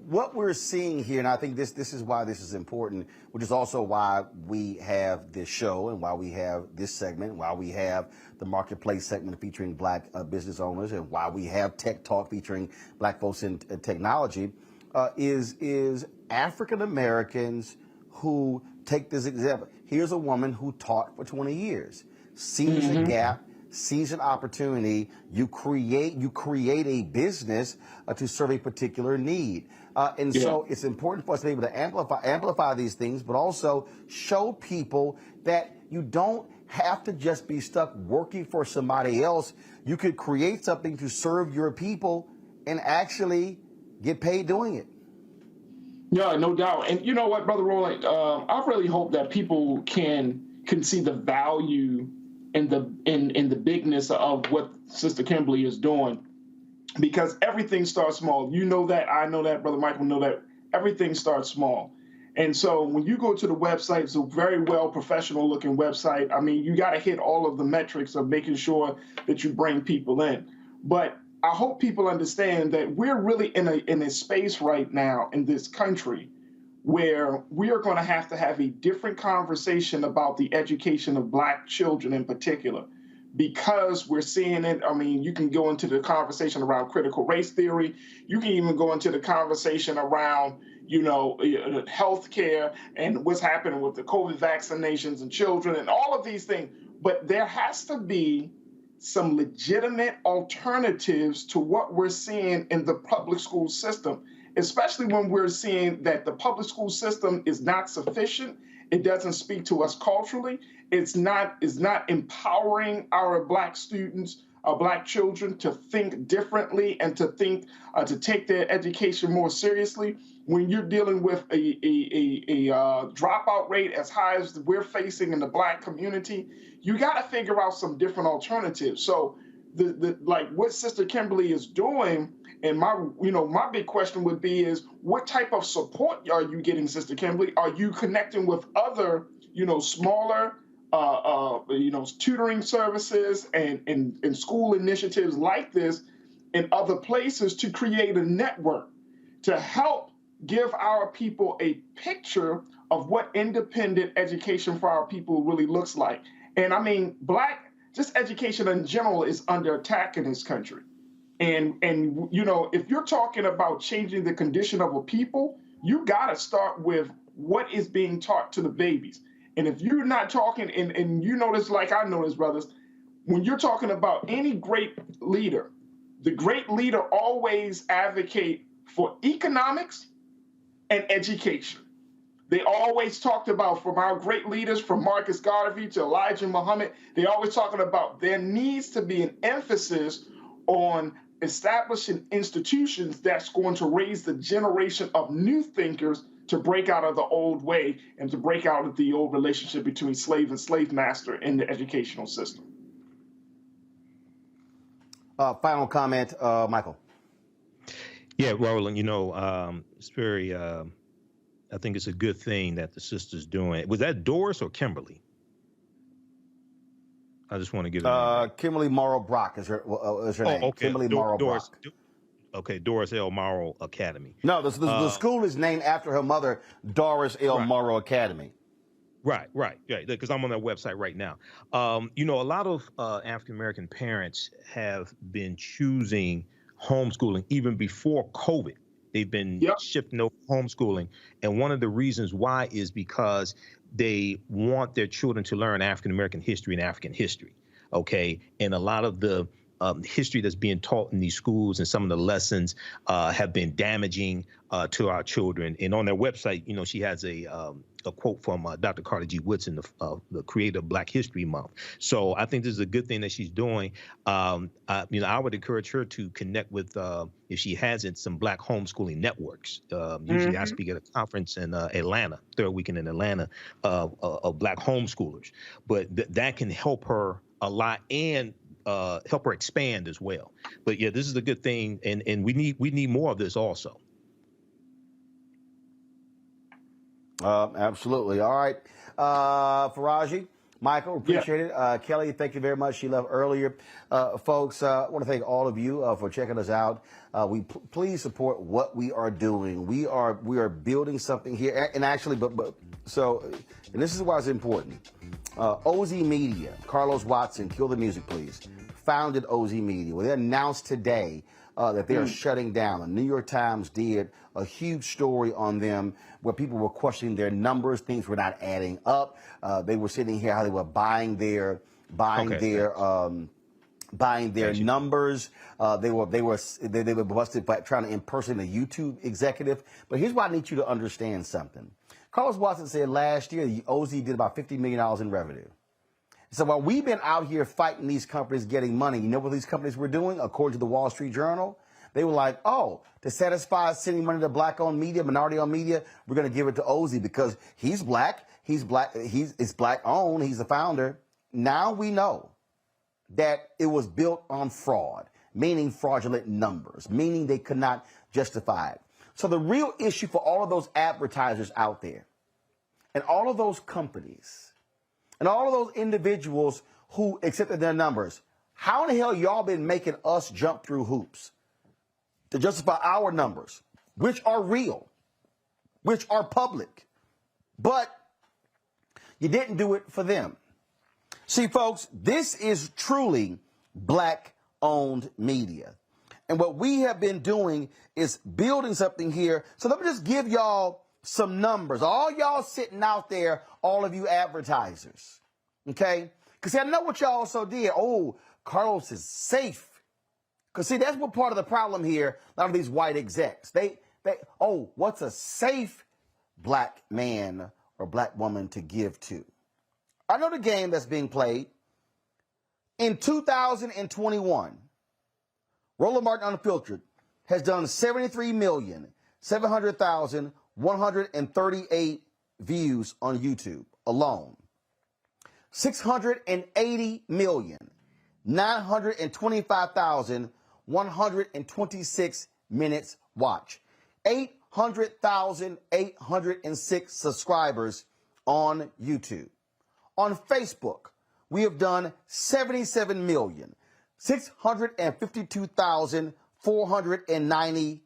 Speaker 1: what we're seeing here, and I think this is why this is important, which is also why we have this show and why we have this segment, why we have the marketplace segment featuring Black business owners, and why we have Tech Talk featuring Black folks in technology, is African Americans who take this example. Here's a woman who taught for 20 years, sees a gap, sees an opportunity. You create a business to serve a particular need. So it's important for us to be able to amplify these things, but also show people that you don't have to just be stuck working for somebody else. You could create something to serve your people and actually get paid doing it.
Speaker 7: Yeah, no doubt. And you know what, Brother Roland, I really hope that people can see the value in the bigness of what Sister Kimberly is doing, because everything starts small. You know that, I know that, Brother Michael know that. Everything starts small. And so when you go to the website, it's a very well professional looking website. I mean, you got to hit all of the metrics of making sure that you bring people in. But I hope people understand that we're really in a space right now in this country where we are going to have a different conversation about the education of Black children in particular, because we're seeing it. I mean, you can go into the conversation around critical race theory. You can even go into the conversation around, healthcare and what's happening with the COVID vaccinations and children and all of these things. But there has to be some legitimate alternatives to what we're seeing in the public school system, especially when we're seeing that the public school system is not sufficient. It doesn't speak to us culturally. It's not empowering our Black students, our Black children to think differently and to think to take their education more seriously. When you're dealing with a dropout rate as high as we're facing in the Black community, you got to figure out some different alternatives. So, like what Sister Kimberly is doing, and my big question would be is, what type of support are you getting, Sister Kimberly? Are you connecting with other, smaller, tutoring services and school initiatives like this in other places to create a network to help give our people a picture of what independent education for our people really looks like? And I mean, just education in general is under attack in this country. And if you're talking about changing the condition of a people, you got to start with what is being taught to the babies. And if you're not talking, and you know this like I know this, brothers, when you're talking about any great leader, the great leader always advocate for economics and education. They always talked about, from our great leaders, from Marcus Garvey to Elijah Muhammad, they always talking about there needs to be an emphasis on establishing institutions that's going to raise the generation of new thinkers to break out of the old way and to break out of the old relationship between slave and slave master in the educational system.
Speaker 1: Final comment, Michael.
Speaker 4: Yeah, Roland, it's very, I think it's a good thing that the sister's doing. Was that Doris or Kimberly? I just want to give it
Speaker 1: Kimberly Morrow Brock is her name.
Speaker 4: Okay.
Speaker 1: Kimberly Morrow Brock.
Speaker 4: Okay, Doris L. Morrow Academy.
Speaker 1: No, the school is named after her mother, Doris L. Morrow Academy.
Speaker 4: Right, because I'm on their website right now. A lot of African-American parents have been choosing homeschooling even before COVID. They've been shifting over homeschooling. And one of the reasons why is because they want their children to learn African-American history and African history, okay? And a lot of the history that's being taught in these schools and some of the lessons have been damaging to our children. And on their website, she has a quote from Dr. Carter G. Woodson, the creator of Black History Month. So I think this is a good thing that she's doing. I would encourage her to connect with, if she hasn't, some Black homeschooling networks. Usually I speak at a conference in Atlanta, third weekend in Atlanta, of Black homeschoolers. But that can help her a lot and help her expand as well. But yeah, this is a good thing, and we need more of this also.
Speaker 1: Absolutely. All right. Faraji, Michael, appreciate it. Kelly, thank you very much. She left earlier. Folks, I want to thank all of you for checking us out. Please support what we are doing. We are building something here. And actually, and this is why it's important. Ozy Media, Carlos Watson, kill the music, please, founded Ozy Media. Well, they announced today that they are shutting down. The New York Times did a huge story on them where people were questioning their numbers. Things were not adding up. They were sitting here how they were buying their numbers. They were busted by trying to impersonate a YouTube executive. But here's why I need you to understand something. Carlos Watson said last year Ozy did about $50 million in revenue. So while we've been out here fighting these companies getting money, you know what these companies were doing? According to the Wall Street Journal, they were like, to satisfy sending money to Black-owned media, minority-owned media, we're going to give it to Ozy because he's Black, it's Black-owned, he's the founder. Now we know that it was built on fraud, meaning fraudulent numbers, meaning they could not justify it. So the real issue for all of those advertisers out there and all of those companies and all of those individuals who accepted their numbers, How in the hell y'all been making us jump through hoops to justify our numbers, which are real, which are public, but you didn't do it for them? See, folks, this is truly black-owned media. And what we have been doing is building something here. So let me just give y'all some numbers. All y'all sitting out there, all of you advertisers, okay? Because see, I know what y'all also did. Oh, Carlos is safe. Because see, that's what part of the problem here, a lot of these white execs. Oh, what's a safe black man or black woman to give to? I know the game that's being played. In 2021, Roland Martin Unfiltered has done 73,700,138 views on YouTube alone. 680,925,126 minutes watched. 800,806 subscribers on YouTube. On Facebook, we have done 77,652,490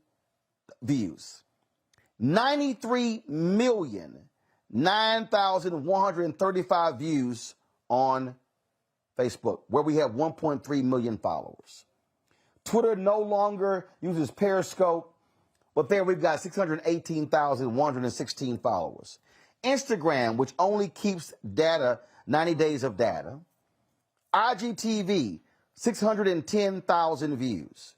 Speaker 1: views. 93,009,135 views on Facebook, where we have 1.3 million followers. Twitter no longer uses Periscope, but there we've got 618,116 followers. Instagram, which only keeps data, 90 days of data. IGTV, 610,000 views.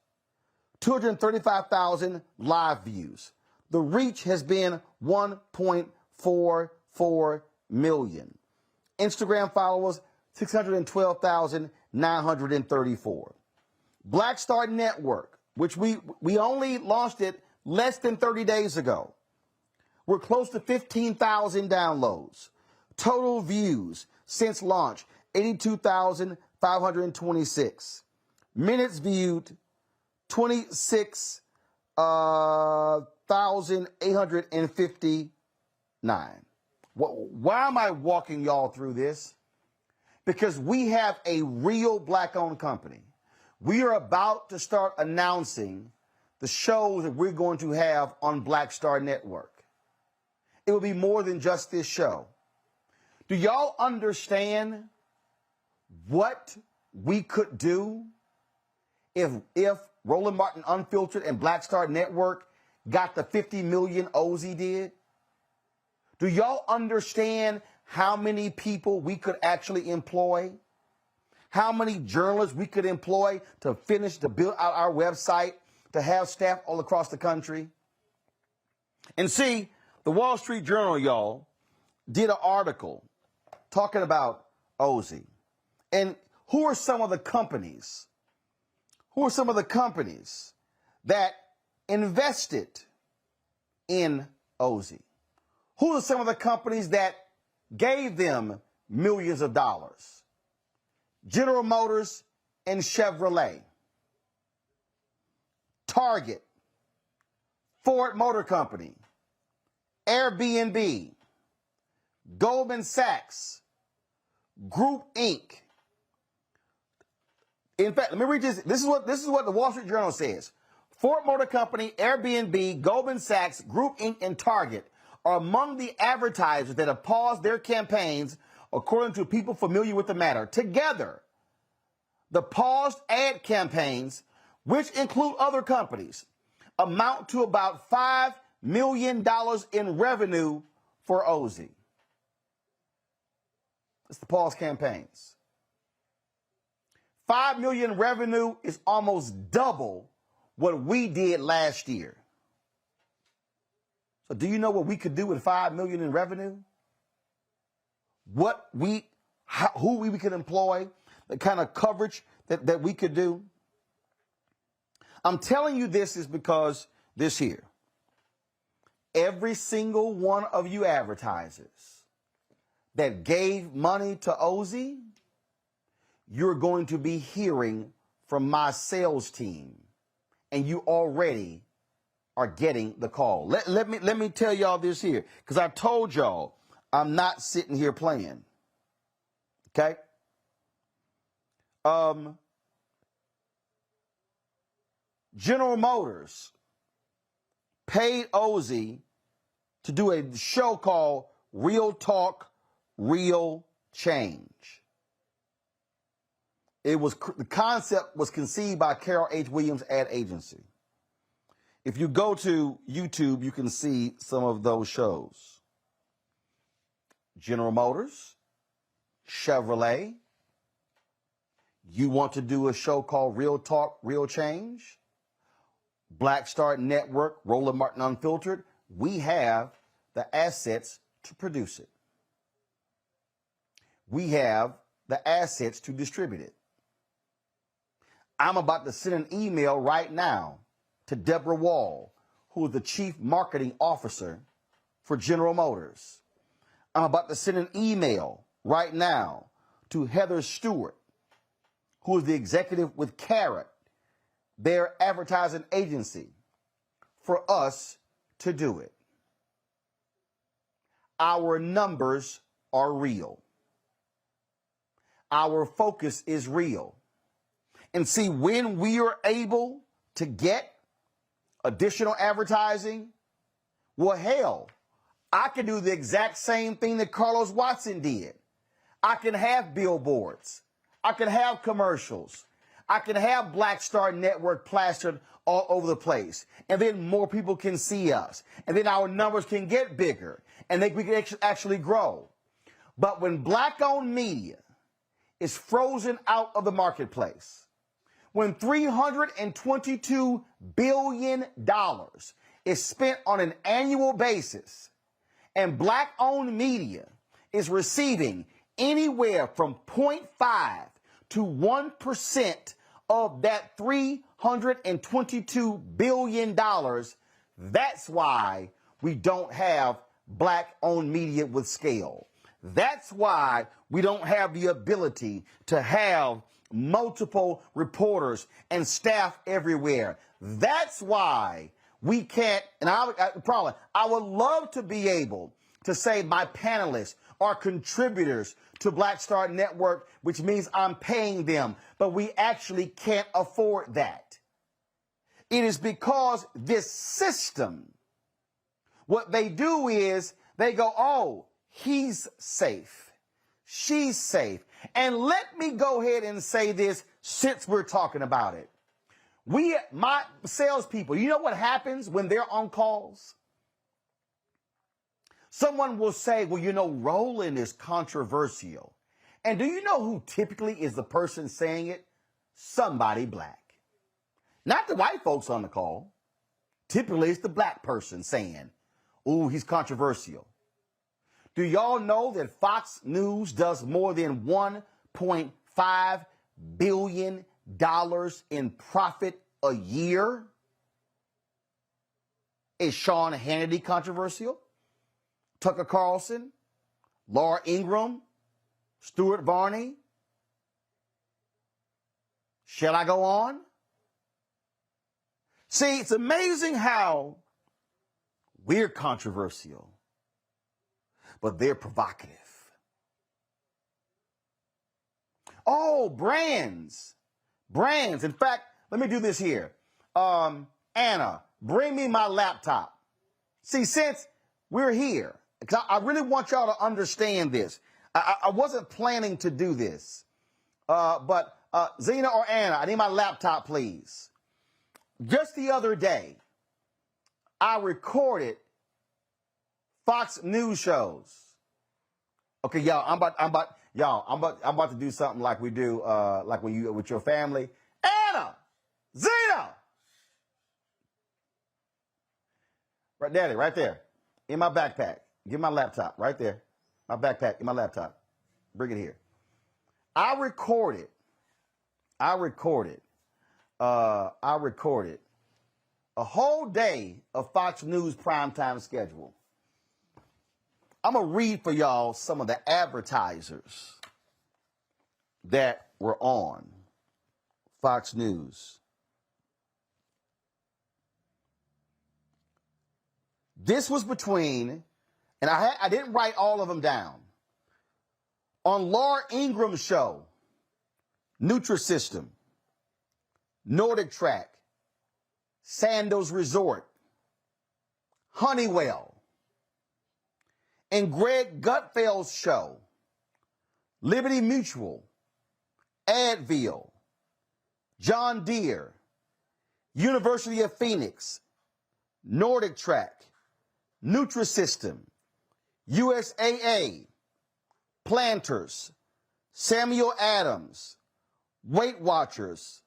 Speaker 1: 235,000 live views. The reach has been 1.44 million. Instagram followers, 612,934. Black Star Network, which we only launched it less than 30 days ago. We're close to 15,000 downloads. Total views since launch, 82,526. Minutes viewed, 26,859. Why am I walking y'all through this? Because we have a real black-owned company. We are about to start announcing the shows that we're going to have on Black Star Network. It will be more than just this show. Do y'all understand what we could do if Roland Martin Unfiltered and Black Star Network got the 50 million Ozy did? Do y'all understand how many people we could actually employ? How many journalists we could employ to build out our website, to have staff all across the country? And see, the Wall Street Journal, y'all, did an article talking about Ozy. And who are some of the companies? Who are some of the companies that invested in Ozy? Who are some of the companies that gave them millions of dollars? General Motors and Chevrolet, Target, Ford Motor Company, Airbnb, Goldman Sachs, Group Inc. In fact, let me read this. This is what the Wall Street Journal says. Ford Motor Company, Airbnb, Goldman Sachs, Group Inc., and Target are among the advertisers that have paused their campaigns, according to people familiar with the matter. Together, the paused ad campaigns, which include other companies, amount to about $5 million in revenue for Ozy. It's the pause campaigns. 5 million revenue is almost double what we did last year. So do you know what we could do with 5 million in revenue? Who we could employ, the kind of coverage that we could do? I'm telling you this is because this here. Every single one of you advertisers that gave money to Ozy, you're going to be hearing from my sales team, and you already are getting the call. Let me tell y'all this here, because I told y'all I'm not sitting here playing. Okay? General Motors paid Ozy to do a show called Real Talk, Real Change. The concept was conceived by Carol H. Williams ad agency. If you go to YouTube, you can see some of those shows. General Motors, Chevrolet. You want to do a show called Real Talk, Real Change? Black Star Network, Roland Martin Unfiltered. We have the assets to produce it. We have the assets to distribute it. I'm about to send an email right now to Deborah Wall, who is the Chief Marketing Officer for General Motors. I'm about to send an email right now to Heather Stewart, who is the executive with Carrot, their advertising agency, for us to do it. Our numbers are real. Our focus is real. And see, when we are able to get additional advertising, well, hell, I can do the exact same thing that Carlos Watson did. I can have billboards. I can have commercials. I can have Black Star Network plastered all over the place. And then more people can see us. And then our numbers can get bigger. And then we can actually grow. But when black-owned media is frozen out of the marketplace, when $322 billion is spent on an annual basis, and black-owned media is receiving anywhere from 0.5 to 1% of that $322 billion, that's why we don't have black-owned media with scale. That's why we don't have the ability to have multiple reporters and staff everywhere. That's why we can't, and I would love to be able to say my panelists are contributors to Black Star Network, which means I'm paying them, but we actually can't afford that. It is because this system, what they do is they go, oh, he's safe, she's safe. And let me go ahead and say this since we're talking about it. My salespeople, you know what happens when they're on calls? Someone will say, well, you know, Roland is controversial. And do you know who typically is the person saying it? Somebody black. Not the white folks on the call. Typically, it's the black person saying, ooh, he's controversial. Do y'all know that Fox News does more than $1.5 billion in profit a year? Is Sean Hannity controversial? Tucker Carlson? Laura Ingraham? Stuart Varney? Shall I go on? See, it's amazing how we're controversial, but they're provocative. Oh, brands. Brands. In fact, let me do this here. Anna, bring me my laptop. See, since we're here, because I really want y'all to understand this. I wasn't planning to do this. But Zena or Anna, I need my laptop, please. Just the other day, I recorded Fox News shows. Okay, y'all, I'm about to do something like we do, like when you with your family. Anna, Zena, right, Daddy, right there, in my backpack. Give my laptop right there. My backpack in my laptop. Bring it here. I recorded a whole day of Fox News primetime schedule. I'm going to read for y'all some of the advertisers that were on Fox News. This was between, and I didn't write all of them down. On Laura Ingram's show, Nutrisystem, Nordic Track, Sandals Resort, Honeywell, and Greg Gutfeld's show, Liberty Mutual, Advil, John Deere, University of Phoenix, Nordic Track, Nutrisystem, USAA, Planters, Samuel Adams, Weight Watchers,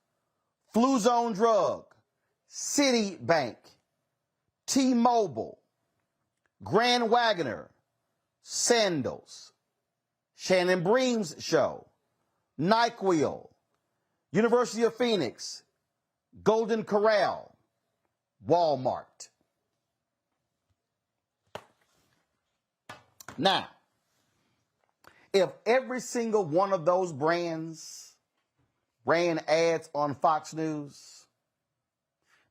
Speaker 1: Flu Zone Drug, Citibank, T-Mobile, Grand Wagoner, Sandals, Shannon Bream's show, NyQuil, University of Phoenix, Golden Corral, Walmart. Now, if every single one of those brands ran ads on Fox News,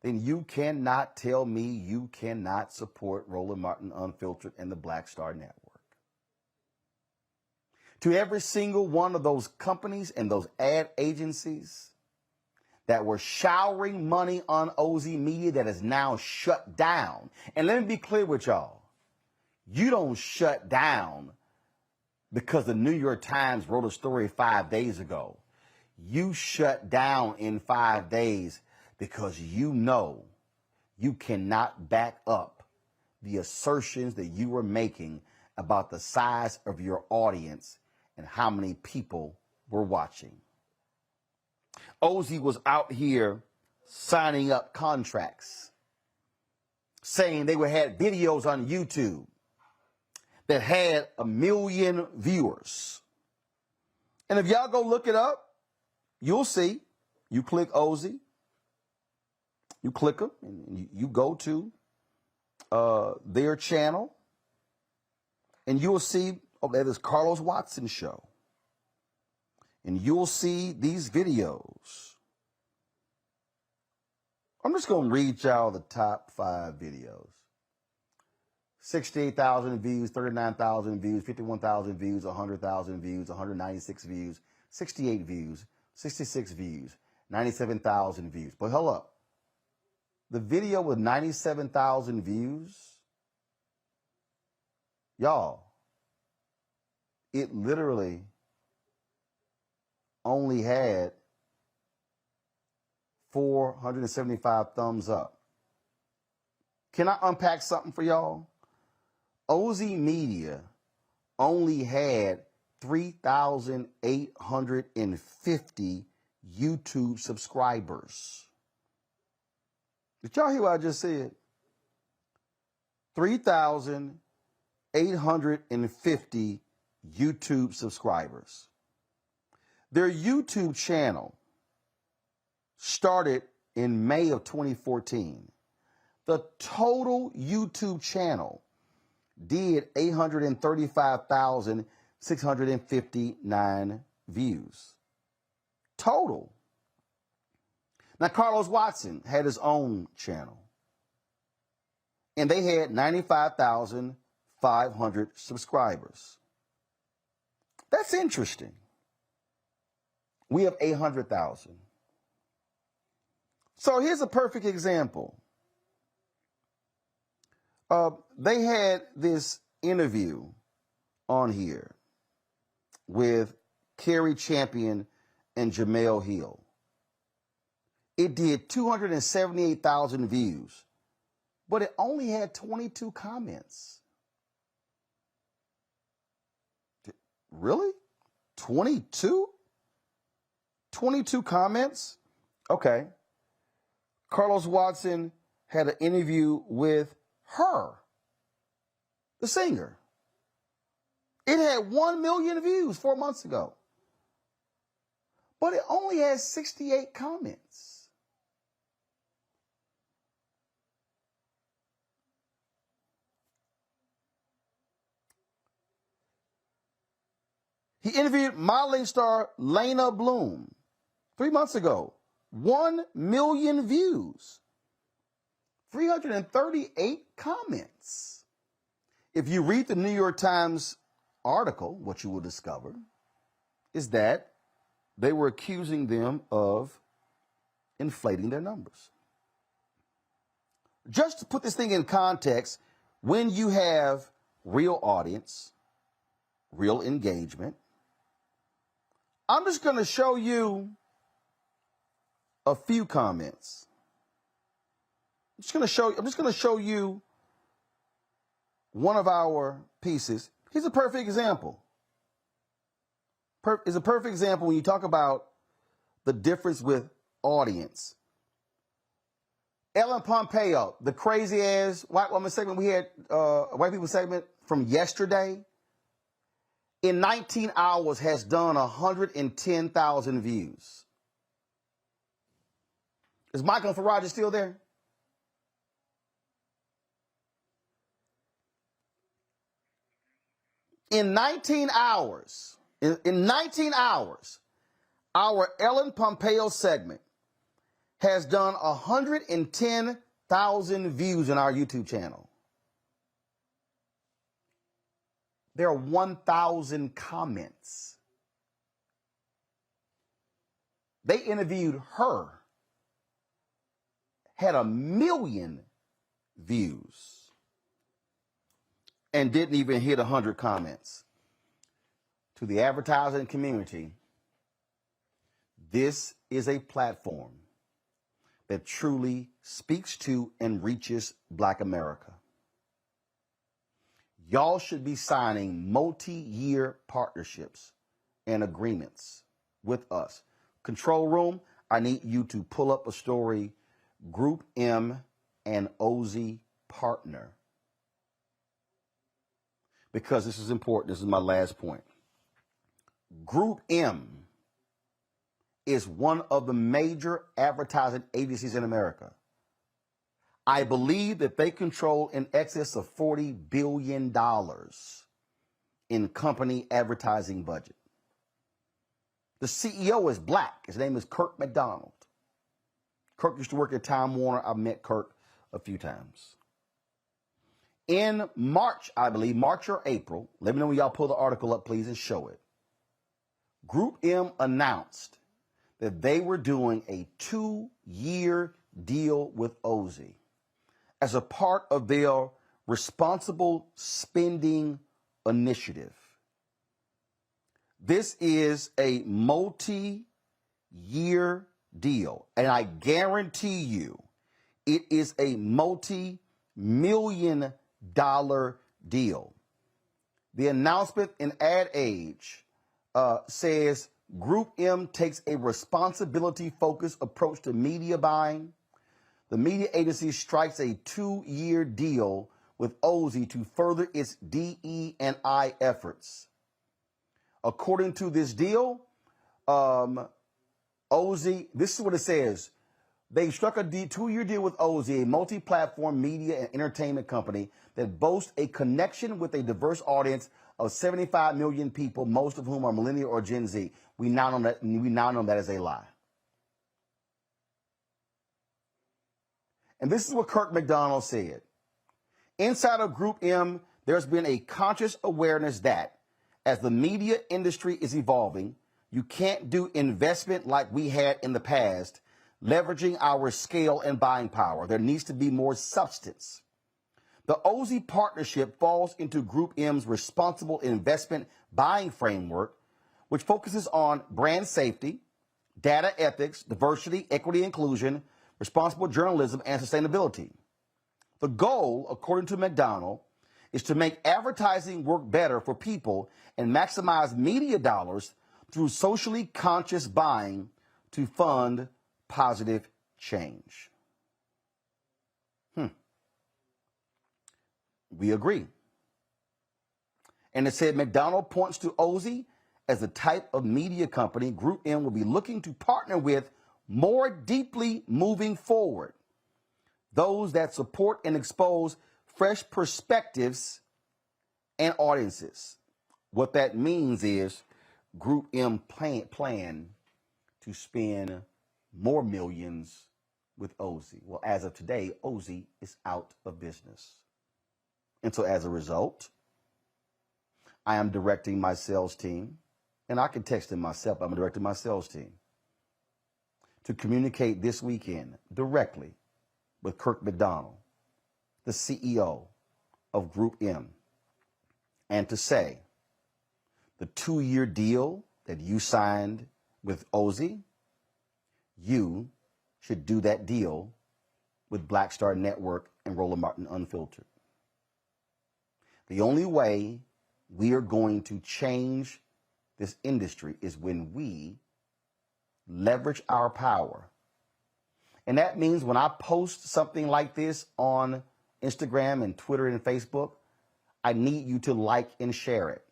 Speaker 1: then you cannot tell me you cannot support Roland Martin Unfiltered and the Black Star Network. To every single one of those companies and those ad agencies that were showering money on Ozy Media that is now shut down. And let me be clear with y'all. You don't shut down because the New York Times wrote a story 5 days ago. You shut down in 5 days because you know you cannot back up the assertions that you were making about the size of your audience and how many people were watching. Ozy was out here signing up contracts, saying they had videos on YouTube that had 1 million viewers. And if y'all go look it up, you'll see. You click Ozy, you click them, and you go to their channel, and you'll see, okay, there's Carlos Watson show. And you'll see these videos. I'm just going to read y'all the top 5 videos. 68,000 views, 39,000 views, 51,000 views, 100,000 views, 196 views, 68 views, 66 views, 97,000 views. But hold up. The video with 97,000 views, y'all, it literally only had 475 thumbs up. Can I unpack something for y'all? Ozy Media only had 3,850 YouTube subscribers. Did y'all hear what I just said? 3,850 YouTube subscribers. Their YouTube channel started in May of 2014. The total YouTube channel did 835,659 views. Total. Now, Carlos Watson had his own channel, and they had 95,500 subscribers. That's interesting. We have 800,000. So here's a perfect example. They had this interview on here with Kerry Champion and Jamel Hill. It did 278,000 views, but it only had 22 comments. Really? 22? 22 comments? Okay. Carlos Watson had an interview with her, the singer. It had 1 million views 4 months ago, but it only has 68 comments. He interviewed modeling star Lena Bloom 3 months ago. 1 million views. 338 comments. If you read the New York Times article, what you will discover is that they were accusing them of inflating their numbers. Just to put this thing in context, when you have real audience, real engagement, I'm just going to show you a few comments. I'm just going to show you one of our pieces. Here's a perfect example. It's a perfect example when you talk about the difference with audience. Ellen Pompeo, the crazy ass white woman segment we had, white people segment from yesterday, in 19 hours has done 110,000 views. Is Michael Farage still there? In 19 hours, our Ellen Pompeo segment has done 110,000 views on our YouTube channel. There are 1,000 comments. They interviewed her, had 1 million views, and didn't even hit 100 comments. To the advertising community, this is a platform that truly speaks to and reaches Black America. Y'all should be signing multi-year partnerships and agreements with us. Control room, I need you to pull up a story, Group M and Ozy partner. Because this is important. This is my last point. Group M is one of the major advertising agencies in America. I believe that they control in excess of $40 billion in company advertising budget. The CEO is Black. His name is Kirk McDonald. Kirk used to work at Time Warner. I've met Kirk a few times. In March, I believe, March or April, let me know when y'all pull the article up, please, and show it. Group M announced that they were doing a 2-year deal with Ozy as a part of their responsible spending initiative. This is a multi-year deal, and I guarantee you it is a multi-million-dollar deal. The announcement in Ad Age says Group M takes a responsibility-focused approach to media buying. The media agency strikes a 2-year deal with Ozy to further its DE&I efforts. According to this deal, Ozy, this is what it says. They struck a 2-year deal with Ozy, a multi-platform media and entertainment company that boasts a connection with a diverse audience of 75 million people, most of whom are millennial or Gen Z. We now know that is a lie. And this is what Kirk McDonald said. Inside of Group M, there's been a conscious awareness that as the media industry is evolving, you can't do investment like we had in the past, leveraging our scale and buying power. There needs to be more substance. The Ozy partnership falls into Group M's responsible investment buying framework, which focuses on brand safety, data ethics, diversity, equity, inclusion, responsible journalism, and sustainability. The goal, according to McDonald, is to make advertising work better for people and maximize media dollars through socially conscious buying to fund positive change. We agree. And it said McDonald points to Ozy as the type of media company Group M will be looking to partner with more deeply moving forward. Those that support and expose fresh perspectives and audiences. What that means is Group M plan to spend more millions with Ozy. Well, as of today, Ozy is out of business. And so as a result, I am directing my sales team, and I can text it myself, I'm directing my sales team to communicate this weekend directly with Kirk McDonald the CEO of Group M and to say the 2-year deal that you signed with Ozy, you should do that deal with Black Star Network and Roland Martin Unfiltered. The only way we are going to change this industry is when we leverage our power. And that means when I post something like this on Instagram and Twitter and Facebook, I need you to like and share it.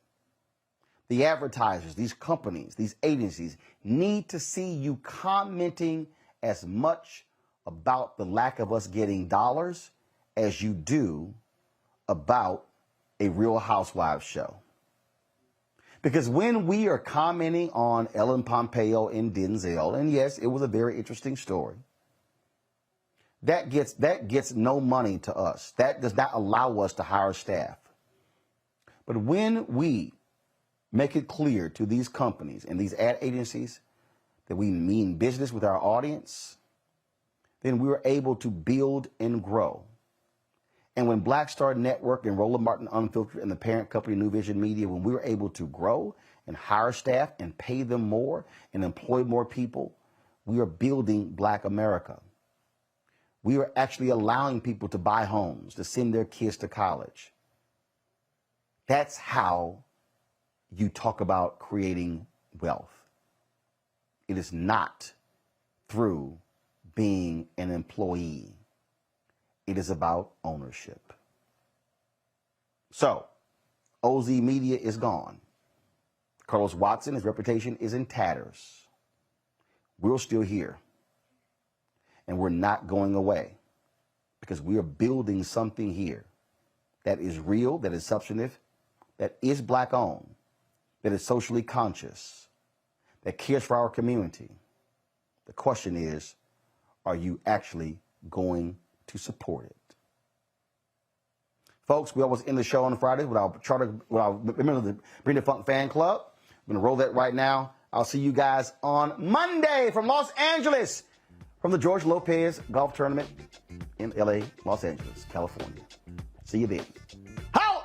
Speaker 1: The advertisers, these companies, these agencies need to see you commenting as much about the lack of us getting dollars as you do about a Real Housewives show. Because when we are commenting on Ellen Pompeo and Denzel, and yes, it was a very interesting story, that gets no money to us. That does not allow us to hire staff. But when we make it clear to these companies and these ad agencies that we mean business with our audience, then we are able to build and grow. And when Black Star Network and Roland Martin Unfiltered and the parent company New Vision Media, when we were able to grow and hire staff and pay them more and employ more people, we are building Black America. We are actually allowing people to buy homes, to send their kids to college. That's how you talk about creating wealth. It is not through being an employee. It is about ownership. So, Ozy Media is gone. Carlos Watson, his reputation is in tatters. We're still here. And we're not going away because we are building something here that is real, that is substantive, that is Black owned, that is socially conscious, that cares for our community. The question is, are you actually going to support it? Folks, we always end the show on Fridays with our remember the Bring the Funk fan club. I'm going to roll that right now. I'll see you guys on Monday from Los Angeles, from the George Lopez Golf Tournament in LA, Los Angeles, California. See you then. How?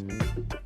Speaker 1: Peace.